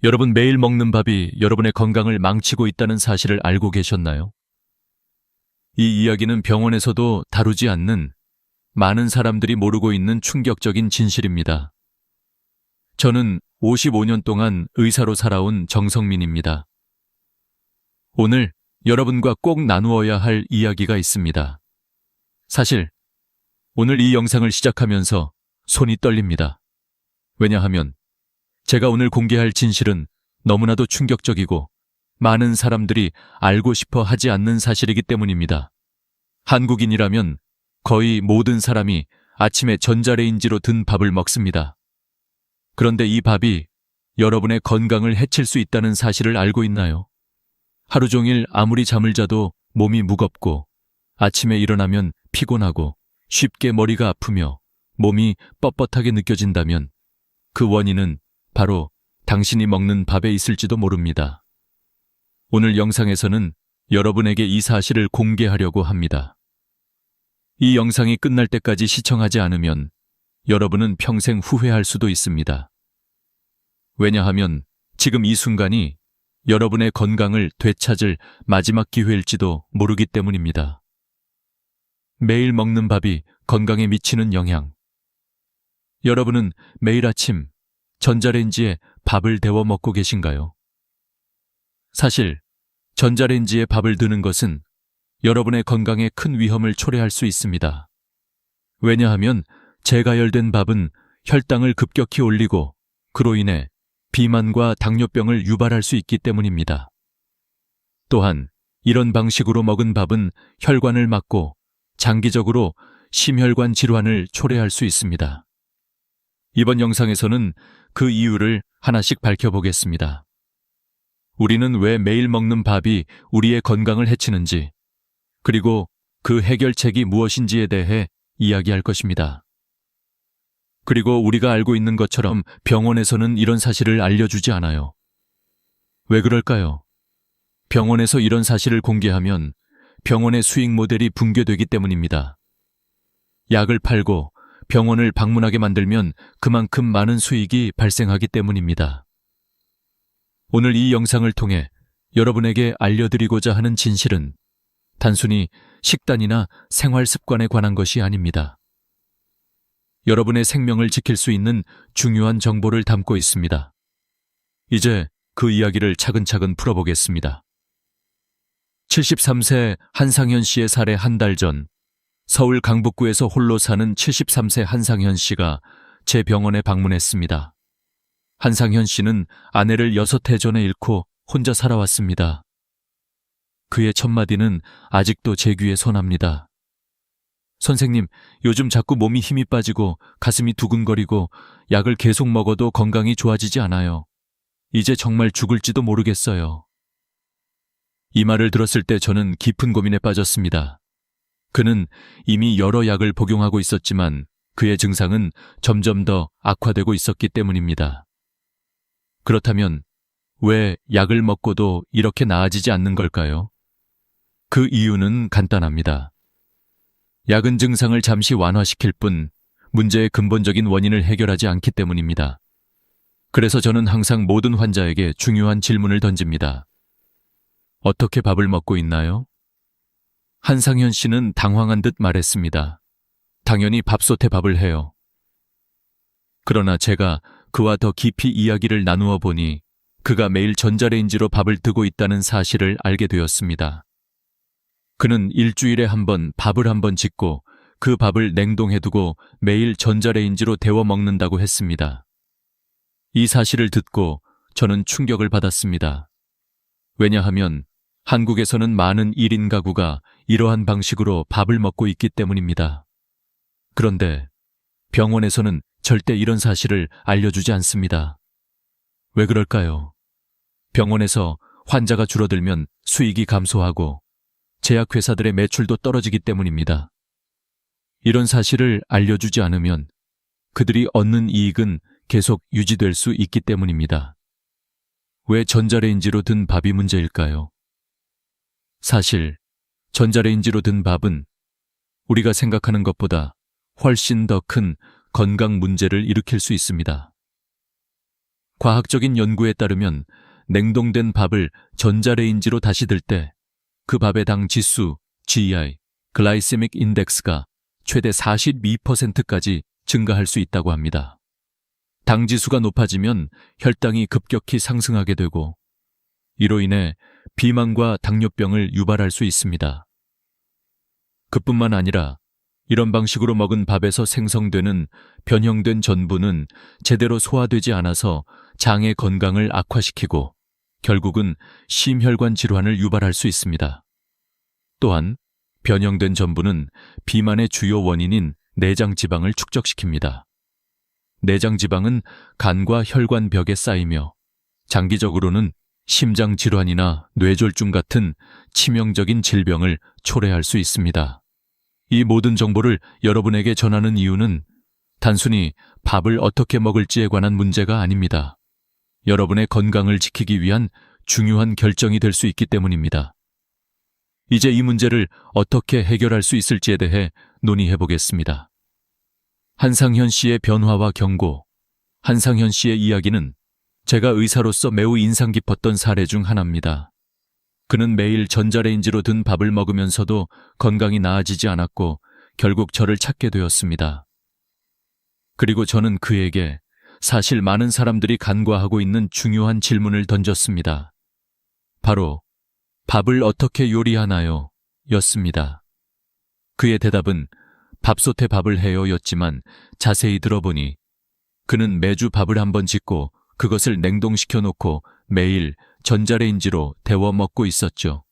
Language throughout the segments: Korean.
여러분, 매일 먹는 밥이 여러분의 건강을 망치고 있다는 사실을 알고 계셨나요? 이 이야기는 병원에서도 다루지 않는, 많은 사람들이 모르고 있는 충격적인 진실입니다. 저는 55년 동안 의사로 살아온 정성민입니다. 오늘 여러분과 꼭 나누어야 할 이야기가 있습니다. 사실 오늘 이 영상을 시작하면서 손이 떨립니다. 왜냐하면 제가 오늘 공개할 진실은 너무나도 충격적이고 많은 사람들이 알고 싶어 하지 않는 사실이기 때문입니다. 한국인이라면 거의 모든 사람이 아침에 전자레인지로 든 밥을 먹습니다. 그런데 이 밥이 여러분의 건강을 해칠 수 있다는 사실을 알고 있나요? 하루 종일 아무리 잠을 자도 몸이 무겁고 아침에 일어나면 피곤하고 쉽게 머리가 아프며 몸이 뻣뻣하게 느껴진다면 그 원인은 바로 당신이 먹는 밥에 있을지도 모릅니다. 오늘 영상에서는 여러분에게 이 사실을 공개하려고 합니다. 이 영상이 끝날 때까지 시청하지 않으면 여러분은 평생 후회할 수도 있습니다. 왜냐하면 지금 이 순간이 여러분의 건강을 되찾을 마지막 기회일지도 모르기 때문입니다. 매일 먹는 밥이 건강에 미치는 영향. 여러분은 매일 아침 전자레인지에 밥을 데워 먹고 계신가요? 사실 전자레인지에 밥을 드는 것은 여러분의 건강에 큰 위험을 초래할 수 있습니다. 왜냐하면 재가열된 밥은 혈당을 급격히 올리고 그로 인해 비만과 당뇨병을 유발할 수 있기 때문입니다. 또한 이런 방식으로 먹은 밥은 혈관을 막고 장기적으로 심혈관 질환을 초래할 수 있습니다. 이번 영상에서는 그 이유를 하나씩 밝혀보겠습니다. 우리는 왜 매일 먹는 밥이 우리의 건강을 해치는지, 그리고 그 해결책이 무엇인지에 대해 이야기할 것입니다. 그리고 우리가 알고 있는 것처럼 병원에서는 이런 사실을 알려주지 않아요. 왜 그럴까요? 병원에서 이런 사실을 공개하면 병원의 수익 모델이 붕괴되기 때문입니다. 약을 팔고 병원을 방문하게 만들면 그만큼 많은 수익이 발생하기 때문입니다. 오늘 이 영상을 통해 여러분에게 알려드리고자 하는 진실은 단순히 식단이나 생활 습관에 관한 것이 아닙니다. 여러분의 생명을 지킬 수 있는 중요한 정보를 담고 있습니다. 이제 그 이야기를 차근차근 풀어보겠습니다. 73세 한상현 씨의 살해 한 달 전, 서울 강북구에서 홀로 사는 73세 한상현 씨가 제 병원에 방문했습니다. 한상현 씨는 아내를 6해 전에 잃고 혼자 살아왔습니다. 그의 첫마디는 아직도 제 귀에 선합니다. 선생님, 요즘 자꾸 몸이 힘이 빠지고 가슴이 두근거리고 약을 계속 먹어도 건강이 좋아지지 않아요. 이제 정말 죽을지도 모르겠어요. 이 말을 들었을 때 저는 깊은 고민에 빠졌습니다. 그는 이미 여러 약을 복용하고 있었지만 그의 증상은 점점 더 악화되고 있었기 때문입니다. 그렇다면 왜 약을 먹고도 이렇게 나아지지 않는 걸까요? 그 이유는 간단합니다. 약은 증상을 잠시 완화시킬 뿐 문제의 근본적인 원인을 해결하지 않기 때문입니다. 그래서 저는 항상 모든 환자에게 중요한 질문을 던집니다. 어떻게 밥을 먹고 있나요? 한상현 씨는 당황한 듯 말했습니다. 당연히 밥솥에 밥을 해요. 그러나 제가 그와 더 깊이 이야기를 나누어 보니 그가 매일 전자레인지로 밥을 뜨고 있다는 사실을 알게 되었습니다. 그는 일주일에 한 번 밥을 한 번 짓고 그 밥을 냉동해두고 매일 전자레인지로 데워 먹는다고 했습니다. 이 사실을 듣고 저는 충격을 받았습니다. 왜냐하면 한국에서는 많은 1인 가구가 이러한 방식으로 밥을 먹고 있기 때문입니다. 그런데 병원에서는 절대 이런 사실을 알려주지 않습니다. 왜 그럴까요? 병원에서 환자가 줄어들면 수익이 감소하고 제약회사들의 매출도 떨어지기 때문입니다. 이런 사실을 알려주지 않으면 그들이 얻는 이익은 계속 유지될 수 있기 때문입니다. 왜 전자레인지로 든 밥이 문제일까요? 사실 전자레인지로 든 밥은 우리가 생각하는 것보다 훨씬 더 큰 건강 문제를 일으킬 수 있습니다. 과학적인 연구에 따르면 냉동된 밥을 전자레인지로 다시 들 때 그 밥의 당 지수, GI, 글라이세믹 인덱스가 최대 42%까지 증가할 수 있다고 합니다. 당 지수가 높아지면 혈당이 급격히 상승하게 되고 이로 인해 비만과 당뇨병을 유발할 수 있습니다. 그뿐만 아니라 이런 방식으로 먹은 밥에서 생성되는 변형된 전분은 제대로 소화되지 않아서 장의 건강을 악화시키고 결국은 심혈관 질환을 유발할 수 있습니다. 또한 변형된 전분은 비만의 주요 원인인 내장 지방을 축적시킵니다. 내장 지방은 간과 혈관벽에 쌓이며 장기적으로는 심장 질환이나 뇌졸중 같은 치명적인 질병을 초래할 수 있습니다. 이 모든 정보를 여러분에게 전하는 이유는 단순히 밥을 어떻게 먹을지에 관한 문제가 아닙니다. 여러분의 건강을 지키기 위한 중요한 결정이 될 수 있기 때문입니다. 이제 이 문제를 어떻게 해결할 수 있을지에 대해 논의해 보겠습니다. 한상현 씨의 변화와 경고. 한상현 씨의 이야기는 제가 의사로서 매우 인상 깊었던 사례 중 하나입니다. 그는 매일 전자레인지로 든 밥을 먹으면서도 건강이 나아지지 않았고 결국 저를 찾게 되었습니다. 그리고 저는 그에게 사실 많은 사람들이 간과하고 있는 중요한 질문을 던졌습니다. 바로 밥을 어떻게 요리하나요? 였습니다. 그의 대답은 밥솥에 밥을 해요 였지만 자세히 들어보니 그는 매주 밥을 한번 짓고 그것을 냉동시켜 놓고 매일 전자레인지로 데워 먹고 있었죠.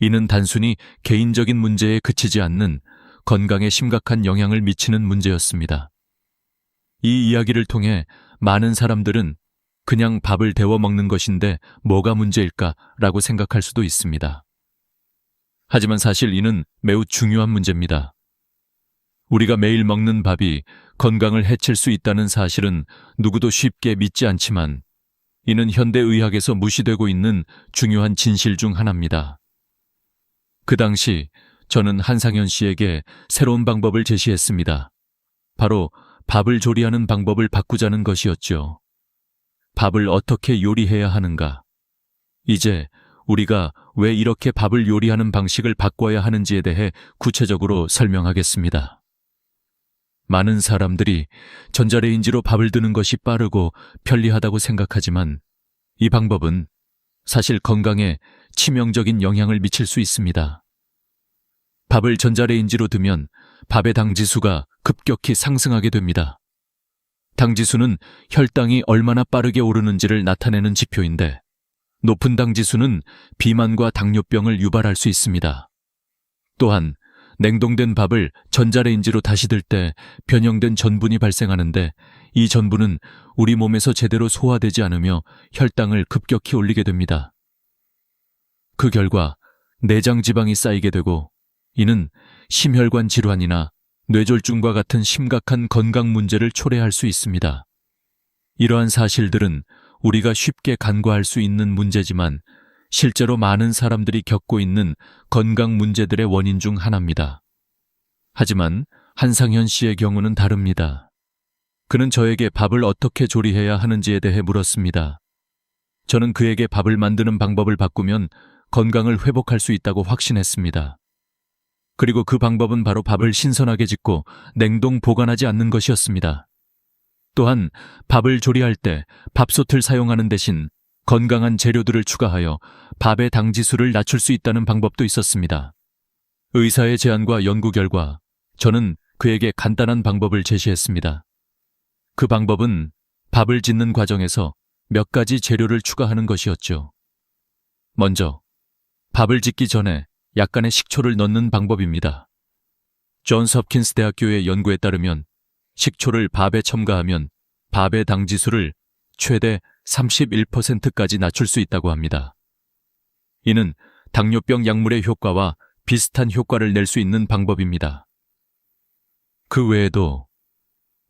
이는 단순히 개인적인 문제에 그치지 않는 건강에 심각한 영향을 미치는 문제였습니다. 이 이야기를 통해 많은 사람들은 그냥 밥을 데워 먹는 것인데 뭐가 문제일까라고 생각할 수도 있습니다. 하지만 사실 이는 매우 중요한 문제입니다. 우리가 매일 먹는 밥이 건강을 해칠 수 있다는 사실은 누구도 쉽게 믿지 않지만 이는 현대의학에서 무시되고 있는 중요한 진실 중 하나입니다. 그 당시 저는 한상현 씨에게 새로운 방법을 제시했습니다. 바로 밥을 조리하는 방법을 바꾸자는 것이었죠. 밥을 어떻게 요리해야 하는가? 이제 우리가 왜 이렇게 밥을 요리하는 방식을 바꿔야 하는지에 대해 구체적으로 설명하겠습니다. 많은 사람들이 전자레인지로 밥을 드는 것이 빠르고 편리하다고 생각하지만 이 방법은 사실 건강에 치명적인 영향을 미칠 수 있습니다. 밥을 전자레인지로 두면 밥의 당 지수가 급격히 상승하게 됩니다. 당 지수는 혈당이 얼마나 빠르게 오르는지를 나타내는 지표인데 높은 당 지수는 비만과 당뇨병을 유발할 수 있습니다. 또한 냉동된 밥을 전자레인지로 다시 들 때 변형된 전분이 발생하는데 이 전분은 우리 몸에서 제대로 소화되지 않으며 혈당을 급격히 올리게 됩니다. 그 결과 내장 지방이 쌓이게 되고 이는 심혈관 질환이나 뇌졸중과 같은 심각한 건강 문제를 초래할 수 있습니다. 이러한 사실들은 우리가 쉽게 간과할 수 있는 문제지만 실제로 많은 사람들이 겪고 있는 건강 문제들의 원인 중 하나입니다. 하지만 한상현 씨의 경우는 다릅니다. 그는 저에게 밥을 어떻게 조리해야 하는지에 대해 물었습니다. 저는 그에게 밥을 만드는 방법을 바꾸면 건강을 회복할 수 있다고 확신했습니다. 그리고 그 방법은 바로 밥을 신선하게 짓고 냉동 보관하지 않는 것이었습니다. 또한 밥을 조리할 때 밥솥을 사용하는 대신 건강한 재료들을 추가하여 밥의 당 지수를 낮출 수 있다는 방법도 있었습니다. 의사의 제안과 연구 결과 저는 그에게 간단한 방법을 제시했습니다. 그 방법은 밥을 짓는 과정에서 몇 가지 재료를 추가하는 것이었죠. 먼저 밥을 짓기 전에 약간의 식초를 넣는 방법입니다. 존스 홉킨스 대학교의 연구에 따르면 식초를 밥에 첨가하면 밥의 당 지수를 최대 31%까지 낮출 수 있다고 합니다. 이는 당뇨병 약물의 효과와 비슷한 효과를 낼 수 있는 방법입니다. 그 외에도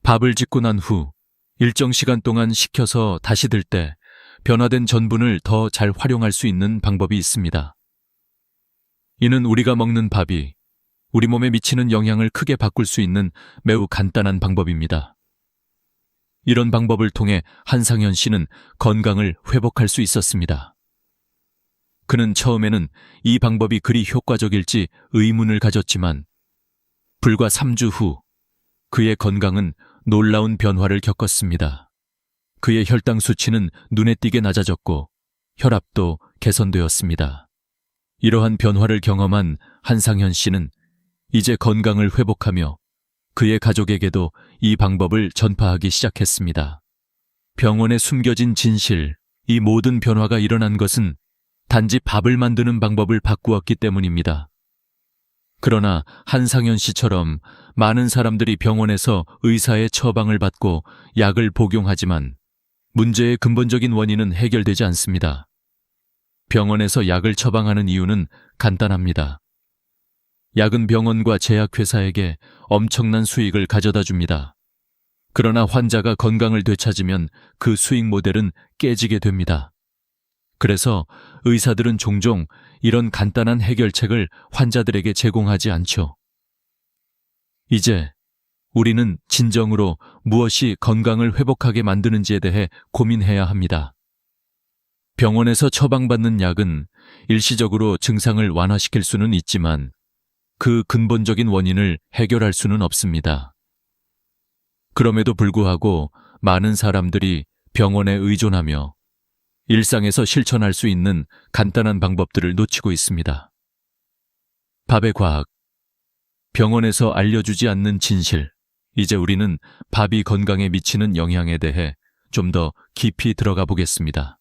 밥을 짓고 난 후 일정 시간 동안 식혀서 다시 들 때 변화된 전분을 더 잘 활용할 수 있는 방법이 있습니다. 이는 우리가 먹는 밥이 우리 몸에 미치는 영향을 크게 바꿀 수 있는 매우 간단한 방법입니다. 이런 방법을 통해 한상현 씨는 건강을 회복할 수 있었습니다. 그는 처음에는 이 방법이 그리 효과적일지 의문을 가졌지만 불과 3주 후 그의 건강은 놀라운 변화를 겪었습니다. 그의 혈당 수치는 눈에 띄게 낮아졌고 혈압도 개선되었습니다. 이러한 변화를 경험한 한상현 씨는 이제 건강을 회복하며 그의 가족에게도 이 방법을 전파하기 시작했습니다. 병원에 숨겨진 진실, 이 모든 변화가 일어난 것은 단지 밥을 만드는 방법을 바꾸었기 때문입니다. 그러나 한상현 씨처럼 많은 사람들이 병원에서 의사의 처방을 받고 약을 복용하지만 문제의 근본적인 원인은 해결되지 않습니다. 병원에서 약을 처방하는 이유는 간단합니다. 약은 병원과 제약회사에게 엄청난 수익을 가져다 줍니다. 그러나 환자가 건강을 되찾으면 그 수익 모델은 깨지게 됩니다. 그래서 의사들은 종종 이런 간단한 해결책을 환자들에게 제공하지 않죠. 이제 우리는 진정으로 무엇이 건강을 회복하게 만드는지에 대해 고민해야 합니다. 병원에서 처방받는 약은 일시적으로 증상을 완화시킬 수는 있지만 그 근본적인 원인을 해결할 수는 없습니다. 그럼에도 불구하고 많은 사람들이 병원에 의존하며 일상에서 실천할 수 있는 간단한 방법들을 놓치고 있습니다. 밥의 과학, 병원에서 알려주지 않는 진실, 이제 우리는 밥이 건강에 미치는 영향에 대해 좀 더 깊이 들어가 보겠습니다.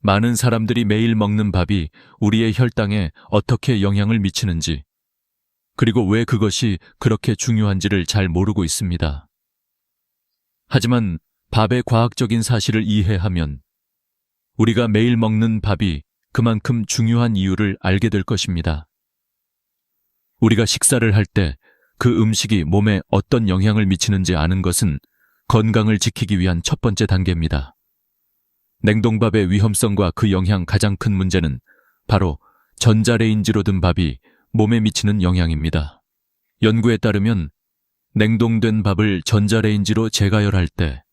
많은 사람들이 매일 먹는 밥이 우리의 혈당에 어떻게 영향을 미치는지, 그리고 왜 그것이 그렇게 중요한지를 잘 모르고 있습니다. 하지만 밥의 과학적인 사실을 이해하면 우리가 매일 먹는 밥이 그만큼 중요한 이유를 알게 될 것입니다. 우리가 식사를 할 때 그 음식이 몸에 어떤 영향을 미치는지 아는 것은 건강을 지키기 위한 첫 번째 단계입니다. 냉동밥의 위험성과 그 영향 가장 큰 문제는 바로 전자레인지로 든 밥이 몸에 미치는 영향입니다. 연구에 따르면 냉동된 밥을 전자레인지로 재가열할 때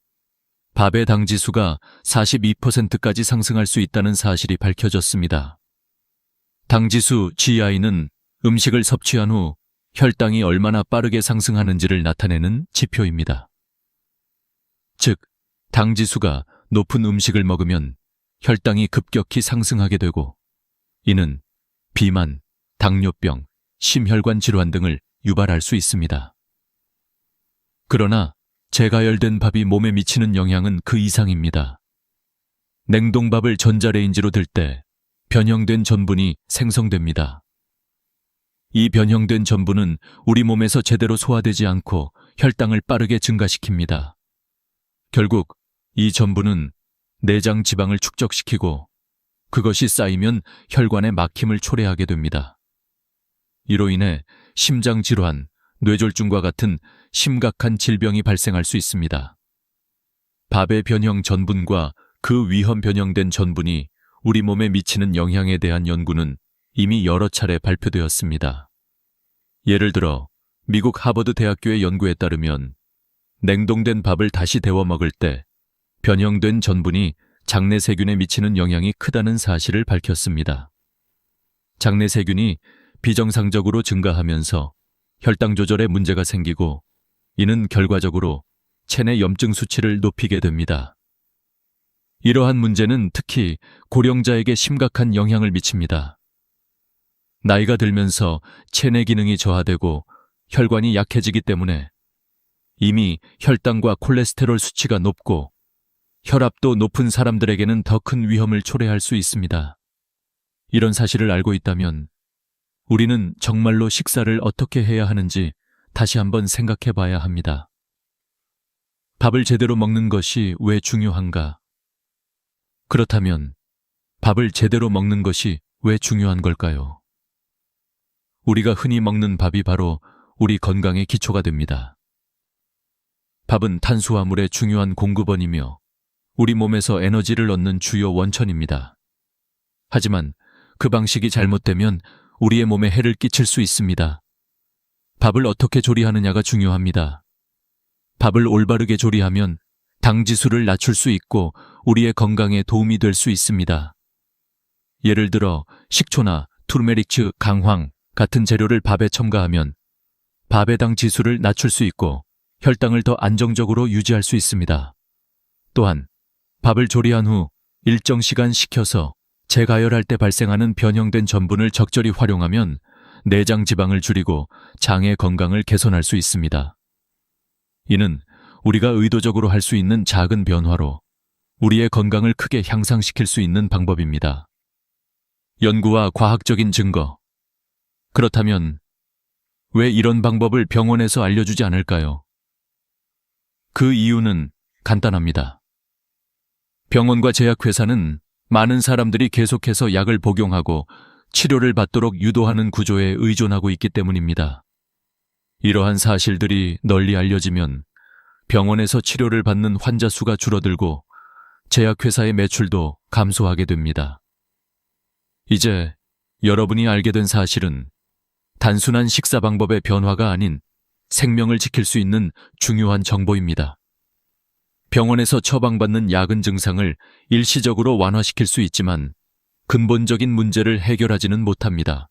밥의 당지수가 42%까지 상승할 수 있다는 사실이 밝혀졌습니다. 당지수 GI는 음식을 섭취한 후 혈당이 얼마나 빠르게 상승하는지를 나타내는 지표입니다. 즉, 당지수가 높은 음식을 먹으면 혈당이 급격히 상승하게 되고 이는 비만, 당뇨병, 심혈관 질환 등을 유발할 수 있습니다. 그러나 재가열된 밥이 몸에 미치는 영향은 그 이상입니다. 냉동밥을 전자레인지로 들 때 변형된 전분이 생성됩니다. 이 변형된 전분은 우리 몸에서 제대로 소화되지 않고 혈당을 빠르게 증가시킵니다. 결국 이 전분은 내장 지방을 축적시키고 그것이 쌓이면 혈관에 막힘을 초래하게 됩니다. 이로 인해 심장 질환, 뇌졸중과 같은 심각한 질병이 발생할 수 있습니다. 밥의 변형 전분과 그 위험 변형된 전분이 우리 몸에 미치는 영향에 대한 연구는 이미 여러 차례 발표되었습니다. 예를 들어 미국 하버드 대학교의 연구에 따르면 냉동된 밥을 다시 데워 먹을 때 변형된 전분이 장내 세균에 미치는 영향이 크다는 사실을 밝혔습니다. 장내 세균이 비정상적으로 증가하면서 혈당 조절에 문제가 생기고 이는 결과적으로 체내 염증 수치를 높이게 됩니다. 이러한 문제는 특히 고령자에게 심각한 영향을 미칩니다. 나이가 들면서 체내 기능이 저하되고 혈관이 약해지기 때문에 이미 혈당과 콜레스테롤 수치가 높고 혈압도 높은 사람들에게는 더 큰 위험을 초래할 수 있습니다. 이런 사실을 알고 있다면 우리는 정말로 식사를 어떻게 해야 하는지 다시 한번 생각해 봐야 합니다. 밥을 제대로 먹는 것이 왜 중요한가? 그렇다면 밥을 제대로 먹는 것이 왜 중요한 걸까요? 우리가 흔히 먹는 밥이 바로 우리 건강의 기초가 됩니다. 밥은 탄수화물의 중요한 공급원이며 우리 몸에서 에너지를 얻는 주요 원천입니다. 하지만 그 방식이 잘못되면 우리의 몸에 해를 끼칠 수 있습니다. 밥을 어떻게 조리하느냐가 중요합니다. 밥을 올바르게 조리하면 당 지수를 낮출 수 있고 우리의 건강에 도움이 될 수 있습니다. 예를 들어 식초나 투르메릭츠, 강황 같은 재료를 밥에 첨가하면 밥의 당 지수를 낮출 수 있고 혈당을 더 안정적으로 유지할 수 있습니다. 또한 밥을 조리한 후 일정 시간 식혀서 재가열할 때 발생하는 변형된 전분을 적절히 활용하면 내장 지방을 줄이고 장의 건강을 개선할 수 있습니다. 이는 우리가 의도적으로 할 수 있는 작은 변화로 우리의 건강을 크게 향상시킬 수 있는 방법입니다. 연구와 과학적인 증거. 그렇다면 왜 이런 방법을 병원에서 알려주지 않을까요? 그 이유는 간단합니다. 병원과 제약회사는 많은 사람들이 계속해서 약을 복용하고 치료를 받도록 유도하는 구조에 의존하고 있기 때문입니다. 이러한 사실들이 널리 알려지면 병원에서 치료를 받는 환자 수가 줄어들고 제약회사의 매출도 감소하게 됩니다. 이제 여러분이 알게 된 사실은 단순한 식사 방법의 변화가 아닌 생명을 지킬 수 있는 중요한 정보입니다. 병원에서 처방받는 약은 증상을 일시적으로 완화시킬 수 있지만 근본적인 문제를 해결하지는 못합니다.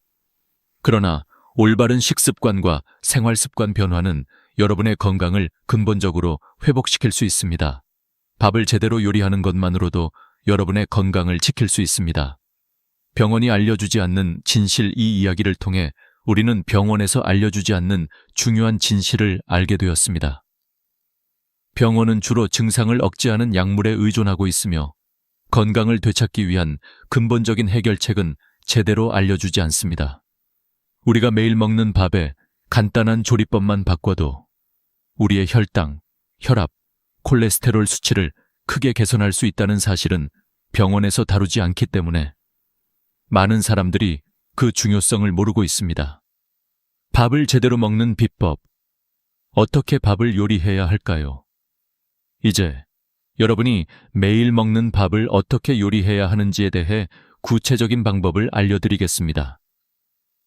그러나 올바른 식습관과 생활습관 변화는 여러분의 건강을 근본적으로 회복시킬 수 있습니다. 밥을 제대로 요리하는 것만으로도 여러분의 건강을 지킬 수 있습니다. 병원이 알려주지 않는 진실, 이 이야기를 통해 우리는 병원에서 알려주지 않는 중요한 진실을 알게 되었습니다. 병원은 주로 증상을 억제하는 약물에 의존하고 있으며 건강을 되찾기 위한 근본적인 해결책은 제대로 알려주지 않습니다. 우리가 매일 먹는 밥에 간단한 조리법만 바꿔도 우리의 혈당, 혈압, 콜레스테롤 수치를 크게 개선할 수 있다는 사실은 병원에서 다루지 않기 때문에 많은 사람들이 그 중요성을 모르고 있습니다. 밥을 제대로 먹는 비법. 어떻게 밥을 요리해야 할까요? 이제 여러분이 매일 먹는 밥을 어떻게 요리해야 하는지에 대해 구체적인 방법을 알려드리겠습니다.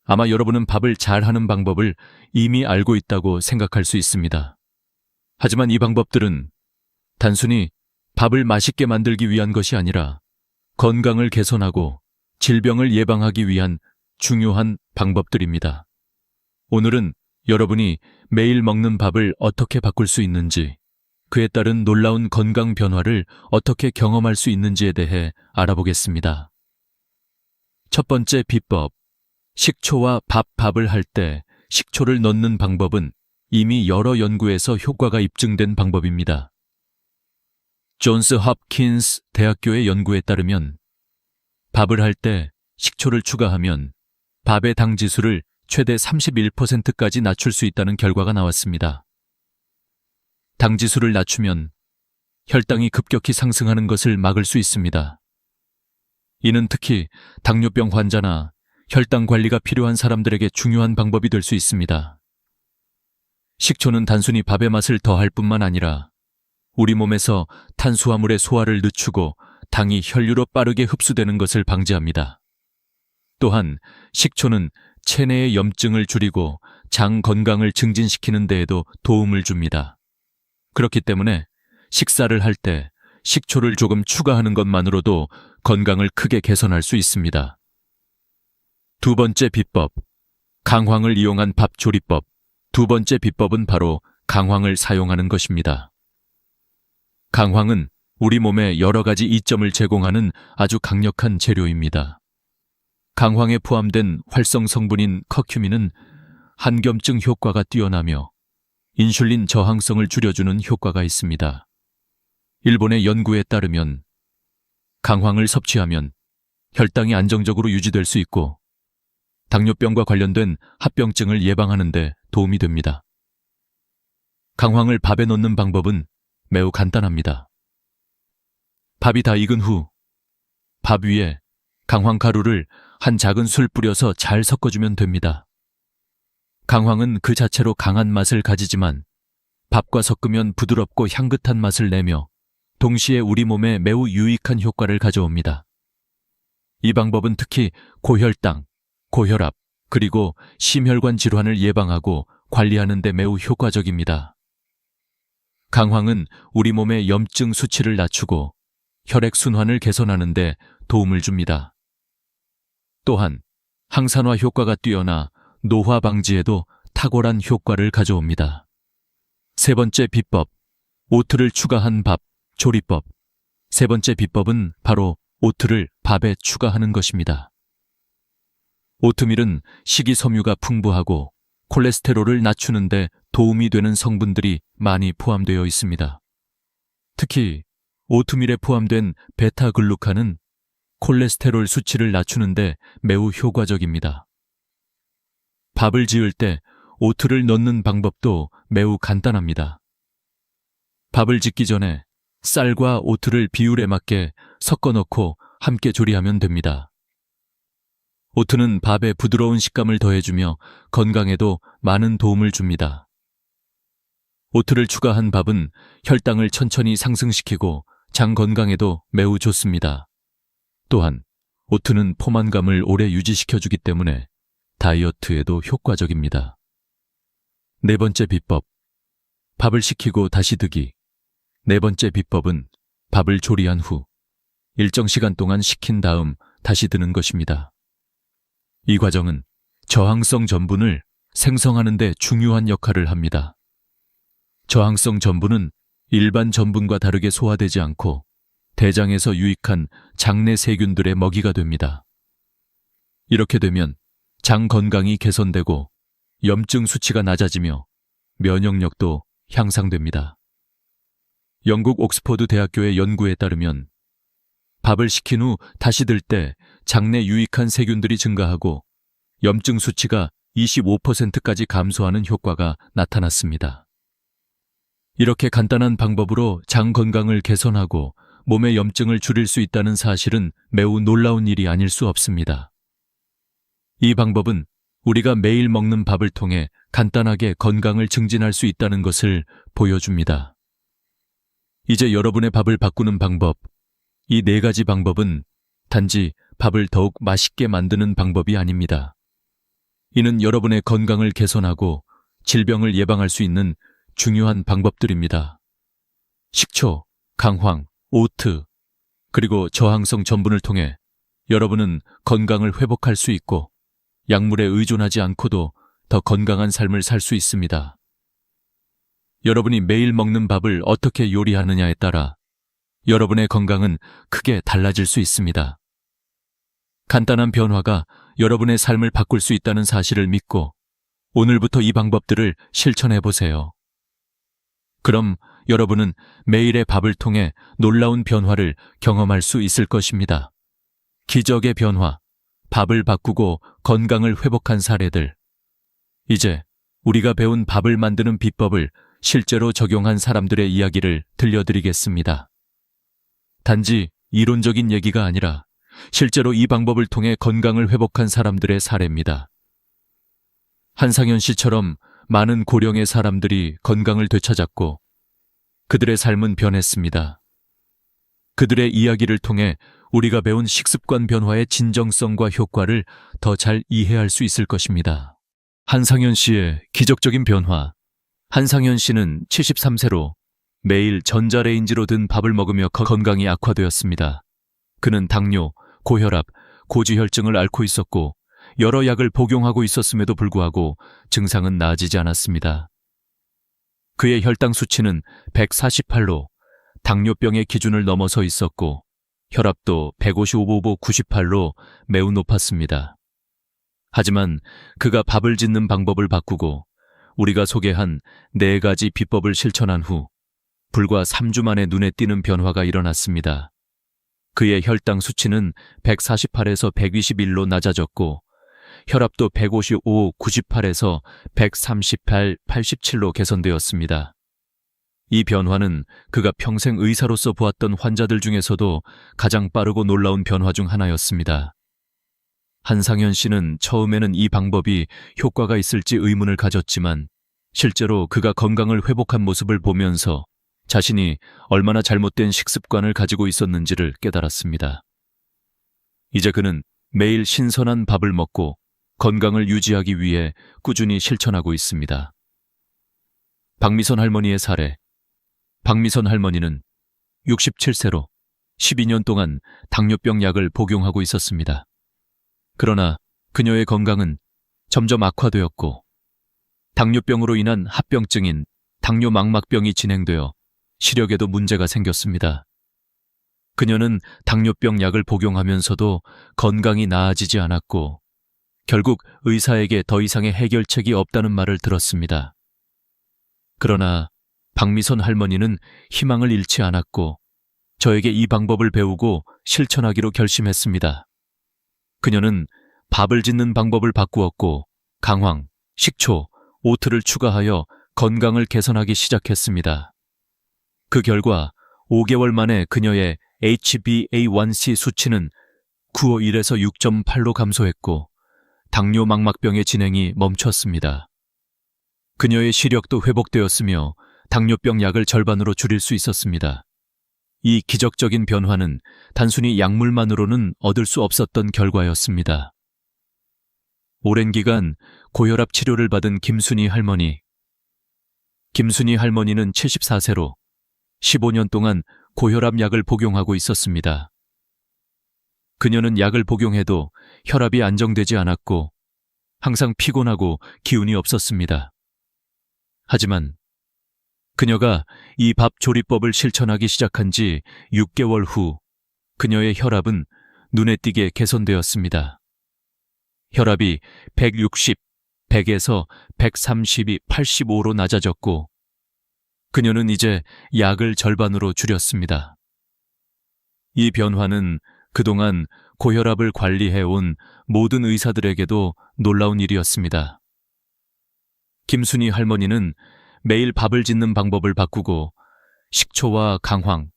아마 여러분은 밥을 잘하는 방법을 이미 알고 있다고 생각할 수 있습니다. 하지만 이 방법들은 단순히 밥을 맛있게 만들기 위한 것이 아니라 건강을 개선하고 질병을 예방하기 위한 중요한 방법들입니다. 오늘은 여러분이 매일 먹는 밥을 어떻게 바꿀 수 있는지, 그에 따른 놀라운 건강 변화를 어떻게 경험할 수 있는지에 대해 알아보겠습니다. 첫 번째 비법. 식초와 밥을 할 때 식초를 넣는 방법은 이미 여러 연구에서 효과가 입증된 방법입니다. 존스 홉킨스 대학교의 연구에 따르면 밥을 할 때 식초를 추가하면 밥의 당 지수를 최대 31%까지 낮출 수 있다는 결과가 나왔습니다. 당 지수를 낮추면 혈당이 급격히 상승하는 것을 막을 수 있습니다. 이는 특히 당뇨병 환자나 혈당 관리가 필요한 사람들에게 중요한 방법이 될 수 있습니다. 식초는 단순히 밥의 맛을 더할 뿐만 아니라 우리 몸에서 탄수화물의 소화를 늦추고 당이 혈류로 빠르게 흡수되는 것을 방지합니다. 또한 식초는 체내의 염증을 줄이고 장 건강을 증진시키는 데에도 도움을 줍니다. 그렇기 때문에 식사를 할 때 식초를 조금 추가하는 것만으로도 건강을 크게 개선할 수 있습니다. 두 번째 비법, 강황을 이용한 밥 조리법. 두 번째 비법은 바로 강황을 사용하는 것입니다. 강황은 우리 몸에 여러 가지 이점을 제공하는 아주 강력한 재료입니다. 강황에 포함된 활성 성분인 커큐민은 한겸증 효과가 뛰어나며 인슐린 저항성을 줄여주는 효과가 있습니다. 일본의 연구에 따르면 강황을 섭취하면 혈당이 안정적으로 유지될 수 있고 당뇨병과 관련된 합병증을 예방하는 데 도움이 됩니다. 강황을 밥에 넣는 방법은 매우 간단합니다. 밥이 다 익은 후 밥 위에 강황 가루를 한 작은 술 뿌려서 잘 섞어주면 됩니다. 강황은 그 자체로 강한 맛을 가지지만 밥과 섞으면 부드럽고 향긋한 맛을 내며 동시에 우리 몸에 매우 유익한 효과를 가져옵니다. 이 방법은 특히 고혈당, 고혈압, 그리고 심혈관 질환을 예방하고 관리하는 데 매우 효과적입니다. 강황은 우리 몸의 염증 수치를 낮추고 혈액순환을 개선하는 데 도움을 줍니다. 또한 항산화 효과가 뛰어나 노화 방지에도 탁월한 효과를 가져옵니다. 세 번째 비법, 오트를 추가한 밥, 조리법. 세 번째 비법은 바로 오트를 밥에 추가하는 것입니다. 오트밀은 식이섬유가 풍부하고 콜레스테롤을 낮추는 데 도움이 되는 성분들이 많이 포함되어 있습니다. 특히 오트밀에 포함된 베타글루칸은 콜레스테롤 수치를 낮추는 데 매우 효과적입니다. 밥을 지을 때 오트를 넣는 방법도 매우 간단합니다. 밥을 짓기 전에 쌀과 오트를 비율에 맞게 섞어 넣고 함께 조리하면 됩니다. 오트는 밥에 부드러운 식감을 더해주며 건강에도 많은 도움을 줍니다. 오트를 추가한 밥은 혈당을 천천히 상승시키고 장 건강에도 매우 좋습니다. 또한 오트는 포만감을 오래 유지시켜주기 때문에 다이어트에도 효과적입니다. 네 번째 비법, 밥을 식히고 다시 드기. 네 번째 비법은 밥을 조리한 후 일정 시간 동안 식힌 다음 다시 드는 것입니다. 이 과정은 저항성 전분을 생성하는 데 중요한 역할을 합니다. 저항성 전분은 일반 전분과 다르게 소화되지 않고 대장에서 유익한 장내 세균들의 먹이가 됩니다. 이렇게 되면 장 건강이 개선되고 염증 수치가 낮아지며 면역력도 향상됩니다. 영국 옥스퍼드 대학교의 연구에 따르면 밥을 식힌 후 다시 들 때 장내 유익한 세균들이 증가하고 염증 수치가 25%까지 감소하는 효과가 나타났습니다. 이렇게 간단한 방법으로 장 건강을 개선하고 몸의 염증을 줄일 수 있다는 사실은 매우 놀라운 일이 아닐 수 없습니다. 이 방법은 우리가 매일 먹는 밥을 통해 간단하게 건강을 증진할 수 있다는 것을 보여줍니다. 이제 여러분의 밥을 바꾸는 방법, 이 네 가지 방법은 단지 밥을 더욱 맛있게 만드는 방법이 아닙니다. 이는 여러분의 건강을 개선하고 질병을 예방할 수 있는 중요한 방법들입니다. 식초, 강황, 오트, 그리고 저항성 전분을 통해 여러분은 건강을 회복할 수 있고 약물에 의존하지 않고도 더 건강한 삶을 살 수 있습니다. 여러분이 매일 먹는 밥을 어떻게 요리하느냐에 따라 여러분의 건강은 크게 달라질 수 있습니다. 간단한 변화가 여러분의 삶을 바꿀 수 있다는 사실을 믿고 오늘부터 이 방법들을 실천해 보세요. 그럼 여러분은 매일의 밥을 통해 놀라운 변화를 경험할 수 있을 것입니다. 기적의 변화, 밥을 바꾸고 건강을 회복한 사례들. 이제 우리가 배운 밥을 만드는 비법을 실제로 적용한 사람들의 이야기를 들려드리겠습니다. 단지 이론적인 얘기가 아니라 실제로 이 방법을 통해 건강을 회복한 사람들의 사례입니다. 한상현 씨처럼 많은 고령의 사람들이 건강을 되찾았고 그들의 삶은 변했습니다. 그들의 이야기를 통해 우리가 배운 식습관 변화의 진정성과 효과를 더 잘 이해할 수 있을 것입니다. 한상현 씨의 기적적인 변화. 한상현 씨는 73세로 매일 전자레인지로 든 밥을 먹으며 건강이 악화되었습니다. 그는 당뇨, 고혈압, 고지혈증을 앓고 있었고 여러 약을 복용하고 있었음에도 불구하고 증상은 나아지지 않았습니다. 그의 혈당 수치는 148로 당뇨병의 기준을 넘어서 있었고 혈압도 155/98로 매우 높았습니다. 하지만 그가 밥을 짓는 방법을 바꾸고 우리가 소개한 4가지 비법을 실천한 후 불과 3주 만에 눈에 띄는 변화가 일어났습니다. 그의 혈당 수치는 148에서 121로 낮아졌고 혈압도 155/98에서 138/87로 개선되었습니다. 이 변화는 그가 평생 의사로서 보았던 환자들 중에서도 가장 빠르고 놀라운 변화 중 하나였습니다. 한상현 씨는 처음에는 이 방법이 효과가 있을지 의문을 가졌지만 실제로 그가 건강을 회복한 모습을 보면서 자신이 얼마나 잘못된 식습관을 가지고 있었는지를 깨달았습니다. 이제 그는 매일 신선한 밥을 먹고 건강을 유지하기 위해 꾸준히 실천하고 있습니다. 박미선 할머니의 사례. 박미선 할머니는 67세로 12년 동안 당뇨병 약을 복용하고 있었습니다. 그러나 그녀의 건강은 점점 악화되었고 당뇨병으로 인한 합병증인 당뇨망막병이 진행되어 시력에도 문제가 생겼습니다. 그녀는 당뇨병 약을 복용하면서도 건강이 나아지지 않았고 결국 의사에게 더 이상의 해결책이 없다는 말을 들었습니다. 그러나 박미선 할머니는 희망을 잃지 않았고 저에게 이 방법을 배우고 실천하기로 결심했습니다. 그녀는 밥을 짓는 방법을 바꾸었고 강황, 식초, 오트를 추가하여 건강을 개선하기 시작했습니다. 그 결과 5개월 만에 그녀의 HbA1c 수치는 951에서 6.8로 감소했고 당뇨망막병의 진행이 멈췄습니다. 그녀의 시력도 회복되었으며 당뇨병 약을 절반으로 줄일 수 있었습니다. 이 기적적인 변화는 단순히 약물만으로는 얻을 수 없었던 결과였습니다. 오랜 기간 고혈압 치료를 받은 김순희 할머니. 김순희 할머니는 74세로 15년 동안 고혈압 약을 복용하고 있었습니다. 그녀는 약을 복용해도 혈압이 안정되지 않았고 항상 피곤하고 기운이 없었습니다. 하지만 그녀가 이 밥 조리법을 실천하기 시작한 지 6개월 후 그녀의 혈압은 눈에 띄게 개선되었습니다. 혈압이 160, 100에서 130이 85로 낮아졌고 그녀는 이제 약을 절반으로 줄였습니다. 이 변화는 그동안 고혈압을 관리해온 모든 의사들에게도 놀라운 일이었습니다. 김순희 할머니는 매일 밥을 짓는 방법을 바꾸고 식초와 강황,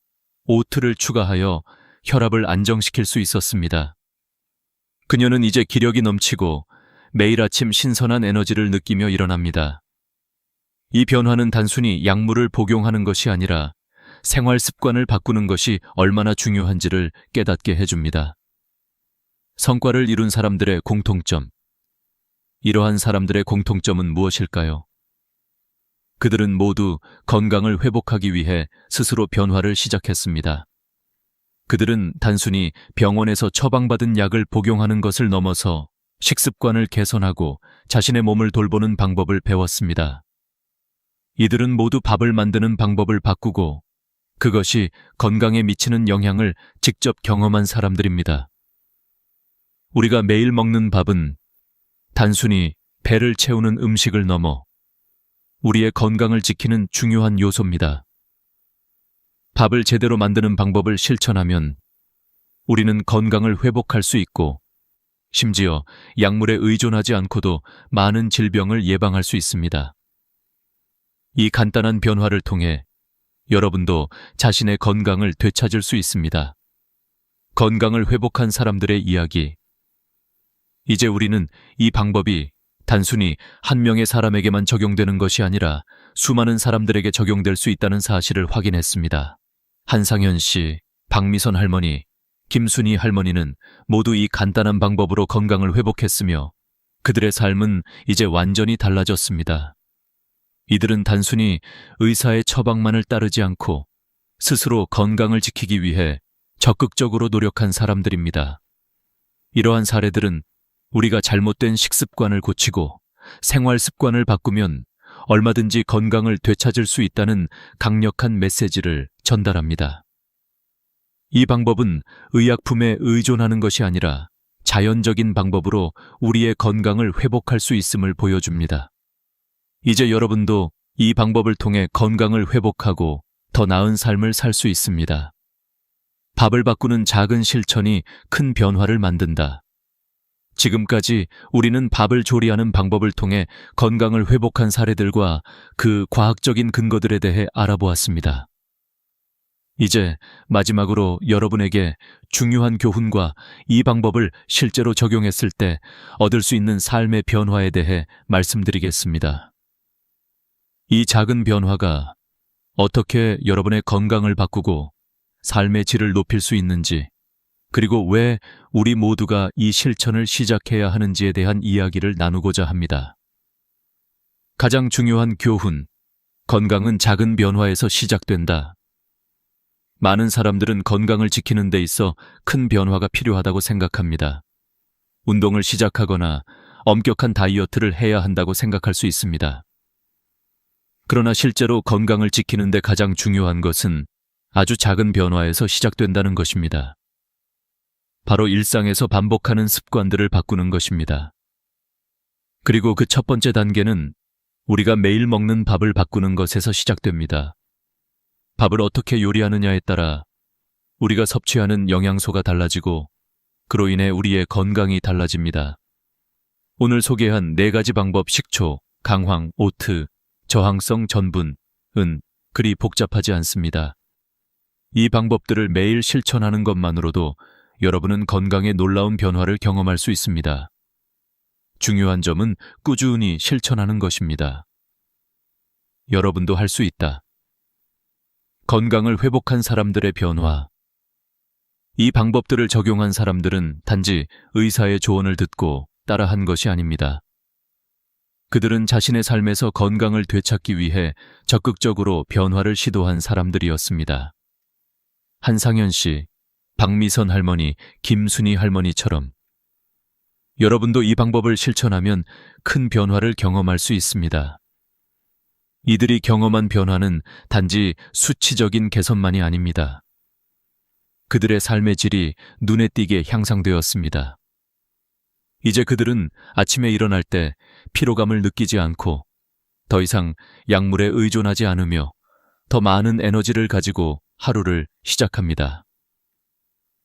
오트를 추가하여 혈압을 안정시킬 수 있었습니다. 그녀는 이제 기력이 넘치고 매일 아침 신선한 에너지를 느끼며 일어납니다. 이 변화는 단순히 약물을 복용하는 것이 아니라 생활 습관을 바꾸는 것이 얼마나 중요한지를 깨닫게 해줍니다. 성과를 이룬 사람들의 공통점. 이러한 사람들의 공통점은 무엇일까요? 그들은 모두 건강을 회복하기 위해 스스로 변화를 시작했습니다. 그들은 단순히 병원에서 처방받은 약을 복용하는 것을 넘어서 식습관을 개선하고 자신의 몸을 돌보는 방법을 배웠습니다. 이들은 모두 밥을 만드는 방법을 바꾸고 그것이 건강에 미치는 영향을 직접 경험한 사람들입니다. 우리가 매일 먹는 밥은 단순히 배를 채우는 음식을 넘어 우리의 건강을 지키는 중요한 요소입니다. 밥을 제대로 만드는 방법을 실천하면 우리는 건강을 회복할 수 있고 심지어 약물에 의존하지 않고도 많은 질병을 예방할 수 있습니다. 이 간단한 변화를 통해 여러분도 자신의 건강을 되찾을 수 있습니다. 건강을 회복한 사람들의 이야기. 이제 우리는 이 방법이 단순히 한 명의 사람에게만 적용되는 것이 아니라 수많은 사람들에게 적용될 수 있다는 사실을 확인했습니다. 한상현 씨, 박미선 할머니, 김순희 할머니는 모두 이 간단한 방법으로 건강을 회복했으며 그들의 삶은 이제 완전히 달라졌습니다. 이들은 단순히 의사의 처방만을 따르지 않고 스스로 건강을 지키기 위해 적극적으로 노력한 사람들입니다. 이러한 사례들은 우리가 잘못된 식습관을 고치고 생활 습관을 바꾸면 얼마든지 건강을 되찾을 수 있다는 강력한 메시지를 전달합니다. 이 방법은 의약품에 의존하는 것이 아니라 자연적인 방법으로 우리의 건강을 회복할 수 있음을 보여줍니다. 이제 여러분도 이 방법을 통해 건강을 회복하고 더 나은 삶을 살 수 있습니다. 밥을 바꾸는 작은 실천이 큰 변화를 만든다. 지금까지 우리는 밥을 조리하는 방법을 통해 건강을 회복한 사례들과 그 과학적인 근거들에 대해 알아보았습니다. 이제 마지막으로 여러분에게 중요한 교훈과 이 방법을 실제로 적용했을 때 얻을 수 있는 삶의 변화에 대해 말씀드리겠습니다. 이 작은 변화가 어떻게 여러분의 건강을 바꾸고 삶의 질을 높일 수 있는지, 그리고 왜 우리 모두가 이 실천을 시작해야 하는지에 대한 이야기를 나누고자 합니다. 가장 중요한 교훈, 건강은 작은 변화에서 시작된다. 많은 사람들은 건강을 지키는 데 있어 큰 변화가 필요하다고 생각합니다. 운동을 시작하거나 엄격한 다이어트를 해야 한다고 생각할 수 있습니다. 그러나 실제로 건강을 지키는 데 가장 중요한 것은 아주 작은 변화에서 시작된다는 것입니다. 바로 일상에서 반복하는 습관들을 바꾸는 것입니다. 그리고 그 첫 번째 단계는 우리가 매일 먹는 밥을 바꾸는 것에서 시작됩니다. 밥을 어떻게 요리하느냐에 따라 우리가 섭취하는 영양소가 달라지고 그로 인해 우리의 건강이 달라집니다. 오늘 소개한 4가지 방법 식초, 강황, 오트, 저항성 전분, 은 그리 복잡하지 않습니다. 이 방법들을 매일 실천하는 것만으로도 여러분은 건강에 놀라운 변화를 경험할 수 있습니다. 중요한 점은 꾸준히 실천하는 것입니다. 여러분도 할 수 있다. 건강을 회복한 사람들의 변화. 이 방법들을 적용한 사람들은 단지 의사의 조언을 듣고 따라한 것이 아닙니다. 그들은 자신의 삶에서 건강을 되찾기 위해 적극적으로 변화를 시도한 사람들이었습니다. 한상현 씨, 박미선 할머니, 김순희 할머니처럼 여러분도 이 방법을 실천하면 큰 변화를 경험할 수 있습니다. 이들이 경험한 변화는 단지 수치적인 개선만이 아닙니다. 그들의 삶의 질이 눈에 띄게 향상되었습니다. 이제 그들은 아침에 일어날 때 피로감을 느끼지 않고 더 이상 약물에 의존하지 않으며 더 많은 에너지를 가지고 하루를 시작합니다.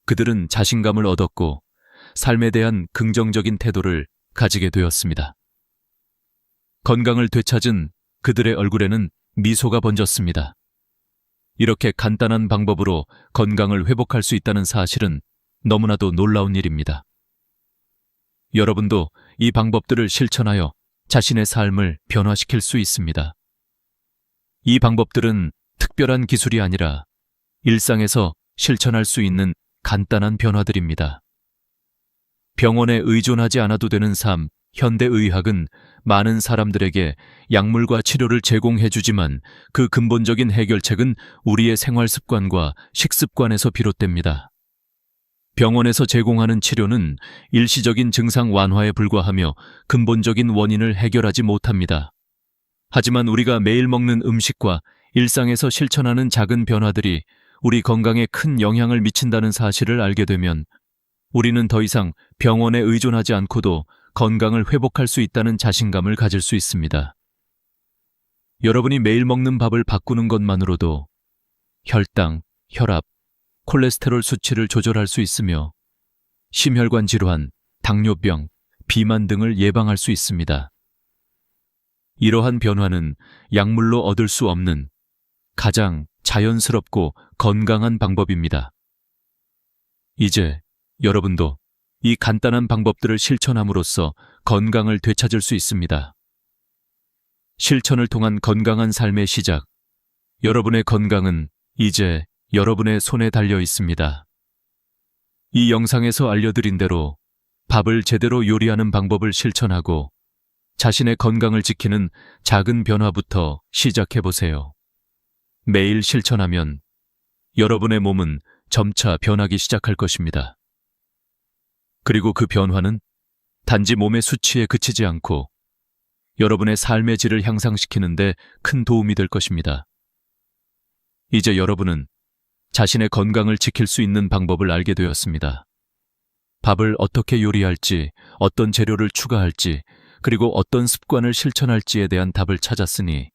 그들은 자신감을 얻었고 삶에 대한 긍정적인 태도를 가지게 되었습니다. 건강을 되찾은 그들의 얼굴에는 미소가 번졌습니다. 이렇게 간단한 방법으로 건강을 회복할 수 있다는 사실은 너무나도 놀라운 일입니다. 여러분도 이 방법들을 실천하여 자신의 삶을 변화시킬 수 있습니다. 이 방법들은 특별한 기술이 아니라 일상에서 실천할 수 있는 간단한 변화들입니다. 병원에 의존하지 않아도 되는 삶, 현대의학은 많은 사람들에게 약물과 치료를 제공해주지만 그 근본적인 해결책은 우리의 생활 습관과 식습관에서 비롯됩니다. 병원에서 제공하는 치료는 일시적인 증상 완화에 불과하며 근본적인 원인을 해결하지 못합니다. 하지만 우리가 매일 먹는 음식과 일상에서 실천하는 작은 변화들이 우리 건강에 큰 영향을 미친다는 사실을 알게 되면 우리는 더 이상 병원에 의존하지 않고도 건강을 회복할 수 있다는 자신감을 가질 수 있습니다. 여러분이 매일 먹는 밥을 바꾸는 것만으로도 혈당, 혈압, 콜레스테롤 수치를 조절할 수 있으며 심혈관 질환, 당뇨병, 비만 등을 예방할 수 있습니다. 이러한 변화는 약물로 얻을 수 없는 가장 자연스럽고 건강한 방법입니다. 이제 여러분도 이 간단한 방법들을 실천함으로써 건강을 되찾을 수 있습니다. 실천을 통한 건강한 삶의 시작. 여러분의 건강은 이제 여러분의 손에 달려 있습니다. 이 영상에서 알려드린 대로 밥을 제대로 요리하는 방법을 실천하고 자신의 건강을 지키는 작은 변화부터 시작해보세요. 매일 실천하면 여러분의 몸은 점차 변하기 시작할 것입니다. 그리고 그 변화는 단지 몸의 수치에 그치지 않고 여러분의 삶의 질을 향상시키는 데 큰 도움이 될 것입니다. 이제 여러분은 자신의 건강을 지킬 수 있는 방법을 알게 되었습니다. 밥을 어떻게 요리할지, 어떤 재료를 추가할지, 그리고 어떤 습관을 실천할지에 대한 답을 찾았으니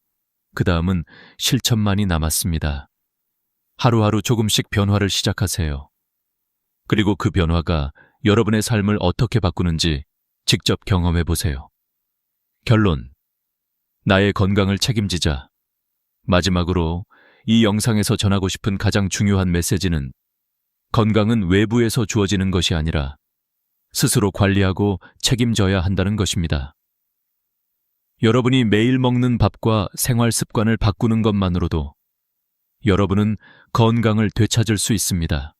그 다음은 실천만이 남았습니다. 하루하루 조금씩 변화를 시작하세요. 그리고 그 변화가 여러분의 삶을 어떻게 바꾸는지 직접 경험해 보세요. 결론. 나의 건강을 책임지자. 마지막으로 이 영상에서 전하고 싶은 가장 중요한 메시지는 건강은 외부에서 주어지는 것이 아니라 스스로 관리하고 책임져야 한다는 것입니다. 여러분이 매일 먹는 밥과 생활 습관을 바꾸는 것만으로도 여러분은 건강을 되찾을 수 있습니다.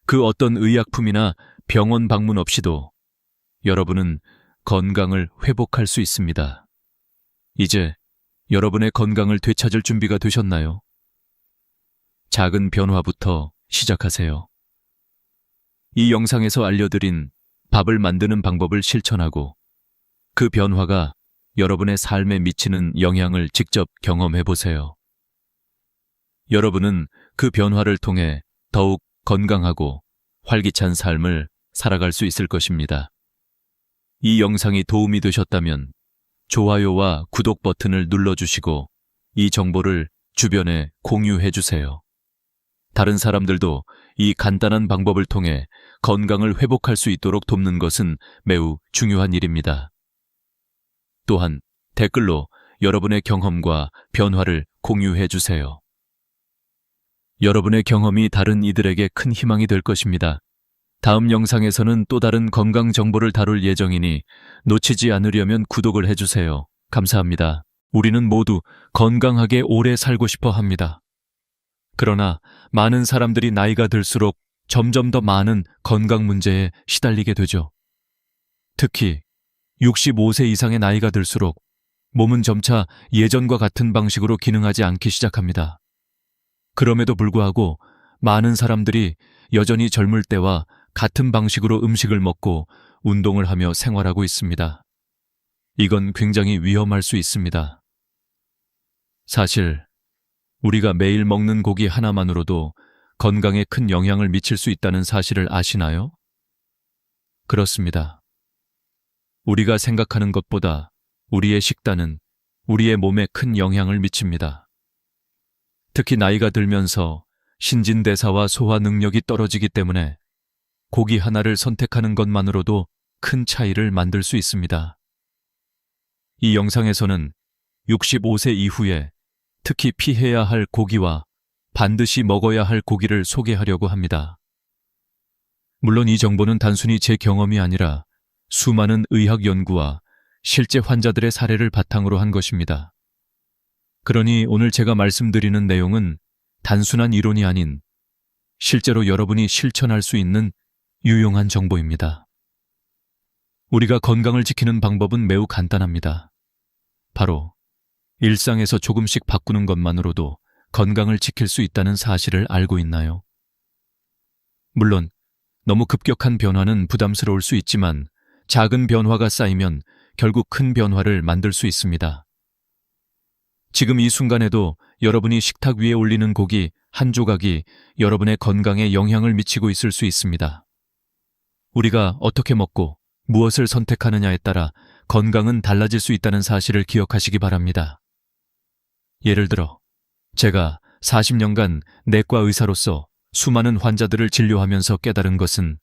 그 어떤 의약품이나 병원 방문 없이도 여러분은 건강을 회복할 수 있습니다. 이제 여러분의 건강을 되찾을 준비가 되셨나요? 작은 변화부터 시작하세요. 이 영상에서 알려드린 밥을 만드는 방법을 실천하고 그 변화가 여러분의 삶에 미치는 영향을 직접 경험해 보세요. 여러분은 그 변화를 통해 더욱 건강하고 활기찬 삶을 살아갈 수 있을 것입니다. 이 영상이 도움이 되셨다면 좋아요와 구독 버튼을 눌러주시고 이 정보를 주변에 공유해 주세요. 다른 사람들도 이 간단한 방법을 통해 건강을 회복할 수 있도록 돕는 것은 매우 중요한 일입니다. 또한 댓글로 여러분의 경험과 변화를 공유해 주세요. 여러분의 경험이 다른 이들에게 큰 희망이 될 것입니다. 다음 영상에서는 또 다른 건강 정보를 다룰 예정이니 놓치지 않으려면 구독을 해주세요. 감사합니다. 우리는 모두 건강하게 오래 살고 싶어 합니다. 그러나 많은 사람들이 나이가 들수록 점점 더 많은 건강 문제에 시달리게 되죠. 특히 65세 이상의 나이가 들수록 몸은 점차 예전과 같은 방식으로 기능하지 않기 시작합니다. 그럼에도 불구하고 많은 사람들이 여전히 젊을 때와 같은 방식으로 음식을 먹고 운동을 하며 생활하고 있습니다. 이건 굉장히 위험할 수 있습니다. 사실 우리가 매일 먹는 고기 하나만으로도 건강에 큰 영향을 미칠 수 있다는 사실을 아시나요? 그렇습니다. 우리가 생각하는 것보다 우리의 식단은 우리의 몸에 큰 영향을 미칩니다. 특히 나이가 들면서 신진대사와 소화 능력이 떨어지기 때문에 고기 하나를 선택하는 것만으로도 큰 차이를 만들 수 있습니다. 이 영상에서는 65세 이후에 특히 피해야 할 고기와 반드시 먹어야 할 고기를 소개하려고 합니다. 물론 이 정보는 단순히 제 경험이 아니라 수많은 의학 연구와 실제 환자들의 사례를 바탕으로 한 것입니다. 그러니 오늘 제가 말씀드리는 내용은 단순한 이론이 아닌 실제로 여러분이 실천할 수 있는 유용한 정보입니다. 우리가 건강을 지키는 방법은 매우 간단합니다. 바로 일상에서 조금씩 바꾸는 것만으로도 건강을 지킬 수 있다는 사실을 알고 있나요? 물론 너무 급격한 변화는 부담스러울 수 있지만 작은 변화가 쌓이면 결국 큰 변화를 만들 수 있습니다. 지금 이 순간에도 여러분이 식탁 위에 올리는 고기 한 조각이 여러분의 건강에 영향을 미치고 있을 수 있습니다. 우리가 어떻게 먹고 무엇을 선택하느냐에 따라 건강은 달라질 수 있다는 사실을 기억하시기 바랍니다. 예를 들어 제가 40년간 내과 의사로서 수많은 환자들을 진료하면서 깨달은 것은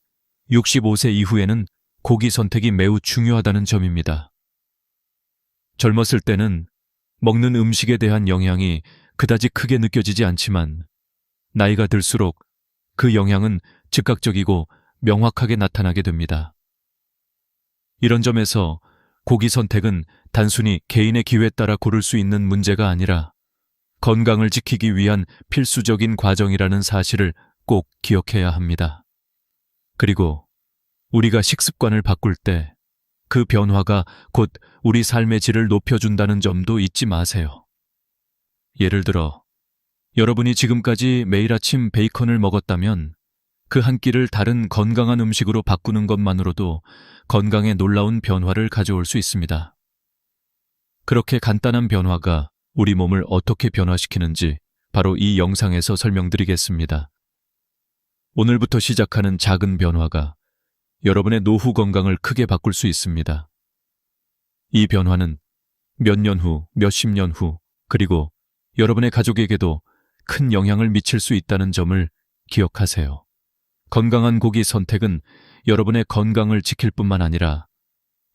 65세 이후에는 고기 선택이 매우 중요하다는 점입니다. 젊었을 때는 먹는 음식에 대한 영향이 그다지 크게 느껴지지 않지만 나이가 들수록 그 영향은 즉각적이고 명확하게 나타나게 됩니다. 이런 점에서 고기 선택은 단순히 개인의 기회에 따라 고를 수 있는 문제가 아니라 건강을 지키기 위한 필수적인 과정이라는 사실을 꼭 기억해야 합니다. 그리고 우리가 식습관을 바꿀 때 그 변화가 곧 우리 삶의 질을 높여준다는 점도 잊지 마세요. 예를 들어 여러분이 지금까지 매일 아침 베이컨을 먹었다면 그 한 끼를 다른 건강한 음식으로 바꾸는 것만으로도 건강에 놀라운 변화를 가져올 수 있습니다. 그렇게 간단한 변화가 우리 몸을 어떻게 변화시키는지 바로 이 영상에서 설명드리겠습니다. 오늘부터 시작하는 작은 변화가 여러분의 노후 건강을 크게 바꿀 수 있습니다. 이 변화는 몇 년 후, 몇십 년 후, 그리고 여러분의 가족에게도 큰 영향을 미칠 수 있다는 점을 기억하세요. 건강한 고기 선택은 여러분의 건강을 지킬 뿐만 아니라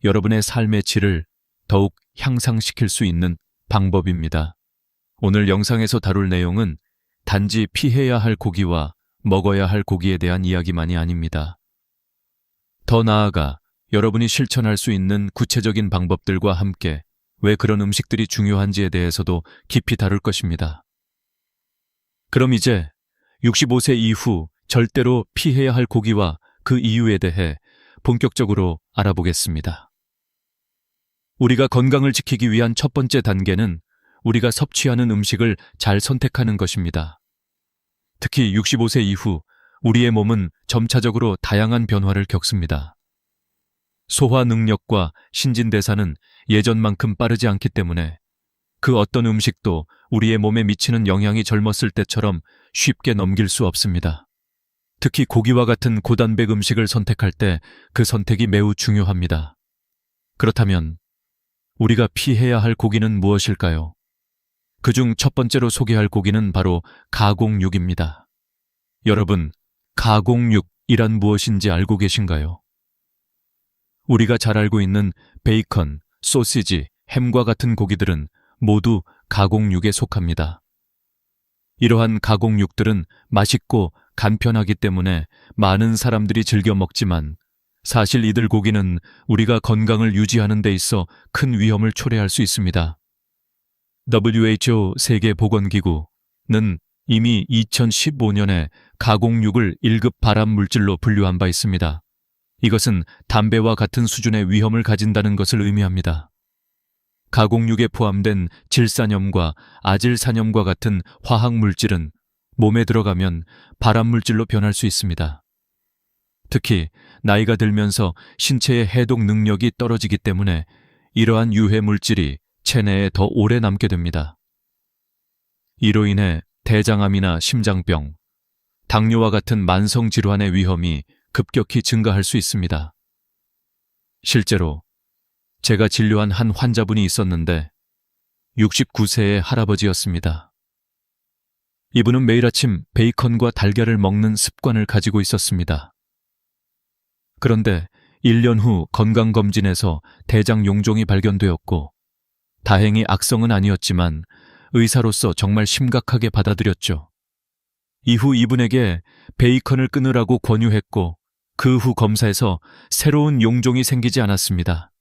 여러분의 삶의 질을 더욱 향상시킬 수 있는 방법입니다. 오늘 영상에서 다룰 내용은 단지 피해야 할 고기와 먹어야 할 고기에 대한 이야기만이 아닙니다. 더 나아가 여러분이 실천할 수 있는 구체적인 방법들과 함께 왜 그런 음식들이 중요한지에 대해서도 깊이 다룰 것입니다. 그럼 이제 65세 이후 절대로 피해야 할 고기와 그 이유에 대해 본격적으로 알아보겠습니다. 우리가 건강을 지키기 위한 첫 번째 단계는 우리가 섭취하는 음식을 잘 선택하는 것입니다. 특히 65세 이후 우리의 몸은 점차적으로 다양한 변화를 겪습니다. 소화 능력과 신진대사는 예전만큼 빠르지 않기 때문에 그 어떤 음식도 우리의 몸에 미치는 영향이 젊었을 때처럼 쉽게 넘길 수 없습니다. 특히 고기와 같은 고단백 음식을 선택할 때 그 선택이 매우 중요합니다. 그렇다면 우리가 피해야 할 고기는 무엇일까요? 그중 첫 번째로 소개할 고기는 바로 가공육입니다. 여러분, 가공육이란 무엇인지 알고 계신가요? 우리가 잘 알고 있는 베이컨, 소시지, 햄과 같은 고기들은 모두 가공육에 속합니다. 이러한 가공육들은 맛있고 간편하기 때문에 많은 사람들이 즐겨 먹지만 사실 이들 고기는 우리가 건강을 유지하는 데 있어 큰 위험을 초래할 수 있습니다. WHO 세계보건기구는 이미 2015년에 가공육을 1급 발암 물질로 분류한 바 있습니다. 이것은 담배와 같은 수준의 위험을 가진다는 것을 의미합니다. 가공육에 포함된 질산염과 아질산염과 같은 화학물질은 몸에 들어가면 발암물질로 변할 수 있습니다. 특히 나이가 들면서 신체의 해독 능력이 떨어지기 때문에 이러한 유해 물질이 체내에 더 오래 남게 됩니다. 이로 인해 대장암이나 심장병, 당뇨와 같은 만성 질환의 위험이 급격히 증가할 수 있습니다. 실제로 제가 진료한 한 환자분이 있었는데 69세의 할아버지였습니다. 이분은 매일 아침 베이컨과 달걀을 먹는 습관을 가지고 있었습니다. 그런데 1년 후 건강검진에서 대장 용종이 발견되었고 다행히 악성은 아니었지만 의사로서 정말 심각하게 받아들였죠. 이후 이분에게 베이컨을 끊으라고 권유했고 그 후 검사에서 새로운 용종이 생기지 않았습니다.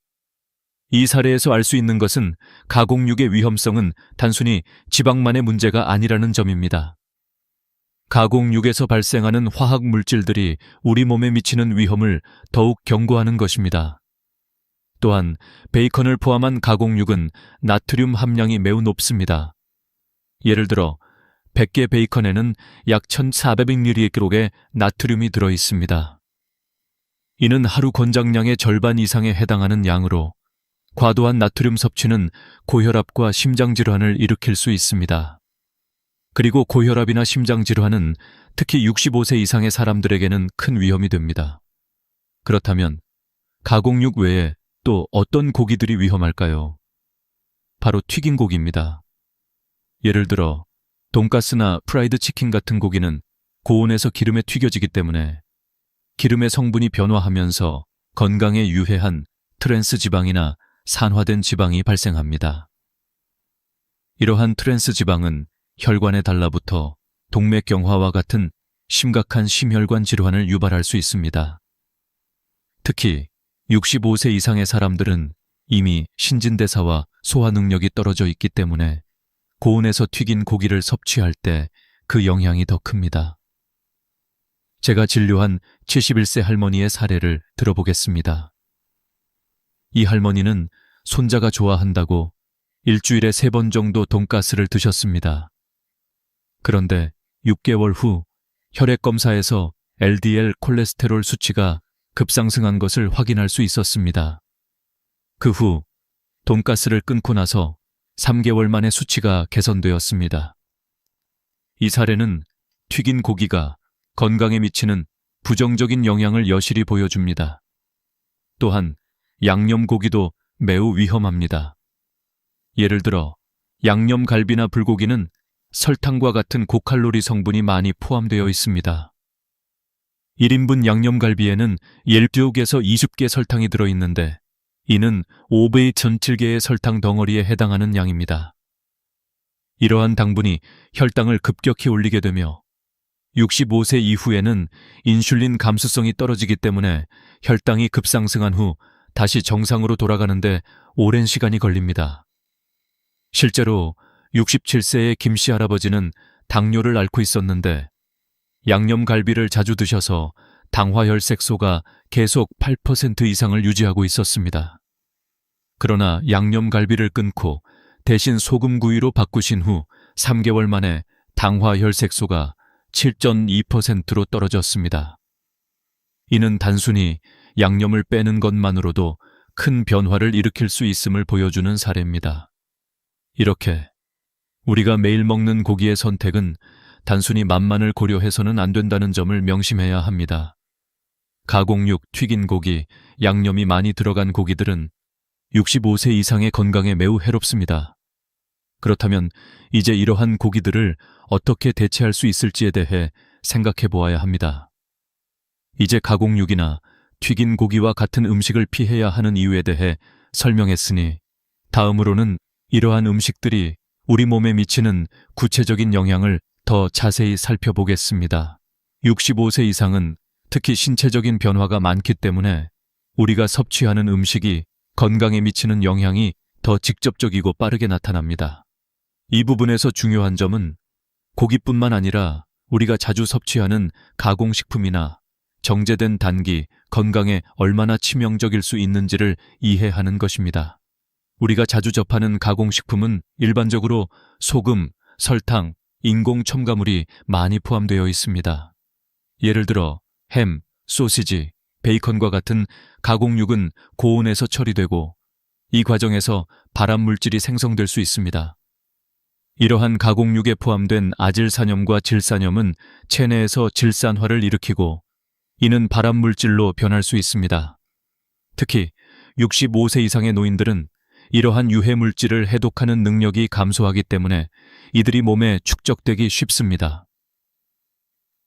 이 사례에서 알 수 있는 것은 가공육의 위험성은 단순히 지방만의 문제가 아니라는 점입니다. 가공육에서 발생하는 화학 물질들이 우리 몸에 미치는 위험을 더욱 경고하는 것입니다. 또한 베이컨을 포함한 가공육은 나트륨 함량이 매우 높습니다. 예를 들어 100개 베이컨에는 약 1400mg의 나트륨이 들어 있습니다. 이는 하루 권장량의 절반 이상에 해당하는 양으로 과도한 나트륨 섭취는 고혈압과 심장질환을 일으킬 수 있습니다. 그리고 고혈압이나 심장질환은 특히 65세 이상의 사람들에게는 큰 위험이 됩니다. 그렇다면 가공육 외에 또 어떤 고기들이 위험할까요? 바로 튀긴 고기입니다. 예를 들어 돈가스나 프라이드 치킨 같은 고기는 고온에서 기름에 튀겨지기 때문에 기름의 성분이 변화하면서 건강에 유해한 트랜스 지방이나 산화된 지방이 발생합니다. 이러한 트랜스 지방은 혈관에 달라붙어 동맥경화와 같은 심각한 심혈관 질환을 유발할 수 있습니다. 특히 65세 이상의 사람들은 이미 신진대사와 소화 능력이 떨어져 있기 때문에 고온에서 튀긴 고기를 섭취할 때 그 영향이 더 큽니다. 제가 진료한 71세 할머니의 사례를 들어보겠습니다. 이 할머니는 손자가 좋아한다고 일주일에 3번 정도 돈가스를 드셨습니다. 그런데 6개월 후 혈액검사에서 LDL 콜레스테롤 수치가 급상승한 것을 확인할 수 있었습니다. 그 후 돈가스를 끊고 나서 3개월 만에 수치가 개선되었습니다. 이 사례는 튀긴 고기가 건강에 미치는 부정적인 영향을 여실히 보여줍니다. 또한 양념고기도 매우 위험합니다. 예를 들어 양념갈비나 불고기는 설탕과 같은 고칼로리 성분이 많이 포함되어 있습니다. 1인분 양념갈비에는 12개에서 20개 설탕이 들어있는데 이는 5배의 1007개의 설탕 덩어리에 해당하는 양입니다. 이러한 당분이 혈당을 급격히 올리게 되며 65세 이후에는 인슐린 감수성이 떨어지기 때문에 혈당이 급상승한 후 다시 정상으로 돌아가는데 오랜 시간이 걸립니다. 실제로 67세의 김씨 할아버지는 당뇨를 앓고 있었는데 양념갈비를 자주 드셔서 당화혈색소가 계속 8% 이상을 유지하고 있었습니다. 그러나 양념갈비를 끊고 대신 소금구이로 바꾸신 후 3개월 만에 당화 혈색소가 7.2%로 떨어졌습니다. 이는 단순히 양념을 빼는 것만으로도 큰 변화를 일으킬 수 있음을 보여주는 사례입니다. 이렇게 우리가 매일 먹는 고기의 선택은 단순히 맛만을 고려해서는 안 된다는 점을 명심해야 합니다. 가공육, 튀긴 고기, 양념이 많이 들어간 고기들은 65세 이상의 건강에 매우 해롭습니다. 그렇다면 이제 이러한 고기들을 어떻게 대체할 수 있을지에 대해 생각해 보아야 합니다. 이제 가공육이나 튀긴 고기와 같은 음식을 피해야 하는 이유에 대해 설명했으니 다음으로는 이러한 음식들이 우리 몸에 미치는 구체적인 영향을 더 자세히 살펴보겠습니다. 65세 이상은 특히 신체적인 변화가 많기 때문에 우리가 섭취하는 음식이 건강에 미치는 영향이 더 직접적이고 빠르게 나타납니다. 이 부분에서 중요한 점은 고기뿐만 아니라 우리가 자주 섭취하는 가공식품이나 정제된 단기, 건강에 얼마나 치명적일 수 있는지를 이해하는 것입니다. 우리가 자주 접하는 가공식품은 일반적으로 소금, 설탕, 인공 첨가물이 많이 포함되어 있습니다. 예를 들어 햄, 소시지, 베이컨과 같은 가공육은 고온에서 처리되고 이 과정에서 발암물질이 생성될 수 있습니다. 이러한 가공육에 포함된 아질산염과 질산염은 체내에서 질산화를 일으키고 이는 발암물질로 변할 수 있습니다. 특히 65세 이상의 노인들은 이러한 유해물질을 해독하는 능력이 감소하기 때문에 이들이 몸에 축적되기 쉽습니다.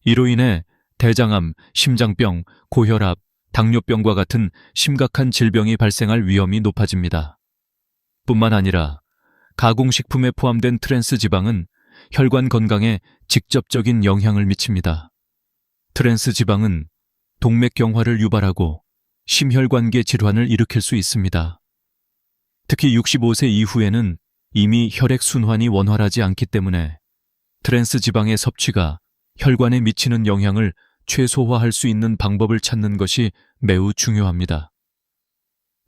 이로 인해 대장암, 심장병, 고혈압, 당뇨병과 같은 심각한 질병이 발생할 위험이 높아집니다. 뿐만 아니라 가공식품에 포함된 트랜스 지방은 혈관 건강에 직접적인 영향을 미칩니다. 트랜스 지방은 동맥경화를 유발하고 심혈관계 질환을 일으킬 수 있습니다. 특히 65세 이후에는 이미 혈액순환이 원활하지 않기 때문에 트랜스 지방의 섭취가 혈관에 미치는 영향을 최소화할 수 있는 방법을 찾는 것이 매우 중요합니다.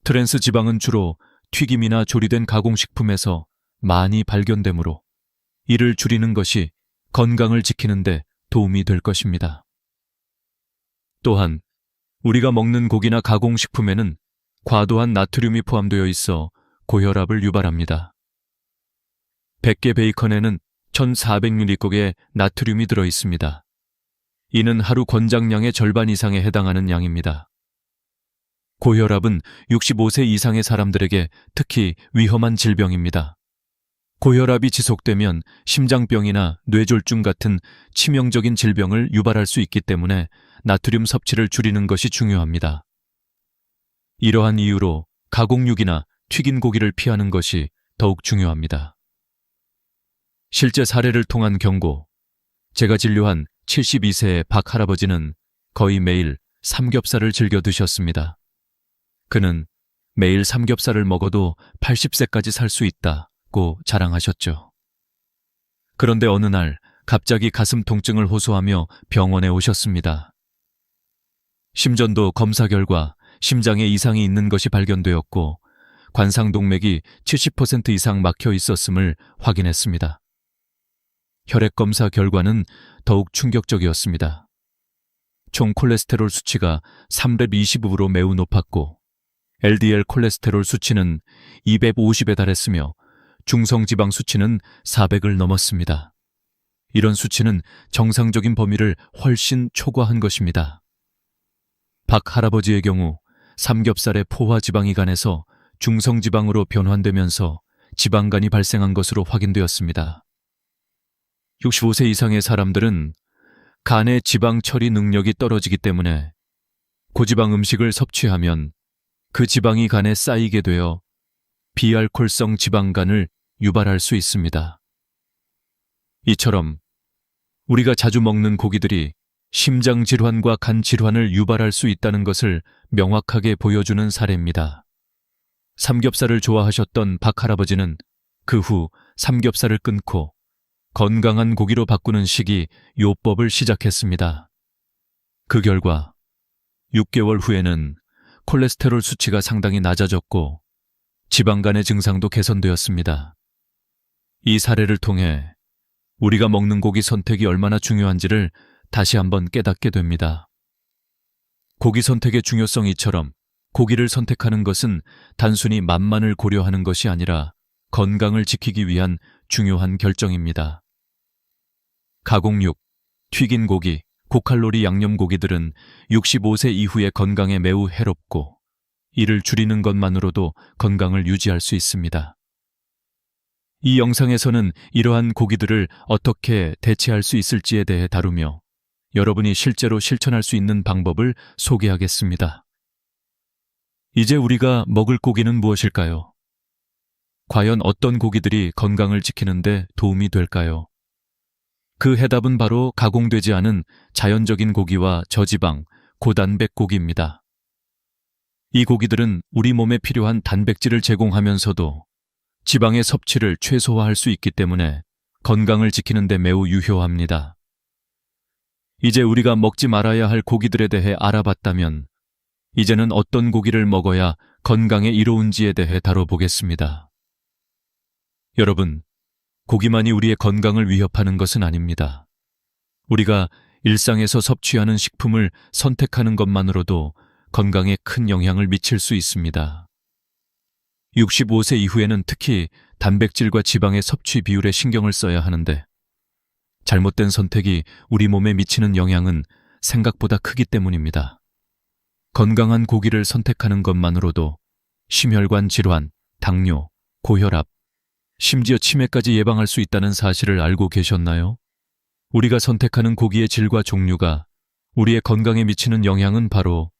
트랜스 지방은 주로 튀김이나 조리된 가공식품에서 많이 발견되므로 이를 줄이는 것이 건강을 지키는 데 도움이 될 것입니다. 또한 우리가 먹는 고기나 가공식품에는 과도한 나트륨이 포함되어 있어 고혈압을 유발합니다. 100개 베이컨에는 1400mg의 나트륨이 들어 있습니다. 이는 하루 권장량의 절반 이상에 해당하는 양입니다. 고혈압은 65세 이상의 사람들에게 특히 위험한 질병입니다. 고혈압이 지속되면 심장병이나 뇌졸중 같은 치명적인 질병을 유발할 수 있기 때문에 나트륨 섭취를 줄이는 것이 중요합니다. 이러한 이유로 가공육이나 튀긴 고기를 피하는 것이 더욱 중요합니다. 실제 사례를 통한 경고, 제가 진료한 72세의 박 할아버지는 거의 매일 삼겹살을 즐겨 드셨습니다. 그는 매일 삼겹살을 먹어도 80세까지 살 수 있다고 자랑하셨죠. 그런데 어느 날 갑자기 가슴 통증을 호소하며 병원에 오셨습니다. 심전도 검사 결과 심장에 이상이 있는 것이 발견되었고 관상동맥이 70% 이상 막혀 있었음을 확인했습니다. 혈액검사 결과는 더욱 충격적이었습니다. 총 콜레스테롤 수치가 325로 매우 높았고 LDL 콜레스테롤 수치는 250에 달했으며 중성지방 수치는 400을 넘었습니다. 이런 수치는 정상적인 범위를 훨씬 초과한 것입니다. 박 할아버지의 경우 삼겹살의 포화지방이 간에서 중성지방으로 변환되면서 지방간이 발생한 것으로 확인되었습니다. 65세 이상의 사람들은 간의 지방 처리 능력이 떨어지기 때문에 고지방 음식을 섭취하면 그 지방이 간에 쌓이게 되어 비알코올성 지방간을 유발할 수 있습니다. 이처럼 우리가 자주 먹는 고기들이 심장 질환과 간 질환을 유발할 수 있다는 것을 명확하게 보여주는 사례입니다. 삼겹살을 좋아하셨던 박 할아버지는 그 후 삼겹살을 끊고 건강한 고기로 바꾸는 식이 요법을 시작했습니다. 그 결과 6개월 후에는 콜레스테롤 수치가 상당히 낮아졌고 지방간의 증상도 개선되었습니다. 이 사례를 통해 우리가 먹는 고기 선택이 얼마나 중요한지를 다시 한번 깨닫게 됩니다. 고기 선택의 중요성이처럼 고기를 선택하는 것은 단순히 맛만을 고려하는 것이 아니라 건강을 지키기 위한 중요한 결정입니다. 가공육, 튀긴 고기, 고칼로리 양념 고기들은 65세 이후의 건강에 매우 해롭고 이를 줄이는 것만으로도 건강을 유지할 수 있습니다. 이 영상에서는 이러한 고기들을 어떻게 대체할 수 있을지에 대해 다루며 여러분이 실제로 실천할 수 있는 방법을 소개하겠습니다. 이제 우리가 먹을 고기는 무엇일까요? 과연 어떤 고기들이 건강을 지키는데 도움이 될까요? 그 해답은 바로 가공되지 않은 자연적인 고기와 저지방, 고단백 고기입니다. 이 고기들은 우리 몸에 필요한 단백질을 제공하면서도 지방의 섭취를 최소화할 수 있기 때문에 건강을 지키는 데 매우 유효합니다. 이제 우리가 먹지 말아야 할 고기들에 대해 알아봤다면 이제는 어떤 고기를 먹어야 건강에 이로운지에 대해 다뤄보겠습니다. 여러분, 고기만이 우리의 건강을 위협하는 것은 아닙니다. 우리가 일상에서 섭취하는 식품을 선택하는 것만으로도 건강에 큰 영향을 미칠 수 있습니다. 65세 이후에는 특히 단백질과 지방의 섭취 비율에 신경을 써야 하는데 잘못된 선택이 우리 몸에 미치는 영향은 생각보다 크기 때문입니다. 건강한 고기를 선택하는 것만으로도 심혈관 질환, 당뇨, 고혈압, 심지어 치매까지 예방할 수 있다는 사실을 알고 계셨나요? 우리가 선택하는 고기의 질과 종류가 우리의 건강에 미치는 영향은 바로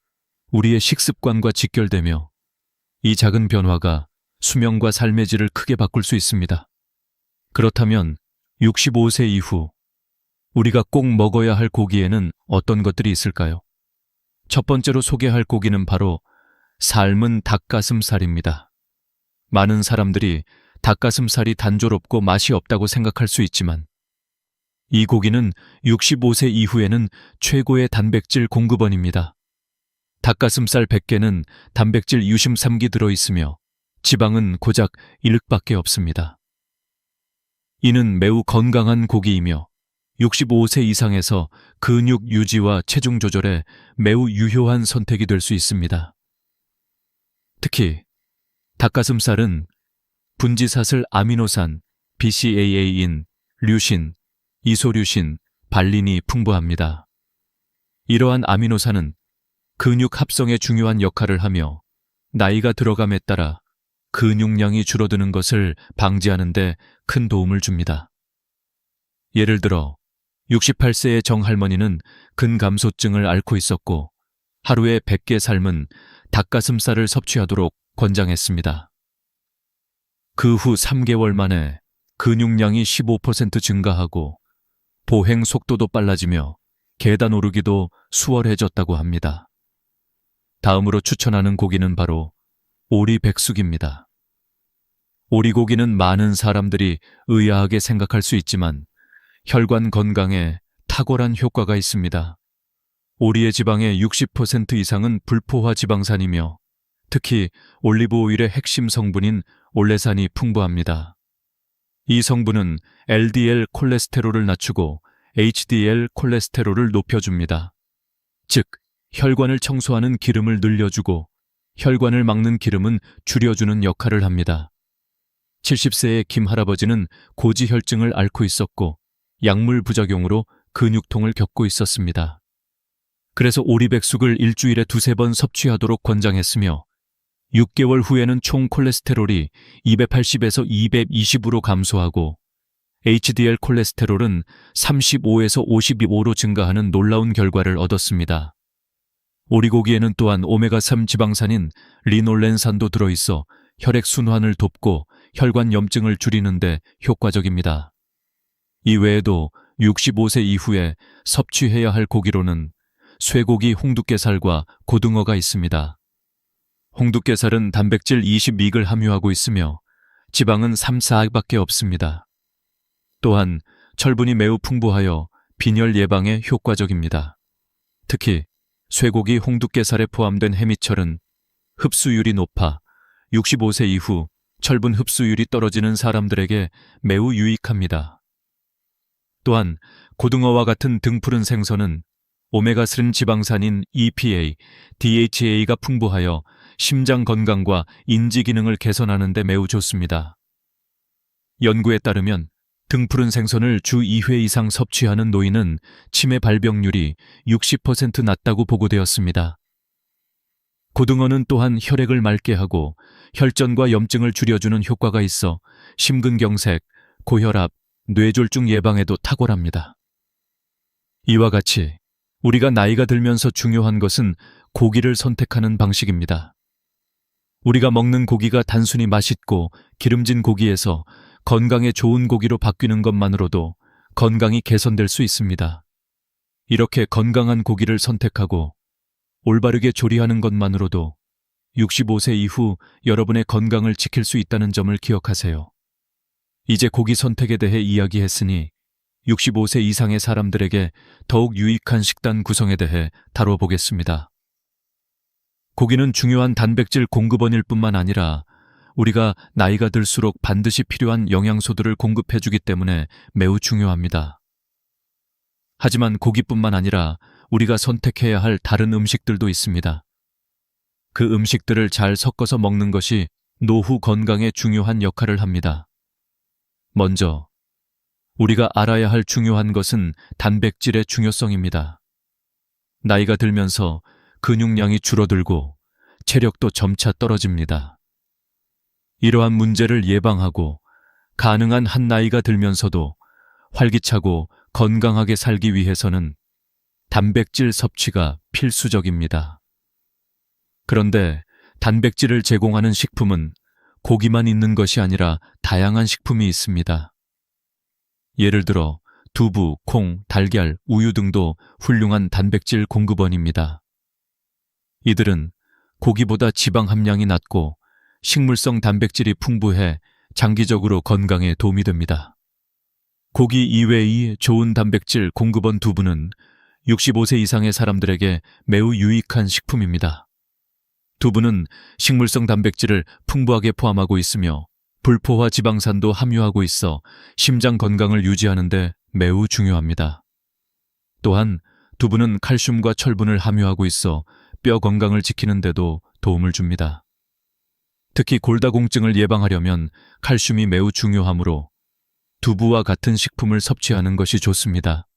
우리의 식습관과 직결되며 이 작은 변화가 수명과 삶의 질을 크게 바꿀 수 있습니다. 그렇다면 65세 이후 우리가 꼭 먹어야 할 고기에는 어떤 것들이 있을까요? 첫 번째로 소개할 고기는 바로 삶은 닭가슴살입니다. 많은 사람들이 닭가슴살이 단조롭고 맛이 없다고 생각할 수 있지만 이 고기는 65세 이후에는 최고의 단백질 공급원입니다. 닭가슴살 100개는 단백질 유심삼기 들어있으며 지방은 고작 1흙밖에 없습니다. 이는 매우 건강한 고기이며 65세 이상에서 근육 유지와 체중 조절에 매우 유효한 선택이 될 수 있습니다. 특히 닭가슴살은 분지사슬 아미노산, BCAA인, 류신, 이소류신, 발린이 풍부합니다. 이러한 아미노산은 근육 합성에 중요한 역할을 하며 나이가 들어감에 따라 근육량이 줄어드는 것을 방지하는 데 큰 도움을 줍니다. 예를 들어 68세의 정할머니는 근감소증을 앓고 있었고 하루에 100개 삶은 닭가슴살을 섭취하도록 권장했습니다. 그 후 3개월 만에 근육량이 15% 증가하고 보행 속도도 빨라지며 계단 오르기도 수월해졌다고 합니다. 다음으로 추천하는 고기는 바로 오리백숙입니다. 오리고기는 많은 사람들이 의아하게 생각할 수 있지만 혈관 건강에 탁월한 효과가 있습니다. 오리의 지방의 60% 이상은 불포화 지방산이며 특히 올리브 오일의 핵심 성분인 올레산이 풍부합니다. 이 성분은 LDL 콜레스테롤을 낮추고 HDL 콜레스테롤을 높여줍니다. 즉, 혈관을 청소하는 기름을 늘려주고 혈관을 막는 기름은 줄여주는 역할을 합니다. 70세의 김 할아버지는 고지혈증을 앓고 있었고 약물 부작용으로 근육통을 겪고 있었습니다. 그래서 오리백숙을 일주일에 2-3번 섭취하도록 권장했으며 6개월 후에는 총 콜레스테롤이 280에서 220으로 감소하고 HDL 콜레스테롤은 35에서 55로 증가하는 놀라운 결과를 얻었습니다. 오리고기에는 또한 오메가3 지방산인 리놀렌산도 들어있어 혈액순환을 돕고 혈관 염증을 줄이는 데 효과적입니다. 이 외에도 65세 이후에 섭취해야 할 고기로는 쇠고기 홍두깨살과 고등어가 있습니다. 홍두깨살은 단백질 20믹을 함유하고 있으며 지방은 3-4밖에 없습니다. 또한 철분이 매우 풍부하여 빈혈 예방에 효과적입니다. 특히 쇠고기 홍두깨살에 포함된 해미철은 흡수율이 높아 65세 이후 철분 흡수율이 떨어지는 사람들에게 매우 유익합니다. 또한 고등어와 같은 등푸른 생선은 오메가3 지방산인 EPA, DHA가 풍부하여 심장 건강과 인지 기능을 개선하는 데 매우 좋습니다. 연구에 따르면 등푸른 생선을 주 2회 이상 섭취하는 노인은 치매 발병률이 60% 낮다고 보고되었습니다. 고등어는 또한 혈액을 맑게 하고 혈전과 염증을 줄여주는 효과가 있어 심근경색, 고혈압, 뇌졸중 예방에도 탁월합니다. 이와 같이 우리가 나이가 들면서 중요한 것은 고기를 선택하는 방식입니다. 우리가 먹는 고기가 단순히 맛있고 기름진 고기에서 건강에 좋은 고기로 바뀌는 것만으로도 건강이 개선될 수 있습니다. 이렇게 건강한 고기를 선택하고 올바르게 조리하는 것만으로도 65세 이후 여러분의 건강을 지킬 수 있다는 점을 기억하세요. 이제 고기 선택에 대해 이야기했으니 65세 이상의 사람들에게 더욱 유익한 식단 구성에 대해 다뤄보겠습니다. 고기는 중요한 단백질 공급원일 뿐만 아니라 우리가 나이가 들수록 반드시 필요한 영양소들을 공급해주기 때문에 매우 중요합니다. 하지만 고기뿐만 아니라 우리가 선택해야 할 다른 음식들도 있습니다. 그 음식들을 잘 섞어서 먹는 것이 노후 건강에 중요한 역할을 합니다. 먼저 우리가 알아야 할 중요한 것은 단백질의 중요성입니다. 나이가 들면서 근육량이 줄어들고 체력도 점차 떨어집니다. 이러한 문제를 예방하고 가능한 한 나이가 들면서도 활기차고 건강하게 살기 위해서는 단백질 섭취가 필수적입니다. 그런데 단백질을 제공하는 식품은 고기만 있는 것이 아니라 다양한 식품이 있습니다. 예를 들어 두부, 콩, 달걀, 우유 등도 훌륭한 단백질 공급원입니다. 이들은 고기보다 지방 함량이 낮고 식물성 단백질이 풍부해 장기적으로 건강에 도움이 됩니다. 고기 이외의 좋은 단백질 공급원 두부는 65세 이상의 사람들에게 매우 유익한 식품입니다. 두부는 식물성 단백질을 풍부하게 포함하고 있으며 불포화 지방산도 함유하고 있어 심장 건강을 유지하는 데 매우 중요합니다. 또한 두부는 칼슘과 철분을 함유하고 있어 뼈 건강을 지키는 데도 도움을 줍니다. 특히 골다공증을 예방하려면 칼슘이 매우 중요하므로 두부와 같은 식품을 섭취하는 것이 좋습니다.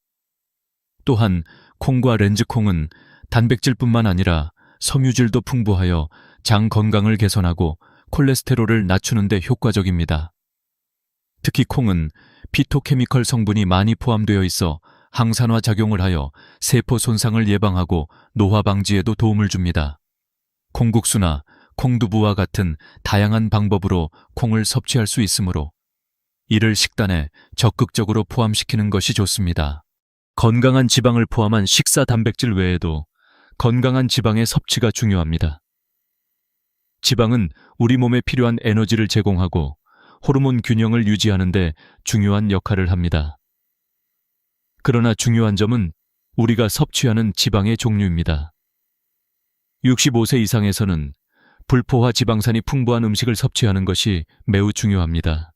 또한 콩과 렌즈콩은 단백질뿐만 아니라 섬유질도 풍부하여 장 건강을 개선하고 콜레스테롤을 낮추는 데 효과적입니다. 특히 콩은 피토케미컬 성분이 많이 포함되어 있어 항산화 작용을 하여 세포 손상을 예방하고 노화 방지에도 도움을 줍니다. 콩국수나 콩두부와 같은 다양한 방법으로 콩을 섭취할 수 있으므로 이를 식단에 적극적으로 포함시키는 것이 좋습니다. 건강한 지방을 포함한 식사 단백질 외에도 건강한 지방의 섭취가 중요합니다. 지방은 우리 몸에 필요한 에너지를 제공하고 호르몬 균형을 유지하는 데 중요한 역할을 합니다. 그러나 중요한 점은 우리가 섭취하는 지방의 종류입니다. 65세 이상에서는 불포화 지방산이 풍부한 음식을 섭취하는 것이 매우 중요합니다.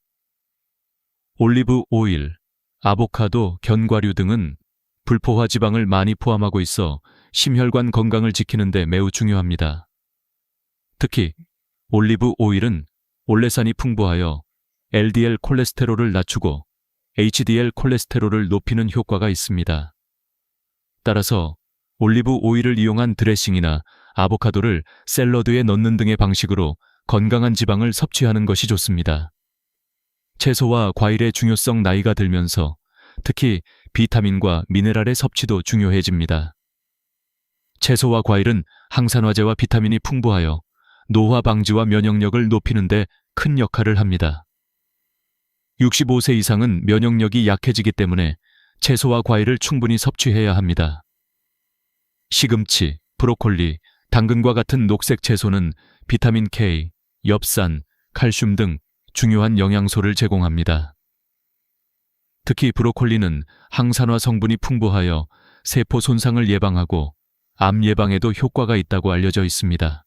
올리브 오일, 아보카도, 견과류 등은 불포화 지방을 많이 포함하고 있어 심혈관 건강을 지키는 데 매우 중요합니다. 특히 올리브 오일은 올레산이 풍부하여 LDL 콜레스테롤을 낮추고 HDL 콜레스테롤을 높이는 효과가 있습니다. 따라서 올리브 오일을 이용한 드레싱이나 아보카도를 샐러드에 넣는 등의 방식으로 건강한 지방을 섭취하는 것이 좋습니다. 채소와 과일의 중요성 나이가 들면서 특히 비타민과 미네랄의 섭취도 중요해집니다. 채소와 과일은 항산화제와 비타민이 풍부하여 노화 방지와 면역력을 높이는 데 큰 역할을 합니다. 65세 이상은 면역력이 약해지기 때문에 채소와 과일을 충분히 섭취해야 합니다. 시금치, 브로콜리, 당근과 같은 녹색 채소는 비타민 K, 엽산, 칼슘 등 중요한 영양소를 제공합니다. 특히 브로콜리는 항산화 성분이 풍부하여 세포 손상을 예방하고 암 예방에도 효과가 있다고 알려져 있습니다.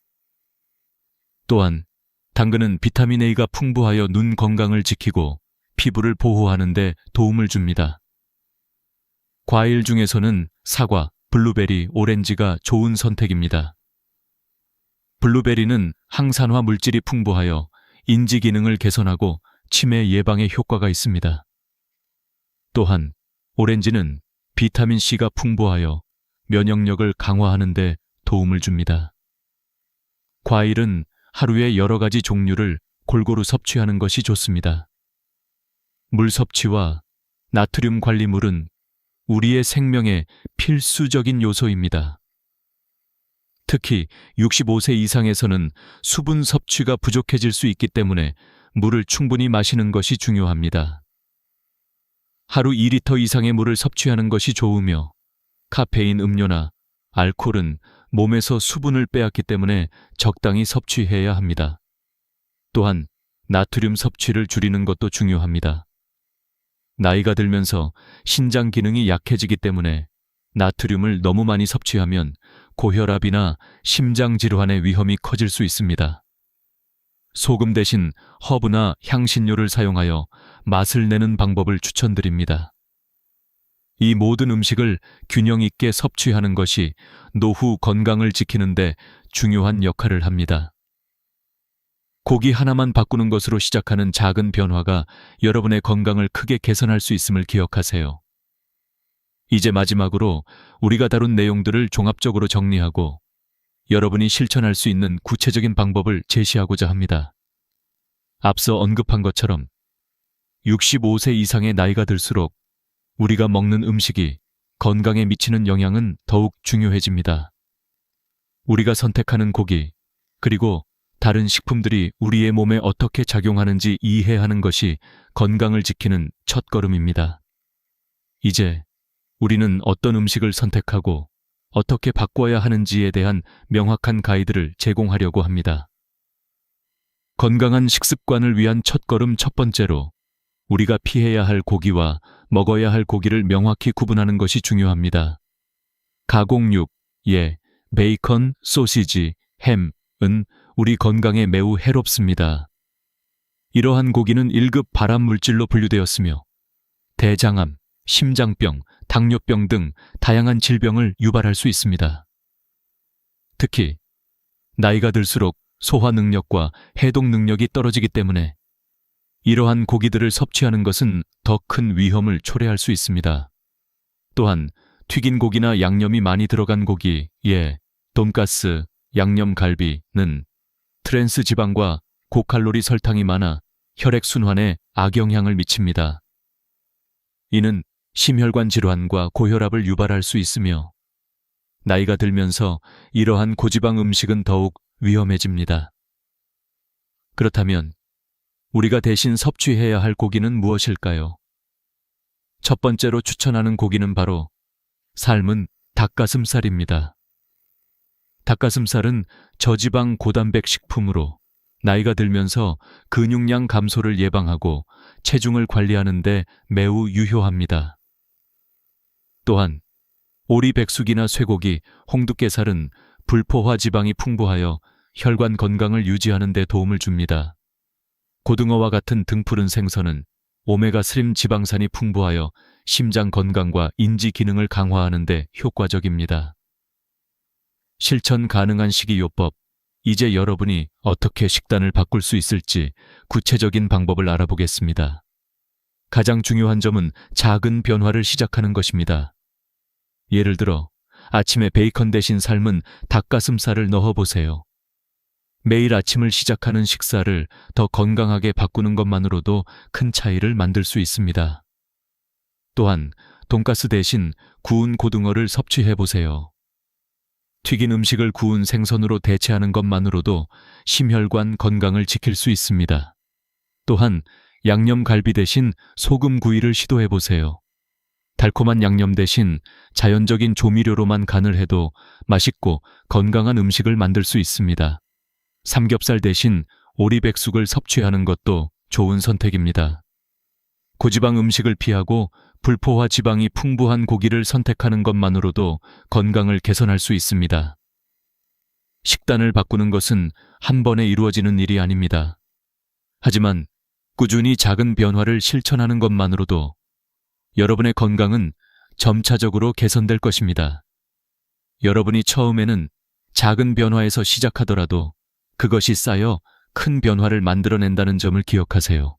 또한 당근은 비타민 A가 풍부하여 눈 건강을 지키고 피부를 보호하는 데 도움을 줍니다. 과일 중에서는 사과, 블루베리, 오렌지가 좋은 선택입니다. 블루베리는 항산화 물질이 풍부하여 인지 기능을 개선하고 치매 예방에 효과가 있습니다. 또한 오렌지는 비타민C가 풍부하여 면역력을 강화하는 데 도움을 줍니다. 과일은 하루에 여러 가지 종류를 골고루 섭취하는 것이 좋습니다. 물 섭취와 나트륨 관리물은 우리의 생명에 필수적인 요소입니다. 특히 65세 이상에서는 수분 섭취가 부족해질 수 있기 때문에 물을 충분히 마시는 것이 중요합니다. 하루 2리터 이상의 물을 섭취하는 것이 좋으며 카페인 음료나 알코올은 몸에서 수분을 빼앗기 때문에 적당히 섭취해야 합니다. 또한 나트륨 섭취를 줄이는 것도 중요합니다. 나이가 들면서 신장 기능이 약해지기 때문에 나트륨을 너무 많이 섭취하면 고혈압이나 심장 질환의 위험이 커질 수 있습니다. 소금 대신 허브나 향신료를 사용하여 맛을 내는 방법을 추천드립니다. 이 모든 음식을 균형 있게 섭취하는 것이 노후 건강을 지키는 데 중요한 역할을 합니다. 고기 하나만 바꾸는 것으로 시작하는 작은 변화가 여러분의 건강을 크게 개선할 수 있음을 기억하세요. 이제 마지막으로 우리가 다룬 내용들을 종합적으로 정리하고 여러분이 실천할 수 있는 구체적인 방법을 제시하고자 합니다. 앞서 언급한 것처럼 65세 이상의 나이가 들수록 우리가 먹는 음식이 건강에 미치는 영향은 더욱 중요해집니다. 우리가 선택하는 고기, 그리고 다른 식품들이 우리의 몸에 어떻게 작용하는지 이해하는 것이 건강을 지키는 첫걸음입니다. 이제 우리는 어떤 음식을 선택하고 어떻게 바꿔야 하는지에 대한 명확한 가이드를 제공하려고 합니다. 건강한 식습관을 위한 첫걸음 첫 번째로 우리가 피해야 할 고기와 먹어야 할 고기를 명확히 구분하는 것이 중요합니다. 가공육, 베이컨, 소시지, 햄은 우리 건강에 매우 해롭습니다. 이러한 고기는 1급 발암물질로 분류되었으며 대장암, 심장병, 당뇨병 등 다양한 질병을 유발할 수 있습니다. 특히 나이가 들수록 소화 능력과 해독 능력이 떨어지기 때문에 이러한 고기들을 섭취하는 것은 더 큰 위험을 초래할 수 있습니다. 또한 튀긴 고기나 양념이 많이 들어간 고기, 돈가스, 양념갈비는 트랜스 지방과 고칼로리 설탕이 많아 혈액순환에 악영향을 미칩니다. 이는 심혈관 질환과 고혈압을 유발할 수 있으며 나이가 들면서 이러한 고지방 음식은 더욱 위험해집니다. 그렇다면 우리가 대신 섭취해야 할 고기는 무엇일까요? 첫 번째로 추천하는 고기는 바로 삶은 닭가슴살입니다. 닭가슴살은 저지방 고단백 식품으로 나이가 들면서 근육량 감소를 예방하고 체중을 관리하는 데 매우 유효합니다. 또한 오리백숙이나 쇠고기, 홍두깨살은 불포화 지방이 풍부하여 혈관 건강을 유지하는 데 도움을 줍니다. 고등어와 같은 등푸른 생선은 오메가3 지방산이 풍부하여 심장 건강과 인지 기능을 강화하는 데 효과적입니다. 실천 가능한 식이요법, 이제 여러분이 어떻게 식단을 바꿀 수 있을지 구체적인 방법을 알아보겠습니다. 가장 중요한 점은 작은 변화를 시작하는 것입니다. 예를 들어 아침에 베이컨 대신 삶은 닭가슴살을 넣어보세요. 매일 아침을 시작하는 식사를 더 건강하게 바꾸는 것만으로도 큰 차이를 만들 수 있습니다. 또한 돈가스 대신 구운 고등어를 섭취해보세요. 튀긴 음식을 구운 생선으로 대체하는 것만으로도 심혈관 건강을 지킬 수 있습니다. 또한 양념갈비 대신 소금 구이를 시도해보세요. 달콤한 양념 대신 자연적인 조미료로만 간을 해도 맛있고 건강한 음식을 만들 수 있습니다. 삼겹살 대신 오리백숙을 섭취하는 것도 좋은 선택입니다. 고지방 음식을 피하고 불포화 지방이 풍부한 고기를 선택하는 것만으로도 건강을 개선할 수 있습니다. 식단을 바꾸는 것은 한 번에 이루어지는 일이 아닙니다. 하지만 꾸준히 작은 변화를 실천하는 것만으로도 여러분의 건강은 점차적으로 개선될 것입니다. 여러분이 처음에는 작은 변화에서 시작하더라도 그것이 쌓여 큰 변화를 만들어낸다는 점을 기억하세요.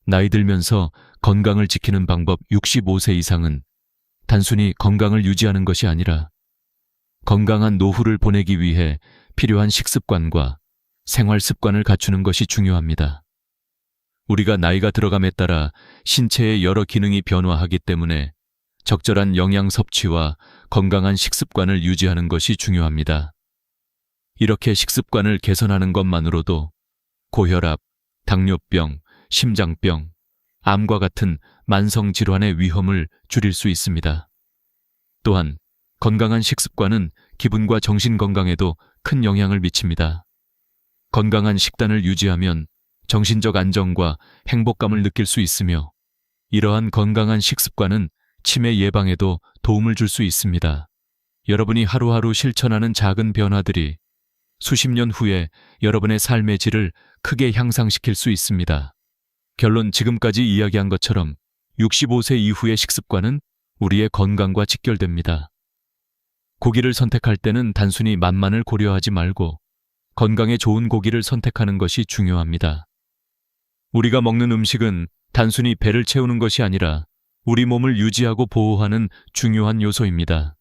나이 들면서 건강을 지키는 방법 65세 이상은 단순히 건강을 유지하는 것이 아니라 건강한 노후를 보내기 위해 필요한 식습관과 생활 습관을 갖추는 것이 중요합니다. 우리가 나이가 들어감에 따라 신체의 여러 기능이 변화하기 때문에 적절한 영양 섭취와 건강한 식습관을 유지하는 것이 중요합니다. 이렇게 식습관을 개선하는 것만으로도 고혈압, 당뇨병, 심장병, 암과 같은 만성 질환의 위험을 줄일 수 있습니다. 또한 건강한 식습관은 기분과 정신 건강에도 큰 영향을 미칩니다. 건강한 식단을 유지하면 정신적 안정과 행복감을 느낄 수 있으며 이러한 건강한 식습관은 치매 예방에도 도움을 줄 수 있습니다. 여러분이 하루하루 실천하는 작은 변화들이 수십 년 후에 여러분의 삶의 질을 크게 향상시킬 수 있습니다. 결론, 지금까지 이야기한 것처럼 65세 이후의 식습관은 우리의 건강과 직결됩니다. 고기를 선택할 때는 단순히 맛만을 고려하지 말고 건강에 좋은 고기를 선택하는 것이 중요합니다. 우리가 먹는 음식은 단순히 배를 채우는 것이 아니라 우리 몸을 유지하고 보호하는 중요한 요소입니다.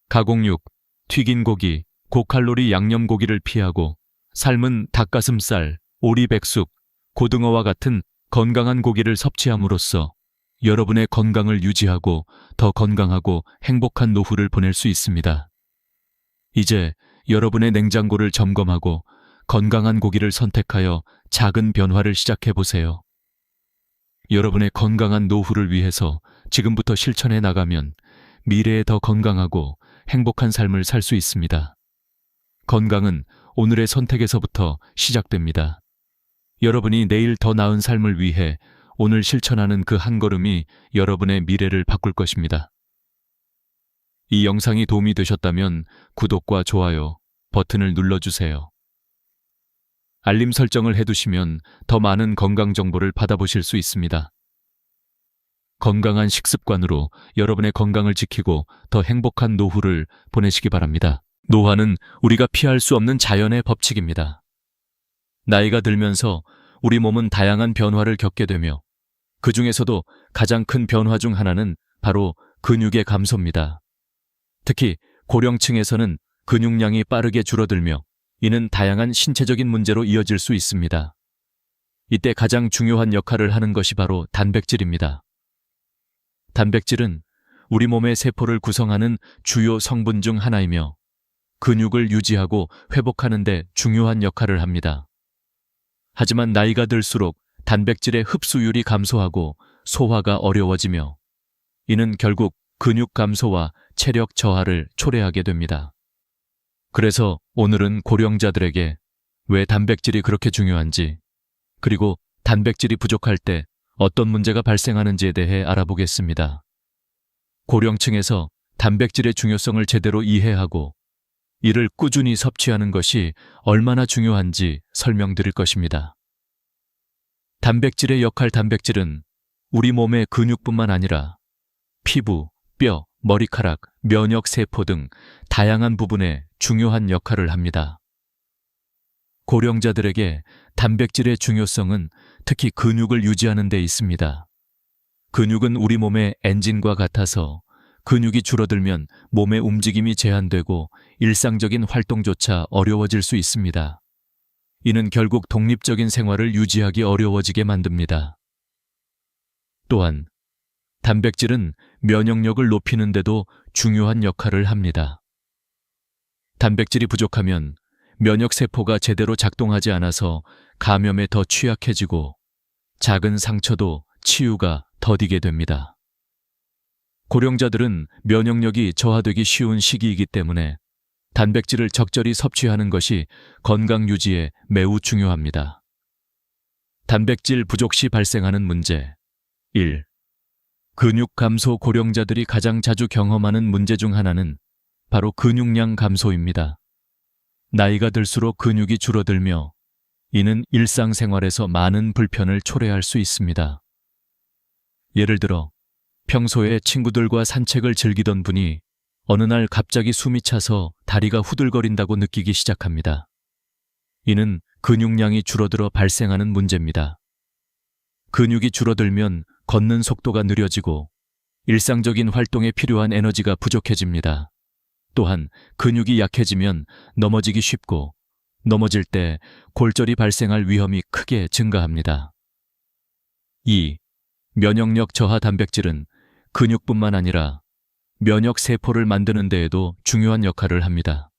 가공육, 튀긴 고기, 고칼로리 양념 고기를 피하고 삶은 닭가슴살, 오리백숙, 고등어와 같은 건강한 고기를 섭취함으로써 여러분의 건강을 유지하고 더 건강하고 행복한 노후를 보낼 수 있습니다. 이제 여러분의 냉장고를 점검하고 건강한 고기를 선택하여 작은 변화를 시작해 보세요. 여러분의 건강한 노후를 위해서 지금부터 실천해 나가면 미래에 더 건강하고 행복한 삶을 살 수 있습니다. 건강은 오늘의 선택에서부터 시작됩니다. 여러분이 내일 더 나은 삶을 위해 오늘 실천하는 그 한 걸음이 여러분의 미래를 바꿀 것입니다. 이 영상이 도움이 되셨다면 구독과 좋아요 버튼을 눌러주세요. 알림 설정을 해두시면 더 많은 건강 정보를 받아보실 수 있습니다. 건강한 식습관으로 여러분의 건강을 지키고 더 행복한 노후를 보내시기 바랍니다. 노화는 우리가 피할 수 없는 자연의 법칙입니다. 나이가 들면서 우리 몸은 다양한 변화를 겪게 되며 그 중에서도 가장 큰 변화 중 하나는 바로 근육의 감소입니다. 특히 고령층에서는 근육량이 빠르게 줄어들며 이는 다양한 신체적인 문제로 이어질 수 있습니다. 이때 가장 중요한 역할을 하는 것이 바로 단백질입니다. 단백질은 우리 몸의 세포를 구성하는 주요 성분 중 하나이며 근육을 유지하고 회복하는 데 중요한 역할을 합니다. 하지만 나이가 들수록 단백질의 흡수율이 감소하고 소화가 어려워지며 이는 결국 근육 감소와 체력 저하를 초래하게 됩니다. 그래서 오늘은 고령자들에게 왜 단백질이 그렇게 중요한지, 그리고 단백질이 부족할 때 어떤 문제가 발생하는지에 대해 알아보겠습니다. 고령층에서 단백질의 중요성을 제대로 이해하고 이를 꾸준히 섭취하는 것이 얼마나 중요한지 설명드릴 것입니다. 단백질의 역할. 단백질은 우리 몸의 근육뿐만 아니라 피부, 뼈, 머리카락, 면역 세포 등 다양한 부분에 중요한 역할을 합니다. 고령자들에게 단백질의 중요성은 특히 근육을 유지하는 데 있습니다. 근육은 우리 몸의 엔진과 같아서 근육이 줄어들면 몸의 움직임이 제한되고 일상적인 활동조차 어려워질 수 있습니다. 이는 결국 독립적인 생활을 유지하기 어려워지게 만듭니다. 또한 단백질은 면역력을 높이는 데도 중요한 역할을 합니다. 단백질이 부족하면 면역세포가 제대로 작동하지 않아서 감염에 더 취약해지고 작은 상처도 치유가 더디게 됩니다. 고령자들은 면역력이 저하되기 쉬운 시기이기 때문에 단백질을 적절히 섭취하는 것이 건강 유지에 매우 중요합니다. 단백질 부족 시 발생하는 문제 1. 근육 감소. 고령자들이 가장 자주 경험하는 문제 중 하나는 바로 근육량 감소입니다. 나이가 들수록 근육이 줄어들며 이는 일상생활에서 많은 불편을 초래할 수 있습니다. 예를 들어 평소에 친구들과 산책을 즐기던 분이 어느 날 갑자기 숨이 차서 다리가 후들거린다고 느끼기 시작합니다. 이는 근육량이 줄어들어 발생하는 문제입니다. 근육이 줄어들면 걷는 속도가 느려지고 일상적인 활동에 필요한 에너지가 부족해집니다. 또한 근육이 약해지면 넘어지기 쉽고 넘어질 때 골절이 발생할 위험이 크게 증가합니다. 2. 면역력 저하 단백질은 근육뿐만 아니라 면역세포를 만드는 데에도 중요한 역할을 합니다.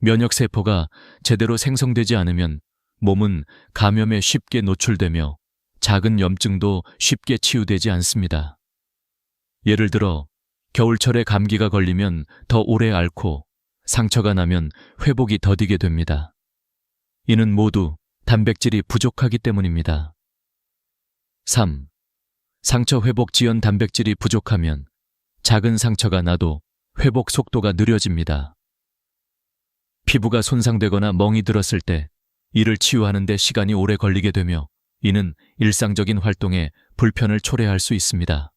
면역세포가 제대로 생성되지 않으면 몸은 감염에 쉽게 노출되며 작은 염증도 쉽게 치유되지 않습니다. 예를 들어 겨울철에 감기가 걸리면 더 오래 앓고 상처가 나면 회복이 더디게 됩니다. 이는 모두 단백질이 부족하기 때문입니다. 3. 상처 회복 지연 단백질이 부족하면 작은 상처가 나도 회복 속도가 느려집니다. 피부가 손상되거나 멍이 들었을 때 이를 치유하는 데 시간이 오래 걸리게 되며 이는 일상적인 활동에 불편을 초래할 수 있습니다.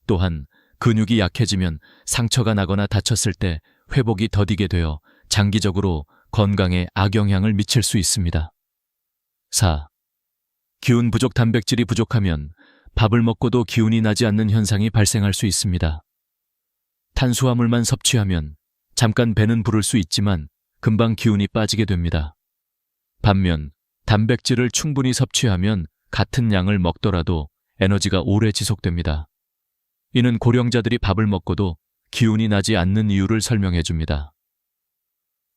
또한 근육이 약해지면 상처가 나거나 다쳤을 때 회복이 더디게 되어 장기적으로 건강에 악영향을 미칠 수 있습니다. 4. 기운 부족 단백질이 부족하면 밥을 먹고도 기운이 나지 않는 현상이 발생할 수 있습니다. 탄수화물만 섭취하면 잠깐 배는 부를 수 있지만 금방 기운이 빠지게 됩니다. 반면 단백질을 충분히 섭취하면 같은 양을 먹더라도 에너지가 오래 지속됩니다. 이는 고령자들이 밥을 먹고도 기운이 나지 않는 이유를 설명해 줍니다.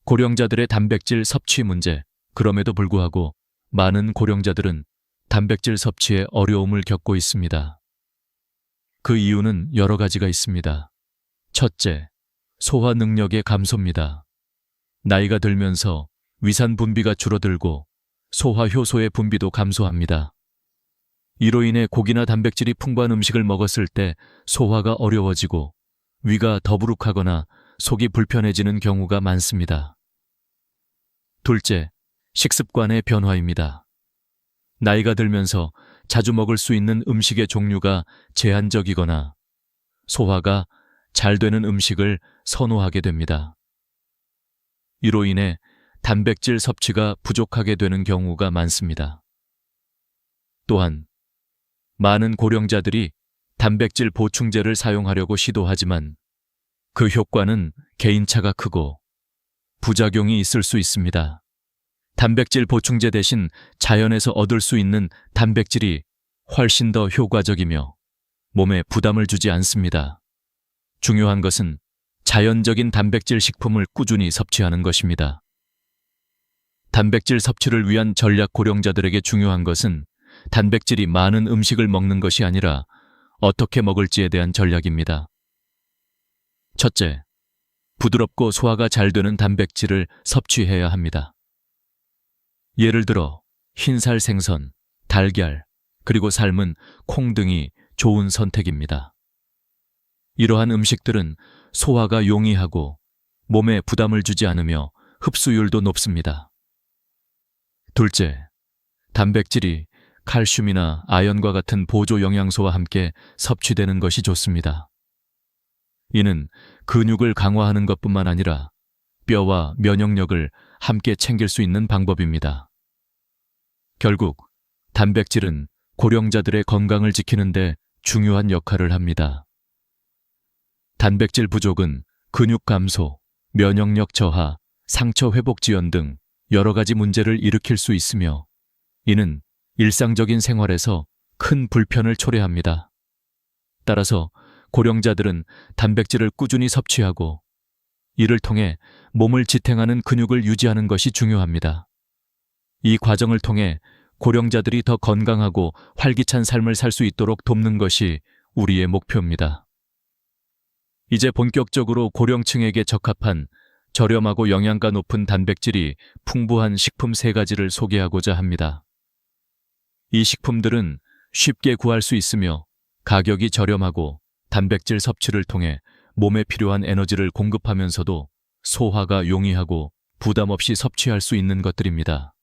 고령자들의 단백질 섭취 문제. 그럼에도 불구하고 많은 고령자들은 단백질 섭취에 어려움을 겪고 있습니다. 그 이유는 여러 가지가 있습니다. 첫째, 소화 능력의 감소입니다. 나이가 들면서 위산 분비가 줄어들고 소화 효소의 분비도 감소합니다. 이로 인해 고기나 단백질이 풍부한 음식을 먹었을 때 소화가 어려워지고 위가 더부룩하거나 속이 불편해지는 경우가 많습니다. 둘째, 식습관의 변화입니다. 나이가 들면서 자주 먹을 수 있는 음식의 종류가 제한적이거나 소화가 잘 되는 음식을 선호하게 됩니다. 이로 인해 단백질 섭취가 부족하게 되는 경우가 많습니다. 또한 많은 고령자들이 단백질 보충제를 사용하려고 시도하지만 그 효과는 개인차가 크고 부작용이 있을 수 있습니다. 단백질 보충제 대신 자연에서 얻을 수 있는 단백질이 훨씬 더 효과적이며 몸에 부담을 주지 않습니다. 중요한 것은 자연적인 단백질 식품을 꾸준히 섭취하는 것입니다. 단백질 섭취를 위한 전략. 고령자들에게 중요한 것은 단백질이 많은 음식을 먹는 것이 아니라 어떻게 먹을지에 대한 전략입니다. 첫째, 부드럽고 소화가 잘 되는 단백질을 섭취해야 합니다. 예를 들어 흰살 생선, 달걀, 그리고 삶은 콩 등이 좋은 선택입니다. 이러한 음식들은 소화가 용이하고 몸에 부담을 주지 않으며 흡수율도 높습니다. 둘째, 단백질이 칼슘이나 아연과 같은 보조 영양소와 함께 섭취되는 것이 좋습니다. 이는 근육을 강화하는 것뿐만 아니라 뼈와 면역력을 함께 챙길 수 있는 방법입니다. 결국 단백질은 고령자들의 건강을 지키는 데 중요한 역할을 합니다. 단백질 부족은 근육 감소, 면역력 저하, 상처 회복 지연 등 여러 가지 문제를 일으킬 수 있으며 이는 일상적인 생활에서 큰 불편을 초래합니다. 따라서 고령자들은 단백질을 꾸준히 섭취하고 이를 통해 몸을 지탱하는 근육을 유지하는 것이 중요합니다. 이 과정을 통해 고령자들이 더 건강하고 활기찬 삶을 살 수 있도록 돕는 것이 우리의 목표입니다. 이제 본격적으로 고령층에게 적합한 저렴하고 영양가 높은 단백질이 풍부한 식품 3가지를 소개하고자 합니다. 이 식품들은 쉽게 구할 수 있으며 가격이 저렴하고 단백질 섭취를 통해 몸에 필요한 에너지를 공급하면서도 소화가 용이하고 부담 없이 섭취할 수 있는 것들입니다.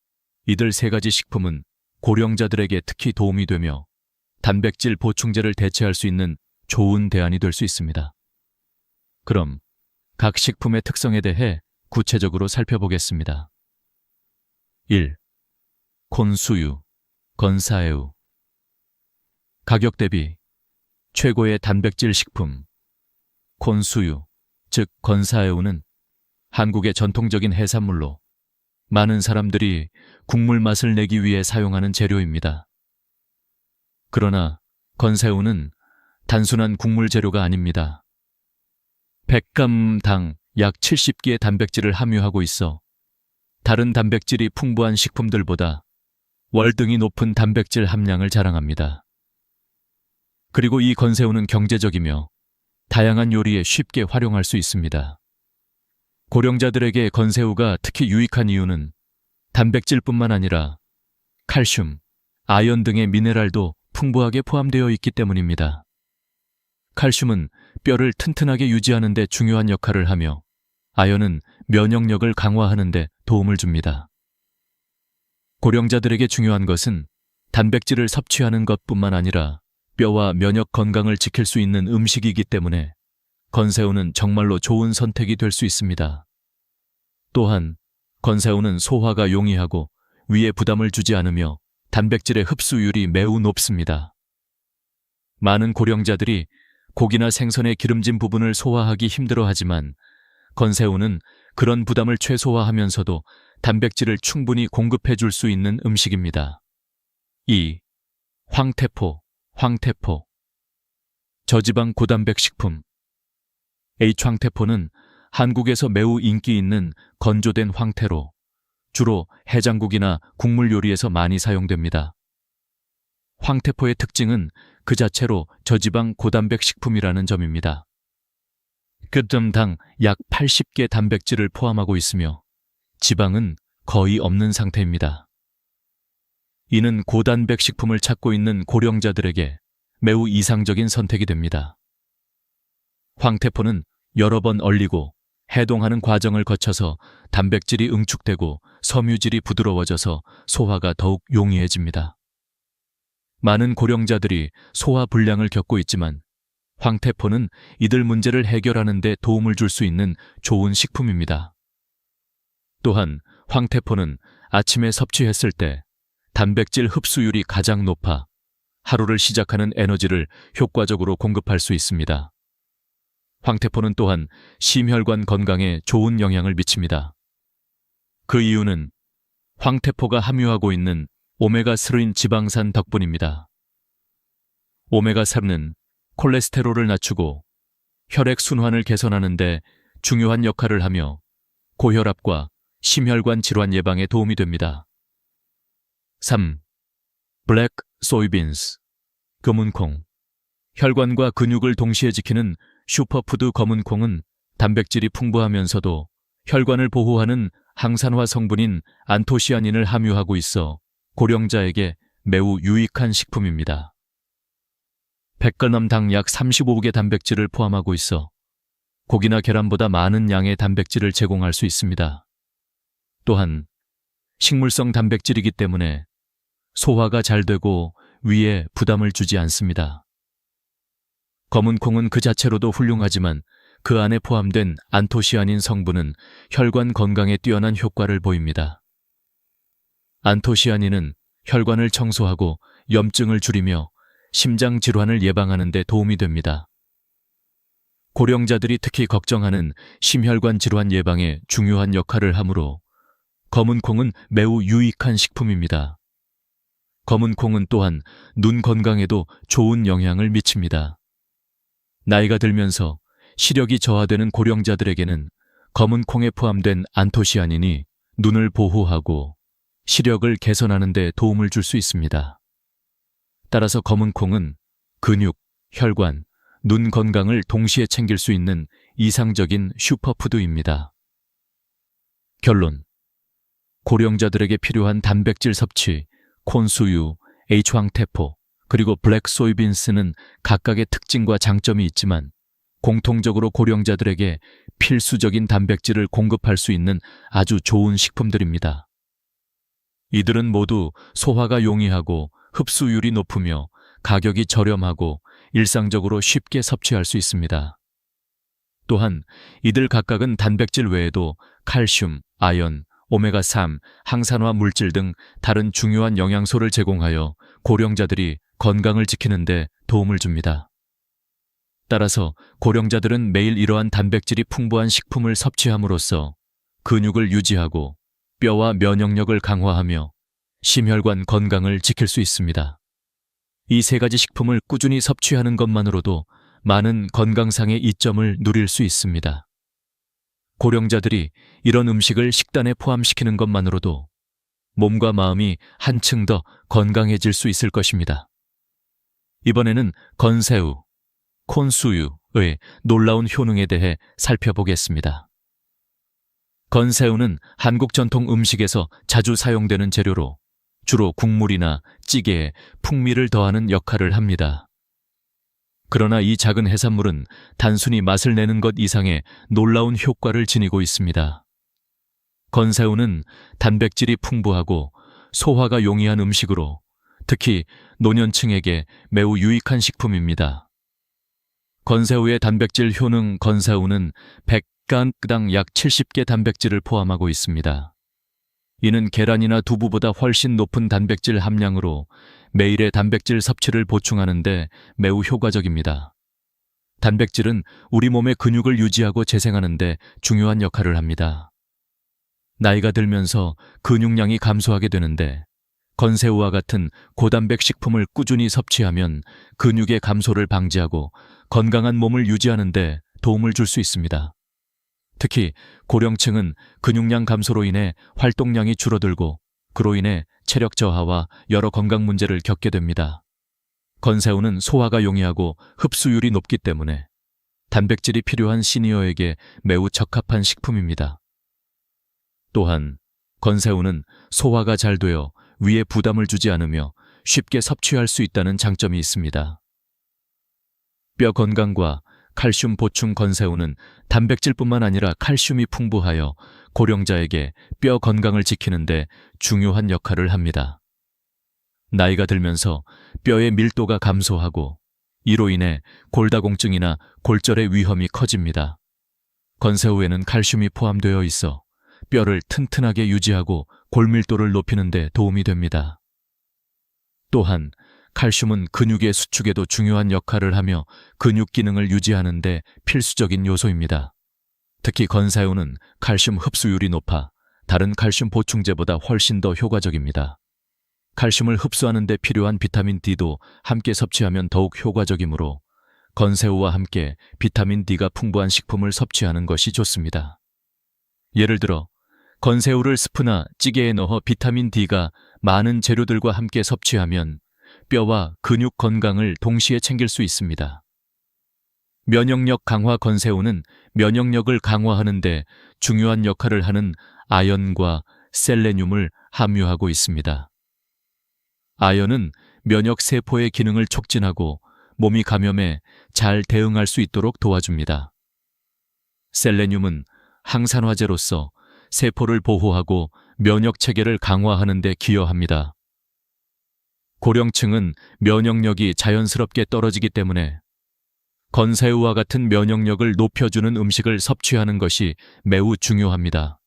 이들 세 가지 식품은 고령자들에게 특히 도움이 되며 단백질 보충제를 대체할 수 있는 좋은 대안이 될 수 있습니다. 그럼 각 식품의 특성에 대해 구체적으로 살펴보겠습니다. 1. 콘수유, 건사에우. 가격 대비 최고의 단백질 식품 콘수유, 즉 건사에우는 한국의 전통적인 해산물로 많은 사람들이 국물 맛을 내기 위해 사용하는 재료입니다. 그러나 건새우는 단순한 국물 재료가 아닙니다. 100g당 약 70개의 단백질을 함유하고 있어 다른 단백질이 풍부한 식품들보다 월등히 높은 단백질 함량을 자랑합니다. 그리고 이 건새우는 경제적이며 다양한 요리에 쉽게 활용할 수 있습니다. 고령자들에게 건새우가 특히 유익한 이유는 단백질뿐만 아니라 칼슘, 아연 등의 미네랄도 풍부하게 포함되어 있기 때문입니다. 칼슘은 뼈를 튼튼하게 유지하는 데 중요한 역할을 하며 아연은 면역력을 강화하는 데 도움을 줍니다. 고령자들에게 중요한 것은 단백질을 섭취하는 것뿐만 아니라 뼈와 면역 건강을 지킬 수 있는 음식이기 때문에 건새우는 정말로 좋은 선택이 될 수 있습니다. 또한 건새우는 소화가 용이하고 위에 부담을 주지 않으며 단백질의 흡수율이 매우 높습니다. 많은 고령자들이 고기나 생선의 기름진 부분을 소화하기 힘들어하지만 건새우는 그런 부담을 최소화하면서도 단백질을 충분히 공급해 줄 수 있는 음식입니다. 2. 황태포, 저지방 고단백 식품. H황태포는 한국에서 매우 인기 있는 건조된 황태로 주로 해장국이나 국물 요리에서 많이 사용됩니다. 황태포의 특징은 그 자체로 저지방 고단백 식품이라는 점입니다. 그램당 약 80개 단백질을 포함하고 있으며 지방은 거의 없는 상태입니다. 이는 고단백 식품을 찾고 있는 고령자들에게 매우 이상적인 선택이 됩니다. 황태포는 여러 번 얼리고 해동하는 과정을 거쳐서 단백질이 응축되고 섬유질이 부드러워져서 소화가 더욱 용이해집니다. 많은 고령자들이 소화 불량을 겪고 있지만 황태포는 이들 문제를 해결하는 데 도움을 줄 수 있는 좋은 식품입니다. 또한 황태포는 아침에 섭취했을 때 단백질 흡수율이 가장 높아 하루를 시작하는 에너지를 효과적으로 공급할 수 있습니다. 황태포는 또한 심혈관 건강에 좋은 영향을 미칩니다. 그 이유는 황태포가 함유하고 있는 오메가3인 지방산 덕분입니다. 오메가3는 콜레스테롤을 낮추고 혈액 순환을 개선하는 데 중요한 역할을 하며 고혈압과 심혈관 질환 예방에 도움이 됩니다. 3. 블랙 소이빈스, 검은콩. 혈관과 근육을 동시에 지키는 슈퍼푸드 검은콩은 단백질이 풍부하면서도 혈관을 보호하는 항산화 성분인 안토시아닌을 함유하고 있어 고령자에게 매우 유익한 식품입니다. 100g당 약 35개 단백질을 포함하고 있어 고기나 계란보다 많은 양의 단백질을 제공할 수 있습니다. 또한 식물성 단백질이기 때문에 소화가 잘 되고 위에 부담을 주지 않습니다. 검은콩은 그 자체로도 훌륭하지만 그 안에 포함된 안토시아닌 성분은 혈관 건강에 뛰어난 효과를 보입니다. 안토시아닌은 혈관을 청소하고 염증을 줄이며 심장 질환을 예방하는 데 도움이 됩니다. 고령자들이 특히 걱정하는 심혈관 질환 예방에 중요한 역할을 하므로 검은콩은 매우 유익한 식품입니다. 검은콩은 또한 눈 건강에도 좋은 영향을 미칩니다. 나이가 들면서 시력이 저하되는 고령자들에게는 검은콩에 포함된 안토시아닌이 눈을 보호하고 시력을 개선하는 데 도움을 줄 수 있습니다. 따라서 검은콩은 근육, 혈관, 눈 건강을 동시에 챙길 수 있는 이상적인 슈퍼푸드입니다. 결론. 고령자들에게 필요한 단백질 섭취, 콘수유, H황태포, 그리고 블랙 소이빈스는 각각의 특징과 장점이 있지만 공통적으로 고령자들에게 필수적인 단백질을 공급할 수 있는 아주 좋은 식품들입니다. 이들은 모두 소화가 용이하고 흡수율이 높으며 가격이 저렴하고 일상적으로 쉽게 섭취할 수 있습니다. 또한 이들 각각은 단백질 외에도 칼슘, 아연, 오메가3, 항산화 물질 등 다른 중요한 영양소를 제공하여 고령자들이 건강을 지키는 데 도움을 줍니다. 따라서 고령자들은 매일 이러한 단백질이 풍부한 식품을 섭취함으로써 근육을 유지하고 뼈와 면역력을 강화하며 심혈관 건강을 지킬 수 있습니다. 이 세 가지 식품을 꾸준히 섭취하는 것만으로도 많은 건강상의 이점을 누릴 수 있습니다. 고령자들이 이런 음식을 식단에 포함시키는 것만으로도 몸과 마음이 한층 더 건강해질 수 있을 것입니다. 이번에는 건새우, 콘수유의 놀라운 효능에 대해 살펴보겠습니다. 건새우는 한국 전통 음식에서 자주 사용되는 재료로 주로 국물이나 찌개에 풍미를 더하는 역할을 합니다. 그러나 이 작은 해산물은 단순히 맛을 내는 것 이상의 놀라운 효과를 지니고 있습니다. 건새우는 단백질이 풍부하고 소화가 용이한 음식으로 특히 노년층에게 매우 유익한 식품입니다. 건새우의 단백질 효능. 건새우는 100g당 약 70개 단백질을 포함하고 있습니다. 이는 계란이나 두부보다 훨씬 높은 단백질 함량으로 매일의 단백질 섭취를 보충하는 데 매우 효과적입니다. 단백질은 우리 몸의 근육을 유지하고 재생하는 데 중요한 역할을 합니다. 나이가 들면서 근육량이 감소하게 되는데 건새우와 같은 고단백 식품을 꾸준히 섭취하면 근육의 감소를 방지하고 건강한 몸을 유지하는 데 도움을 줄 수 있습니다. 특히 고령층은 근육량 감소로 인해 활동량이 줄어들고 그로 인해 체력 저하와 여러 건강 문제를 겪게 됩니다. 건새우는 소화가 용이하고 흡수율이 높기 때문에 단백질이 필요한 시니어에게 매우 적합한 식품입니다. 또한 건새우는 소화가 잘 되어 위에 부담을 주지 않으며 쉽게 섭취할 수 있다는 장점이 있습니다. 뼈 건강과 칼슘 보충. 건새우는 단백질뿐만 아니라 칼슘이 풍부하여 고령자에게 뼈 건강을 지키는 데 중요한 역할을 합니다. 나이가 들면서 뼈의 밀도가 감소하고 이로 인해 골다공증이나 골절의 위험이 커집니다. 건새우에는 칼슘이 포함되어 있어 뼈를 튼튼하게 유지하고 골밀도를 높이는 데 도움이 됩니다. 또한 칼슘은 근육의 수축에도 중요한 역할을 하며 근육 기능을 유지하는 데 필수적인 요소입니다. 특히 건새우는 칼슘 흡수율이 높아 다른 칼슘 보충제보다 훨씬 더 효과적입니다. 칼슘을 흡수하는 데 필요한 비타민 D도 함께 섭취하면 더욱 효과적이므로 건새우와 함께 비타민 D가 풍부한 식품을 섭취하는 것이 좋습니다. 예를 들어 건새우를 스프나 찌개에 넣어 비타민 D가 많은 재료들과 함께 섭취하면 뼈와 근육 건강을 동시에 챙길 수 있습니다. 면역력 강화. 건새우는 면역력을 강화하는 데 중요한 역할을 하는 아연과 셀레늄을 함유하고 있습니다. 아연은 면역 세포의 기능을 촉진하고 몸이 감염에 잘 대응할 수 있도록 도와줍니다. 셀레늄은 항산화제로서 세포를 보호하고 면역 체계를 강화하는 데 기여합니다. 고령층은 면역력이 자연스럽게 떨어지기 때문에 건새우와 같은 면역력을 높여주는 음식을 섭취하는 것이 매우 중요합니다.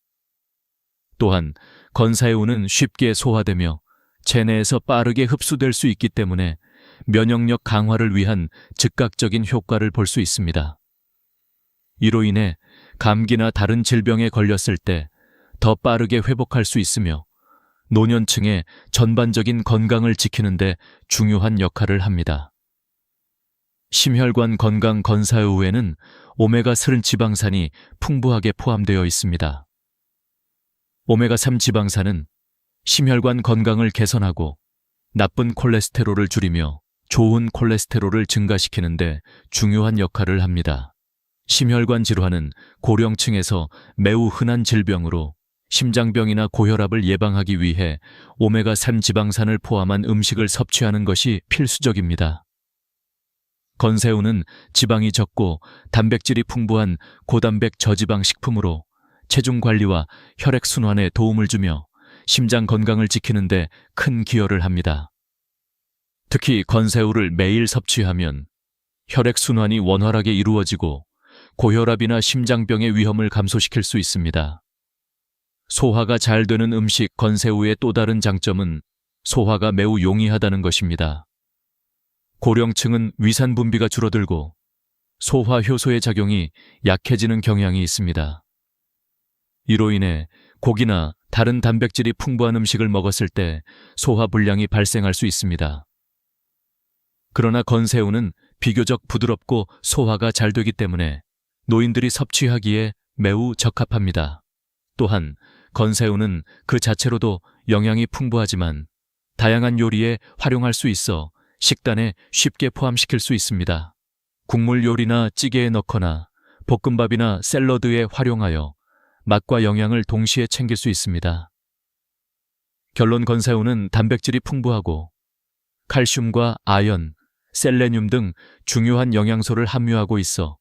또한 건새우는 쉽게 소화되며 체내에서 빠르게 흡수될 수 있기 때문에 면역력 강화를 위한 즉각적인 효과를 볼 수 있습니다. 이로 인해 감기나 다른 질병에 걸렸을 때 더 빠르게 회복할 수 있으며 노년층의 전반적인 건강을 지키는 데 중요한 역할을 합니다. 심혈관 건강. 건새우에는 오메가3 지방산이 풍부하게 포함되어 있습니다. 오메가3 지방산은 심혈관 건강을 개선하고 나쁜 콜레스테롤을 줄이며 좋은 콜레스테롤을 증가시키는 데 중요한 역할을 합니다. 심혈관 질환은 고령층에서 매우 흔한 질병으로 심장병이나 고혈압을 예방하기 위해 오메가3 지방산을 포함한 음식을 섭취하는 것이 필수적입니다. 건새우는 지방이 적고 단백질이 풍부한 고단백 저지방 식품으로 체중 관리와 혈액 순환에 도움을 주며 심장 건강을 지키는 데 큰 기여를 합니다. 특히 건새우를 매일 섭취하면 혈액 순환이 원활하게 이루어지고 고혈압이나 심장병의 위험을 감소시킬 수 있습니다. 소화가 잘 되는 음식 건새우의 또 다른 장점은 소화가 매우 용이하다는 것입니다. 고령층은 위산 분비가 줄어들고 소화 효소의 작용이 약해지는 경향이 있습니다. 이로 인해 고기나 다른 단백질이 풍부한 음식을 먹었을 때 소화 불량이 발생할 수 있습니다. 그러나 건새우는 비교적 부드럽고 소화가 잘 되기 때문에 노인들이 섭취하기에 매우 적합합니다. 또한 건새우는 그 자체로도 영양이 풍부하지만 다양한 요리에 활용할 수 있어 식단에 쉽게 포함시킬 수 있습니다. 국물 요리나 찌개에 넣거나 볶음밥이나 샐러드에 활용하여 맛과 영양을 동시에 챙길 수 있습니다. 결론 건새우는 단백질이 풍부하고 칼슘과 아연, 셀레늄 등 중요한 영양소를 함유하고 있어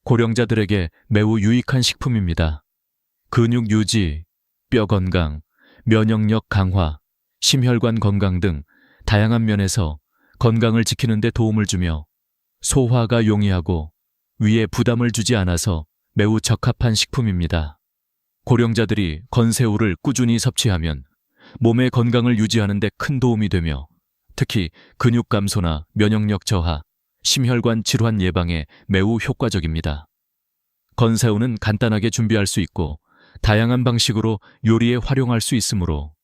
고령자들에게 매우 유익한 식품입니다. 근육 유지, 뼈 건강, 면역력 강화, 심혈관 건강 등 다양한 면에서 건강을 지키는 데 도움을 주며 소화가 용이하고 위에 부담을 주지 않아서 매우 적합한 식품입니다. 고령자들이 건새우를 꾸준히 섭취하면 몸의 건강을 유지하는 데 큰 도움이 되며 특히 근육 감소나 면역력 저하, 심혈관 질환 예방에 매우 효과적입니다. 건새우는 간단하게 준비할 수 있고 다양한 방식으로 요리에 활용할 수 있으므로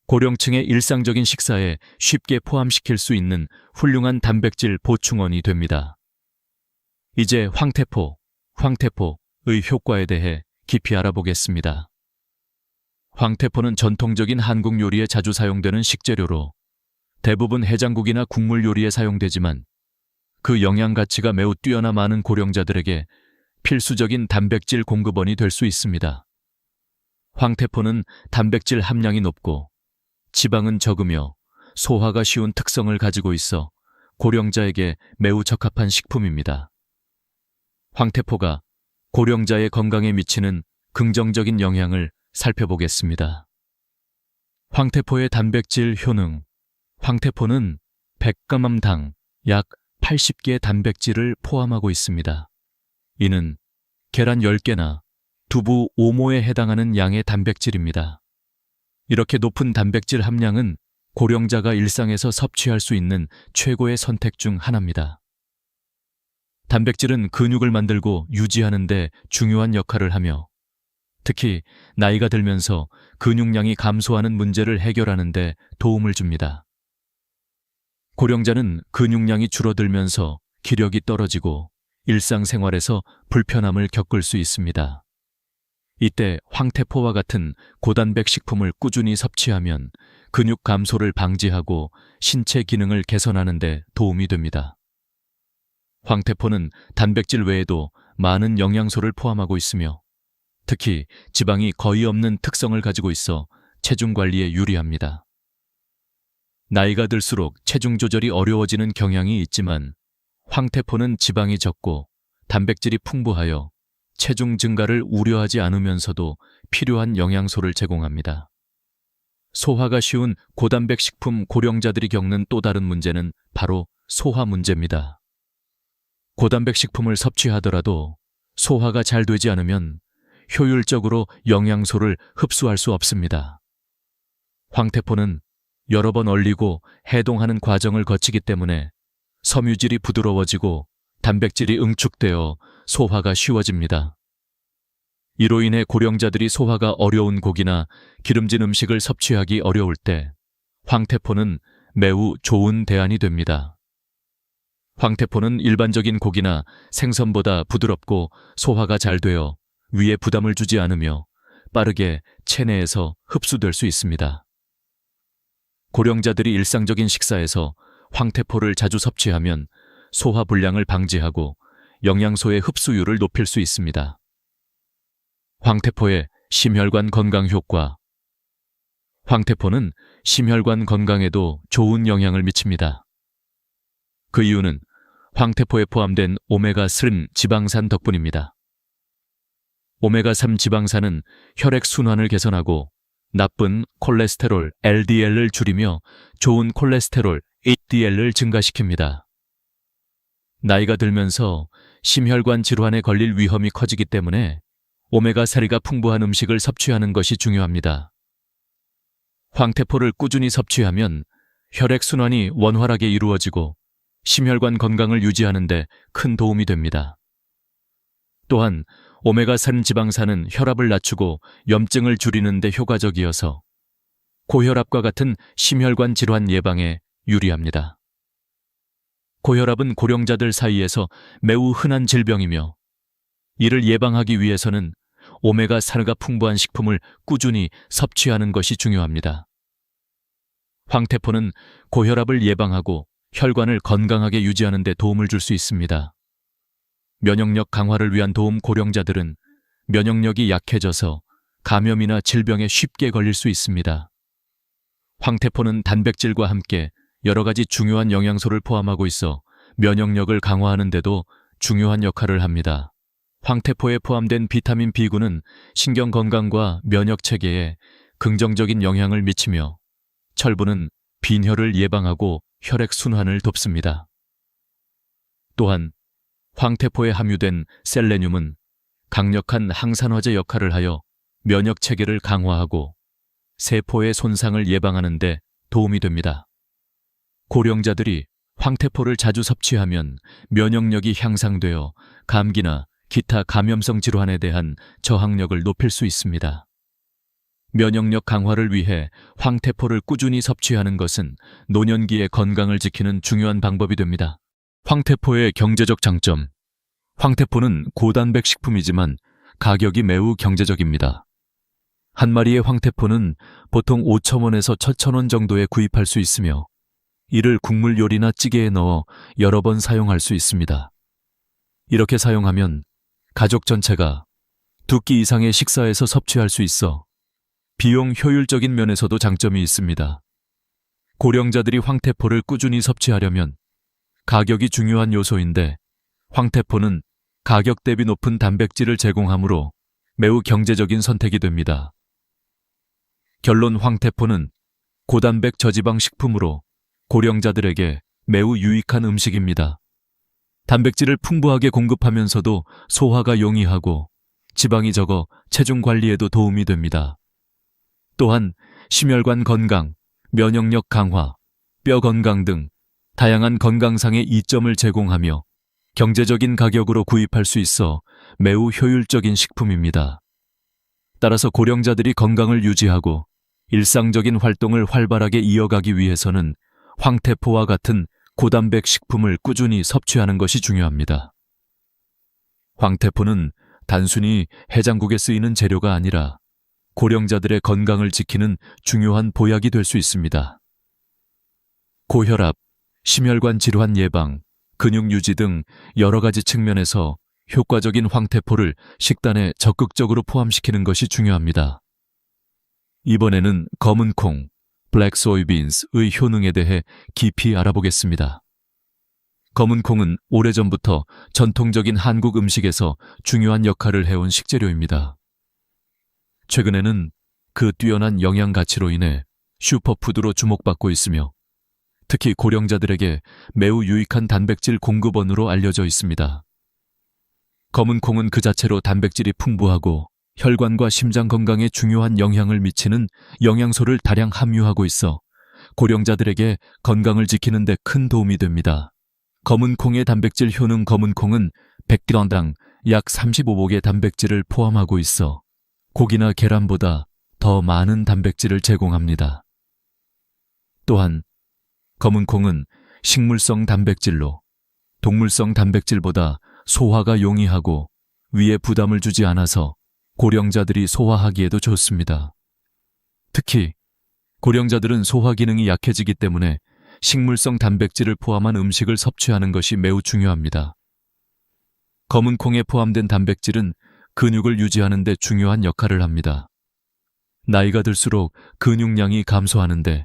고령층의 일상적인 식사에 쉽게 포함시킬 수 있는 훌륭한 단백질 보충원이 됩니다. 이제 황태포의 효과에 대해 깊이 알아보겠습니다. 황태포는 전통적인 한국 요리에 자주 사용되는 식재료로 대부분 해장국이나 국물 요리에 사용되지만 그 영양 가치가 매우 뛰어나 많은 고령자들에게 필수적인 단백질 공급원이 될 수 있습니다. 황태포는 단백질 함량이 높고 지방은 적으며 소화가 쉬운 특성을 가지고 있어 고령자에게 매우 적합한 식품입니다. 황태포가 고령자의 건강에 미치는 긍정적인 영향을 살펴보겠습니다. 황태포의 단백질 효능. 황태포는 100g당 약 80개의 단백질을 포함하고 있습니다. 이는 계란 10개나 두부 5모에 해당하는 양의 단백질입니다. 이렇게 높은 단백질 함량은 고령자가 일상에서 섭취할 수 있는 최고의 선택 중 하나입니다. 단백질은 근육을 만들고 유지하는 데 중요한 역할을 하며 특히 나이가 들면서 근육량이 감소하는 문제를 해결하는 데 도움을 줍니다. 고령자는 근육량이 줄어들면서 기력이 떨어지고 일상생활에서 불편함을 겪을 수 있습니다. 이때 황태포와 같은 고단백 식품을 꾸준히 섭취하면 근육 감소를 방지하고 신체 기능을 개선하는 데 도움이 됩니다. 황태포는 단백질 외에도 많은 영양소를 포함하고 있으며 특히 지방이 거의 없는 특성을 가지고 있어 체중 관리에 유리합니다. 나이가 들수록 체중 조절이 어려워지는 경향이 있지만 황태포는 지방이 적고 단백질이 풍부하여 체중 증가를 우려하지 않으면서도 필요한 영양소를 제공합니다. 소화가 쉬운 고단백 식품 고령자들이 겪는 또 다른 문제는 바로 소화 문제입니다. 고단백 식품을 섭취하더라도 소화가 잘 되지 않으면 효율적으로 영양소를 흡수할 수 없습니다. 황태포는 여러 번 얼리고 해동하는 과정을 거치기 때문에 섬유질이 부드러워지고 단백질이 응축되어 소화가 쉬워집니다. 이로 인해 고령자들이 소화가 어려운 고기나 기름진 음식을 섭취하기 어려울 때 황태포는 매우 좋은 대안이 됩니다. 황태포는 일반적인 고기나 생선보다 부드럽고 소화가 잘 되어 위에 부담을 주지 않으며 빠르게 체내에서 흡수될 수 있습니다. 고령자들이 일상적인 식사에서 황태포를 자주 섭취하면 소화 불량을 방지하고 영양소의 흡수율을 높일 수 있습니다. 황태포의 심혈관 건강 효과. 황태포는 심혈관 건강에도 좋은 영향을 미칩니다. 그 이유는 황태포에 포함된 오메가3 지방산 덕분입니다. 오메가3 지방산은 혈액 순환을 개선하고 나쁜 콜레스테롤 LDL을 줄이며 좋은 콜레스테롤 HDL을 증가시킵니다. 나이가 들면서 심혈관 질환에 걸릴 위험이 커지기 때문에 오메가3가 풍부한 음식을 섭취하는 것이 중요합니다. 황태포를 꾸준히 섭취하면 혈액 순환이 원활하게 이루어지고 심혈관 건강을 유지하는 데 큰 도움이 됩니다. 또한 오메가3 지방산은 혈압을 낮추고 염증을 줄이는 데 효과적이어서 고혈압과 같은 심혈관 질환 예방에 유리합니다. 고혈압은 고령자들 사이에서 매우 흔한 질병이며 이를 예방하기 위해서는 오메가3가 풍부한 식품을 꾸준히 섭취하는 것이 중요합니다. 황태포는 고혈압을 예방하고 혈관을 건강하게 유지하는 데 도움을 줄 수 있습니다. 면역력 강화를 위한 도움. 고령자들은 면역력이 약해져서 감염이나 질병에 쉽게 걸릴 수 있습니다. 황태포는 단백질과 함께 여러 가지 중요한 영양소를 포함하고 있어 면역력을 강화하는 데도 중요한 역할을 합니다. 황태포에 포함된 비타민 B군은 신경 건강과 면역 체계에 긍정적인 영향을 미치며 철분은 빈혈을 예방하고 혈액 순환을 돕습니다. 또한 황태포에 함유된 셀레늄은 강력한 항산화제 역할을 하여 면역 체계를 강화하고 세포의 손상을 예방하는 데 도움이 됩니다. 고령자들이 황태포를 자주 섭취하면 면역력이 향상되어 감기나 기타 감염성 질환에 대한 저항력을 높일 수 있습니다. 면역력 강화를 위해 황태포를 꾸준히 섭취하는 것은 노년기의 건강을 지키는 중요한 방법이 됩니다. 황태포의 경제적 장점. 황태포는 고단백 식품이지만 가격이 매우 경제적입니다. 한 마리의 황태포는 보통 5,000원에서 1,000원 정도에 구입할 수 있으며 이를 국물 요리나 찌개에 넣어 여러 번 사용할 수 있습니다. 이렇게 사용하면 가족 전체가 2끼 이상의 식사에서 섭취할 수 있어 비용 효율적인 면에서도 장점이 있습니다. 고령자들이 황태포를 꾸준히 섭취하려면 가격이 중요한 요소인데 황태포는 가격 대비 높은 단백질을 제공하므로 매우 경제적인 선택이 됩니다. 결론. 황태포는 고단백 저지방 식품으로 고령자들에게 매우 유익한 음식입니다. 단백질을 풍부하게 공급하면서도 소화가 용이하고 지방이 적어 체중 관리에도 도움이 됩니다. 또한 심혈관 건강, 면역력 강화, 뼈 건강 등 다양한 건강상의 이점을 제공하며 경제적인 가격으로 구입할 수 있어 매우 효율적인 식품입니다. 따라서 고령자들이 건강을 유지하고 일상적인 활동을 활발하게 이어가기 위해서는 황태포와 같은 고단백 식품을 꾸준히 섭취하는 것이 중요합니다. 황태포는 단순히 해장국에 쓰이는 재료가 아니라 고령자들의 건강을 지키는 중요한 보약이 될 수 있습니다. 고혈압, 심혈관 질환 예방, 근육 유지 등 여러 가지 측면에서 효과적인 황태포를 식단에 적극적으로 포함시키는 것이 중요합니다. 이번에는 검은 콩, 블랙 소이빈스의 효능에 대해 깊이 알아보겠습니다. 검은 콩은 오래전부터 전통적인 한국 음식에서 중요한 역할을 해온 식재료입니다. 최근에는 그 뛰어난 영양 가치로 인해 슈퍼푸드로 주목받고 있으며 특히 고령자들에게 매우 유익한 단백질 공급원으로 알려져 있습니다. 검은 콩은 그 자체로 단백질이 풍부하고 혈관과 심장 건강에 중요한 영향을 미치는 영양소를 다량 함유하고 있어 고령자들에게 건강을 지키는 데 큰 도움이 됩니다. 검은 콩의 단백질 효능. 검은 콩은 100g당 약 35복의 단백질을 포함하고 있어 고기나 계란보다 더 많은 단백질을 제공합니다. 또한 검은 콩은 식물성 단백질로 동물성 단백질보다 소화가 용이하고 위에 부담을 주지 않아서 고령자들이 소화하기에도 좋습니다. 특히 고령자들은 소화 기능이 약해지기 때문에 식물성 단백질을 포함한 음식을 섭취하는 것이 매우 중요합니다. 검은 콩에 포함된 단백질은 근육을 유지하는 데 중요한 역할을 합니다. 나이가 들수록 근육량이 감소하는데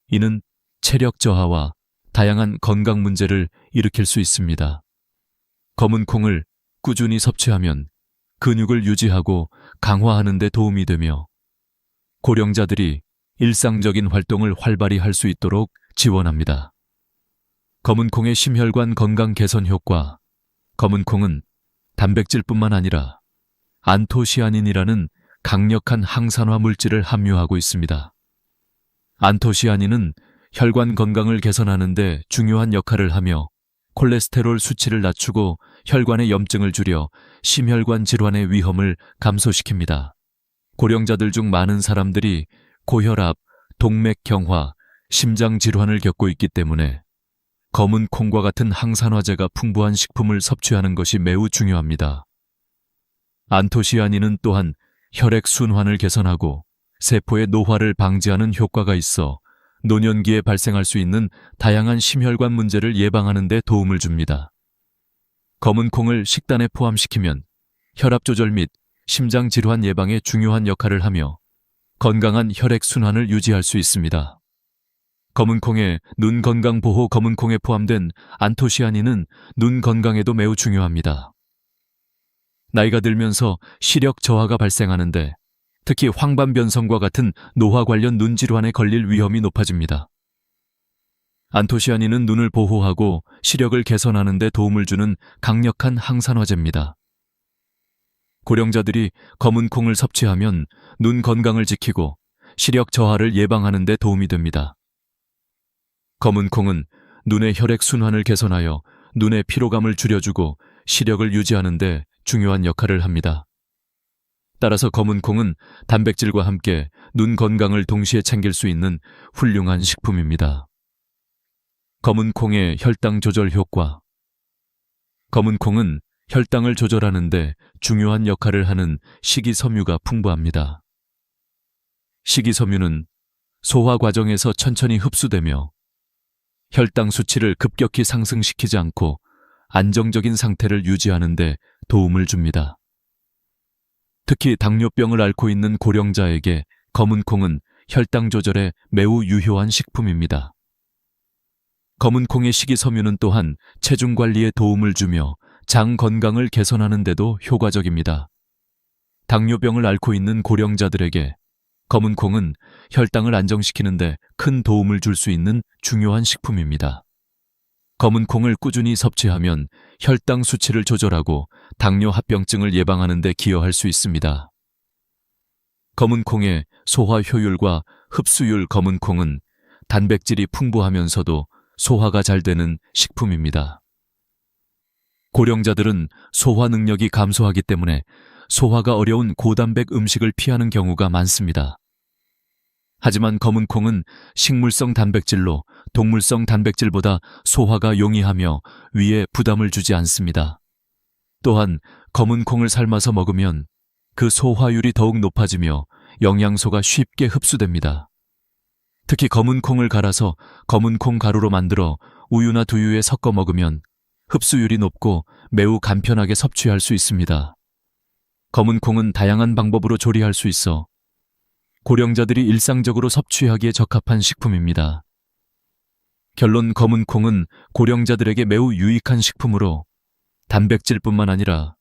이는 체력 저하와 다양한 건강 문제를 일으킬 수 있습니다. 검은 콩을 꾸준히 섭취하면 근육을 유지하고 강화하는 데 도움이 되며 고령자들이 일상적인 활동을 활발히 할 수 있도록 지원합니다. 검은 콩의 심혈관 건강 개선 효과. 검은 콩은 단백질뿐만 아니라 안토시아닌이라는 강력한 항산화 물질을 함유하고 있습니다. 안토시아닌은 혈관 건강을 개선하는 데 중요한 역할을 하며 콜레스테롤 수치를 낮추고 혈관의 염증을 줄여 심혈관 질환의 위험을 감소시킵니다. 고령자들 중 많은 사람들이 고혈압, 동맥경화, 심장 질환을 겪고 있기 때문에 검은 콩과 같은 항산화제가 풍부한 식품을 섭취하는 것이 매우 중요합니다. 안토시아닌은 또한 혈액 순환을 개선하고 세포의 노화를 방지하는 효과가 있어 노년기에 발생할 수 있는 다양한 심혈관 문제를 예방하는 데 도움을 줍니다. 검은 콩을 식단에 포함시키면 혈압 조절 및 심장 질환 예방에 중요한 역할을 하며 건강한 혈액 순환을 유지할 수 있습니다. 검은 콩의 눈 건강 보호. 검은 콩에 포함된 안토시아닌은 눈 건강에도 매우 중요합니다. 나이가 들면서 시력 저하가 발생하는데 특히 황반변성과 같은 노화 관련 눈 질환에 걸릴 위험이 높아집니다. 안토시아닌은 눈을 보호하고 시력을 개선하는 데 도움을 주는 강력한 항산화제입니다. 고령자들이 검은 콩을 섭취하면 눈 건강을 지키고 시력 저하를 예방하는 데 도움이 됩니다. 검은 콩은 눈의 혈액 순환을 개선하여 눈의 피로감을 줄여주고 시력을 유지하는 데 중요한 역할을 합니다. 따라서 검은 콩은 단백질과 함께 눈 건강을 동시에 챙길 수 있는 훌륭한 식품입니다. 검은 콩의 혈당 조절 효과. 검은 콩은 혈당을 조절하는 데 중요한 역할을 하는 식이섬유가 풍부합니다. 식이섬유는 소화 과정에서 천천히 흡수되며 혈당 수치를 급격히 상승시키지 않고 안정적인 상태를 유지하는 데 도움을 줍니다. 특히 당뇨병을 앓고 있는 고령자에게 검은 콩은 혈당 조절에 매우 유효한 식품입니다. 검은 콩의 식이섬유는 또한 체중 관리에 도움을 주며 장 건강을 개선하는 데도 효과적입니다. 당뇨병을 앓고 있는 고령자들에게 검은 콩은 혈당을 안정시키는 데 큰 도움을 줄 수 있는 중요한 식품입니다. 검은 콩을 꾸준히 섭취하면 혈당 수치를 조절하고 당뇨 합병증을 예방하는 데 기여할 수 있습니다. 검은 콩의 소화 효율과 흡수율. 검은 콩은 단백질이 풍부하면서도 소화가 잘 되는 식품입니다. 고령자들은 소화 능력이 감소하기 때문에 소화가 어려운 고단백 음식을 피하는 경우가 많습니다. 하지만 검은 콩은 식물성 단백질로 동물성 단백질보다 소화가 용이하며 위에 부담을 주지 않습니다. 또한 검은 콩을 삶아서 먹으면 그 소화율이 더욱 높아지며 영양소가 쉽게 흡수됩니다. 특히 검은 콩을 갈아서 검은 콩 가루로 만들어 우유나 두유에 섞어 먹으면 흡수율이 높고 매우 간편하게 섭취할 수 있습니다. 검은 콩은 다양한 방법으로 조리할 수 있어 고령자들이 일상적으로 섭취하기에 적합한 식품입니다. 결론. 검은 콩은 고령자들에게 매우 유익한 식품으로 단백질뿐만 아니라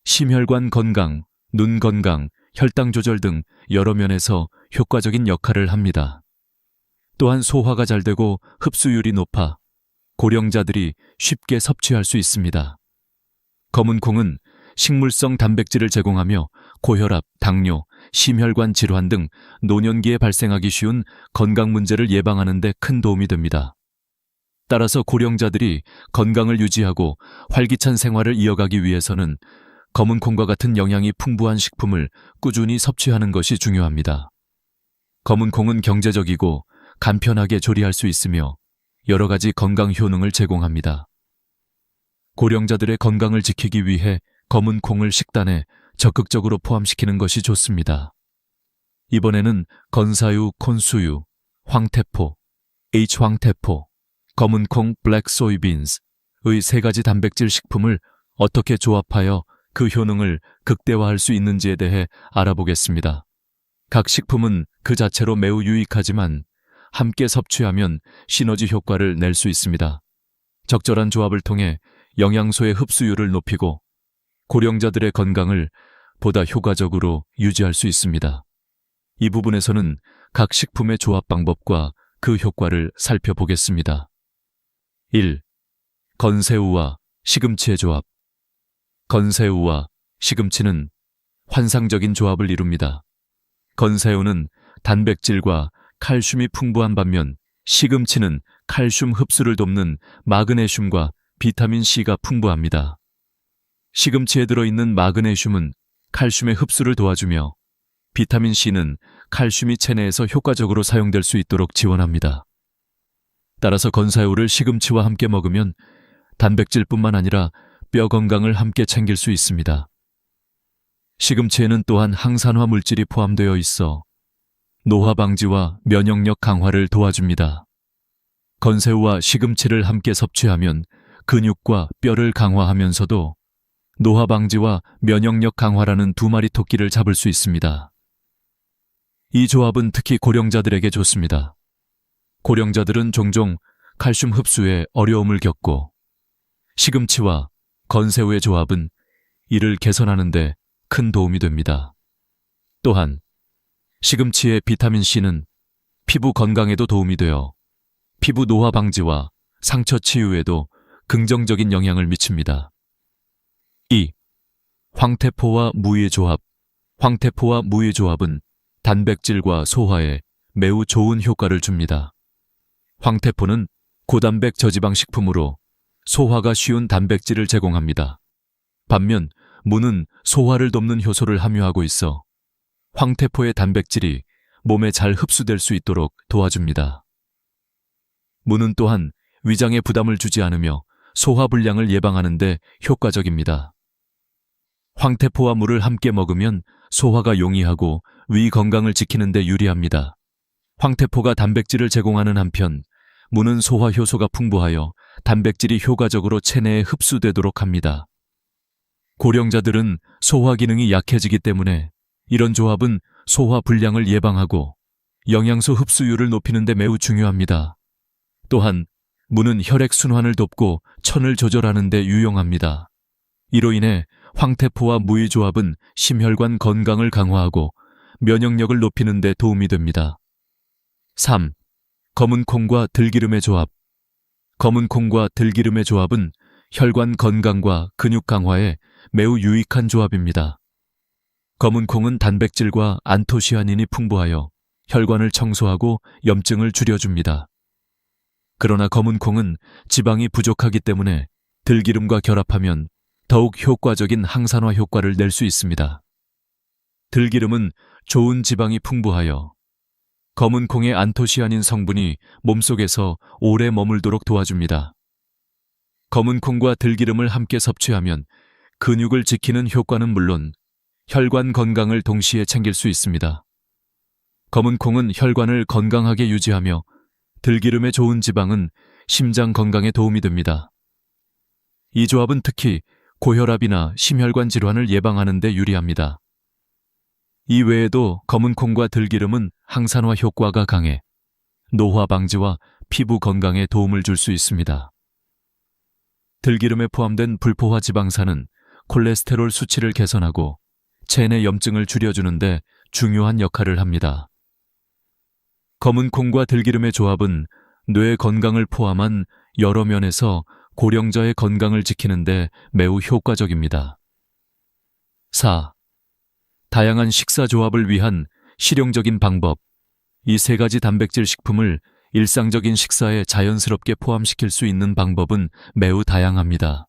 심혈관 건강, 눈 건강, 혈당 조절 등 여러 면에서 효과적인 역할을 합니다. 또한 소화가 잘 되고 흡수율이 높아 고령자들이 쉽게 섭취할 수 있습니다. 검은 콩은 식물성 단백질을 제공하며 고혈압, 당뇨, 심혈관 질환 등 노년기에 발생하기 쉬운 건강 문제를 예방하는 데 큰 도움이 됩니다. 따라서 고령자들이 건강을 유지하고 활기찬 생활을 이어가기 위해서는 검은 콩과 같은 영양이 풍부한 식품을 꾸준히 섭취하는 것이 중요합니다. 검은 콩은 경제적이고 간편하게 조리할 수 있으며 여러 가지 건강 효능을 제공합니다. 고령자들의 건강을 지키기 위해 검은 콩을 식단에 적극적으로 포함시키는 것이 좋습니다. 이번에는 건사유, 콘수유, 황태포, H황태포, 검은 콩, 블랙 소이빈스의 세 가지 단백질 식품을 어떻게 조합하여 그 효능을 극대화할 수 있는지에 대해 알아보겠습니다. 각 식품은 그 자체로 매우 유익하지만 함께 섭취하면 시너지 효과를 낼 수 있습니다. 적절한 조합을 통해 영양소의 흡수율을 높이고 고령자들의 건강을 보다 효과적으로 유지할 수 있습니다. 이 부분에서는 각 식품의 조합 방법과 그 효과를 살펴보겠습니다. 1. 건새우와 시금치의 조합. 건새우와 시금치는 환상적인 조합을 이룹니다. 건새우는 단백질과 칼슘이 풍부한 반면 시금치는 칼슘 흡수를 돕는 마그네슘과 비타민 C가 풍부합니다. 시금치에 들어있는 마그네슘은 칼슘의 흡수를 도와주며 비타민 C는 칼슘이 체내에서 효과적으로 사용될 수 있도록 지원합니다. 따라서 건새우를 시금치와 함께 먹으면 단백질뿐만 아니라 뼈 건강을 함께 챙길 수 있습니다. 시금치에는 또한 항산화 물질이 포함되어 있어 노화 방지와 면역력 강화를 도와줍니다. 건새우와 시금치를 함께 섭취하면 근육과 뼈를 강화하면서도 노화 방지와 면역력 강화라는 두 마리 토끼를 잡을 수 있습니다. 이 조합은 특히 고령자들에게 좋습니다. 고령자들은 종종 칼슘 흡수에 어려움을 겪고 시금치와 건새우의 조합은 이를 개선하는 데 큰 도움이 됩니다. 또한 시금치의 비타민 C는 피부 건강에도 도움이 되어 피부 노화 방지와 상처 치유에도 긍정적인 영향을 미칩니다. 2. 황태포와 무의 조합. 황태포와 무의 조합은 단백질과 소화에 매우 좋은 효과를 줍니다. 황태포는 고단백 저지방 식품으로 소화가 쉬운 단백질을 제공합니다. 반면 무는 소화를 돕는 효소를 함유하고 있어 황태포의 단백질이 몸에 잘 흡수될 수 있도록 도와줍니다. 무는 또한 위장에 부담을 주지 않으며 소화불량을 예방하는 데 효과적입니다. 황태포와 무를 함께 먹으면 소화가 용이하고 위 건강을 지키는 데 유리합니다. 황태포가 단백질을 제공하는 한편 무는 소화 효소가 풍부하여 단백질이 효과적으로 체내에 흡수되도록 합니다. 고령자들은 소화 기능이 약해지기 때문에 이런 조합은 소화 불량을 예방하고 영양소 흡수율을 높이는 데 매우 중요합니다. 또한 무는 혈액 순환을 돕고 천을 조절하는 데 유용합니다. 이로 인해 황태포와 무의 조합은 심혈관 건강을 강화하고 면역력을 높이는 데 도움이 됩니다. 3. 검은콩과 들기름의 조합. 검은콩과 들기름의 조합은 혈관 건강과 근육 강화에 매우 유익한 조합입니다. 검은콩은 단백질과 안토시아닌이 풍부하여 혈관을 청소하고 염증을 줄여줍니다. 그러나 검은콩은 지방이 부족하기 때문에 들기름과 결합하면 더욱 효과적인 항산화 효과를 낼 수 있습니다. 들기름은 좋은 지방이 풍부하여 검은콩의 안토시아닌 성분이 몸속에서 오래 머물도록 도와줍니다. 검은콩과 들기름을 함께 섭취하면 근육을 지키는 효과는 물론 혈관 건강을 동시에 챙길 수 있습니다. 검은콩은 혈관을 건강하게 유지하며 들기름의 좋은 지방은 심장 건강에 도움이 됩니다. 이 조합은 특히 고혈압이나 심혈관 질환을 예방하는 데 유리합니다. 이 외에도 검은콩과 들기름은 항산화 효과가 강해 노화 방지와 피부 건강에 도움을 줄 수 있습니다. 들기름에 포함된 불포화 지방산은 콜레스테롤 수치를 개선하고 체내 염증을 줄여주는데 중요한 역할을 합니다. 검은콩과 들기름의 조합은 뇌 건강을 포함한 여러 면에서 고령자의 건강을 지키는데 매우 효과적입니다. 4. 다양한 식사 조합을 위한 실용적인 방법. 이 세 가지 단백질 식품을 일상적인 식사에 자연스럽게 포함시킬 수 있는 방법은 매우 다양합니다.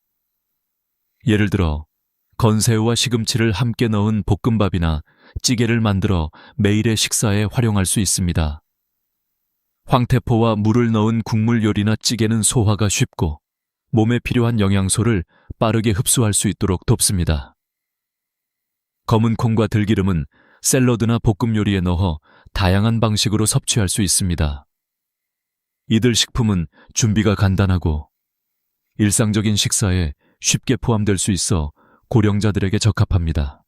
예를 들어 건새우와 시금치를 함께 넣은 볶음밥이나 찌개를 만들어 매일의 식사에 활용할 수 있습니다. 황태포와 무를 넣은 국물 요리나 찌개는 소화가 쉽고 몸에 필요한 영양소를 빠르게 흡수할 수 있도록 돕습니다. 검은콩과 들기름은 샐러드나 볶음 요리에 넣어 다양한 방식으로 섭취할 수 있습니다. 이들 식품은 준비가 간단하고 일상적인 식사에 쉽게 포함될 수 있어 고령자들에게 적합합니다.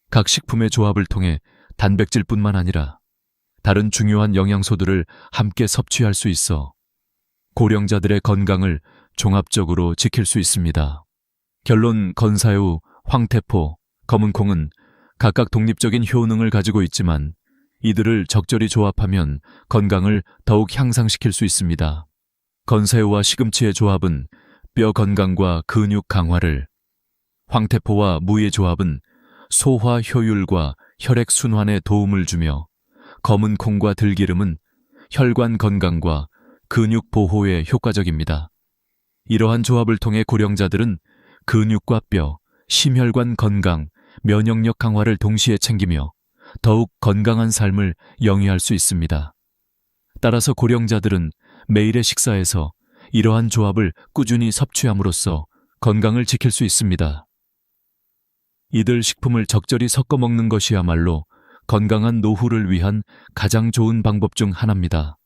각 식품의 조합을 통해 단백질뿐만 아니라 다른 중요한 영양소들을 함께 섭취할 수 있어 고령자들의 건강을 종합적으로 지킬 수 있습니다. 결론: 건사유, 황태포, 검은콩은 각각 독립적인 효능을 가지고 있지만 이들을 적절히 조합하면 건강을 더욱 향상시킬 수 있습니다. 건사유와 시금치의 조합은 뼈 건강과 근육 강화를, 황태포와 무의 조합은 소화 효율과 혈액 순환에 도움을 주며 검은콩과 들기름은 혈관 건강과 근육 보호에 효과적입니다. 이러한 조합을 통해 고령자들은 근육과 뼈, 심혈관 건강, 면역력 강화를 동시에 챙기며 더욱 건강한 삶을 영위할 수 있습니다. 따라서 고령자들은 매일의 식사에서 이러한 조합을 꾸준히 섭취함으로써 건강을 지킬 수 있습니다. 이들 식품을 적절히 섞어 먹는 것이야말로 건강한 노후를 위한 가장 좋은 방법 중 하나입니다.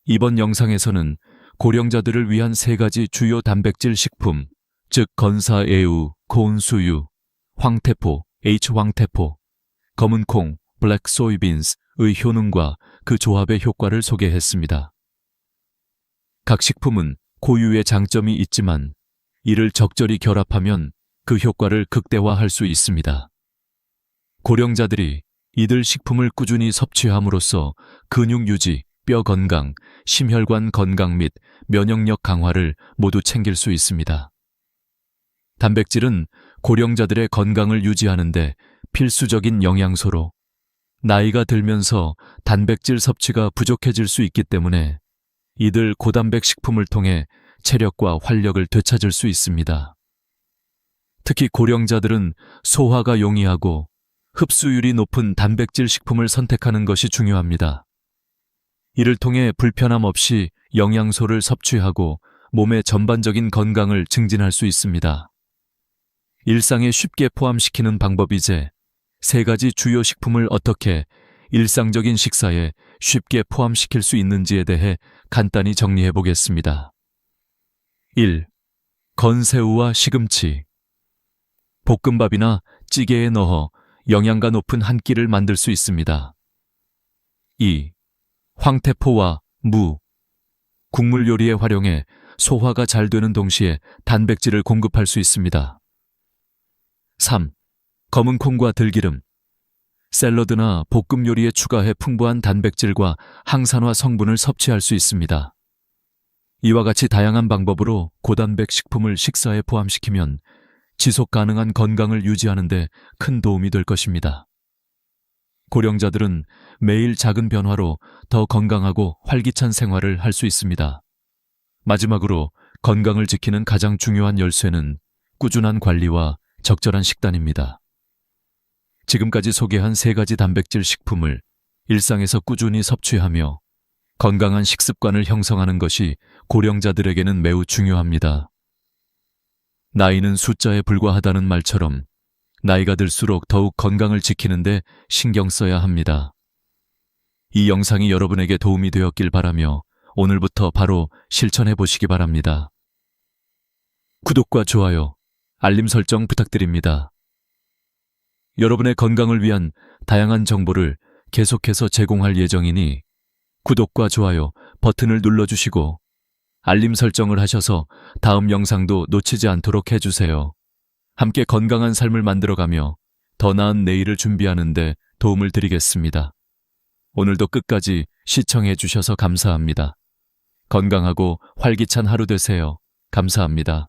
이번 영상에서는 고령자들을 위한 3가지 주요 단백질 식품, 즉 건사애우, 고운수유, 황태포, H황태포, 검은콩, 블랙 소이빈스의 효능과 그 조합의 효과를 소개했습니다. 각 식품은 고유의 장점이 있지만 이를 적절히 결합하면 그 효과를 극대화할 수 있습니다. 고령자들이 이들 식품을 꾸준히 섭취함으로써 근육 유지, 뼈 건강, 심혈관 건강 및 면역력 강화를 모두 챙길 수 있습니다. 단백질은 고령자들의 건강을 유지하는 데 필수적인 영양소로 나이가 들면서 단백질 섭취가 부족해질 수 있기 때문에 이들 고단백 식품을 통해 체력과 활력을 되찾을 수 있습니다. 특히 고령자들은 소화가 용이하고 흡수율이 높은 단백질 식품을 선택하는 것이 중요합니다. 이를 통해 불편함 없이 영양소를 섭취하고 몸의 전반적인 건강을 증진할 수 있습니다. 일상에 쉽게 포함시키는 방법이제 3가지 주요 식품을 어떻게 일상적인 식사에 쉽게 포함시킬 수 있는지에 대해 간단히 정리해 보겠습니다. 1. 건새우와 시금치. 볶음밥이나 찌개에 넣어 영양가 높은 한 끼를 만들 수 있습니다. 2. 황태포와 무. 국물 요리에 활용해 소화가 잘 되는 동시에 단백질을 공급할 수 있습니다. 3. 검은콩과 들기름. 샐러드나 볶음 요리에 추가해 풍부한 단백질과 항산화 성분을 섭취할 수 있습니다. 이와 같이 다양한 방법으로 고단백 식품을 식사에 포함시키면 지속 가능한 건강을 유지하는 데 큰 도움이 될 것입니다. 고령자들은 매일 작은 변화로 더 건강하고 활기찬 생활을 할 수 있습니다. 마지막으로 건강을 지키는 가장 중요한 열쇠는 꾸준한 관리와 적절한 식단입니다. 지금까지 소개한 3가지 단백질 식품을 일상에서 꾸준히 섭취하며 건강한 식습관을 형성하는 것이 고령자들에게는 매우 중요합니다. 나이는 숫자에 불과하다는 말처럼 나이가 들수록 더욱 건강을 지키는데 신경 써야 합니다. 이 영상이 여러분에게 도움이 되었길 바라며 오늘부터 바로 실천해 보시기 바랍니다. 구독과 좋아요, 알림 설정 부탁드립니다. 여러분의 건강을 위한 다양한 정보를 계속해서 제공할 예정이니 구독과 좋아요 버튼을 눌러주시고 알림 설정을 하셔서 다음 영상도 놓치지 않도록 해주세요. 함께 건강한 삶을 만들어가며 더 나은 내일을 준비하는 데 도움을 드리겠습니다. 오늘도 끝까지 시청해 주셔서 감사합니다. 건강하고 활기찬 하루 되세요. 감사합니다.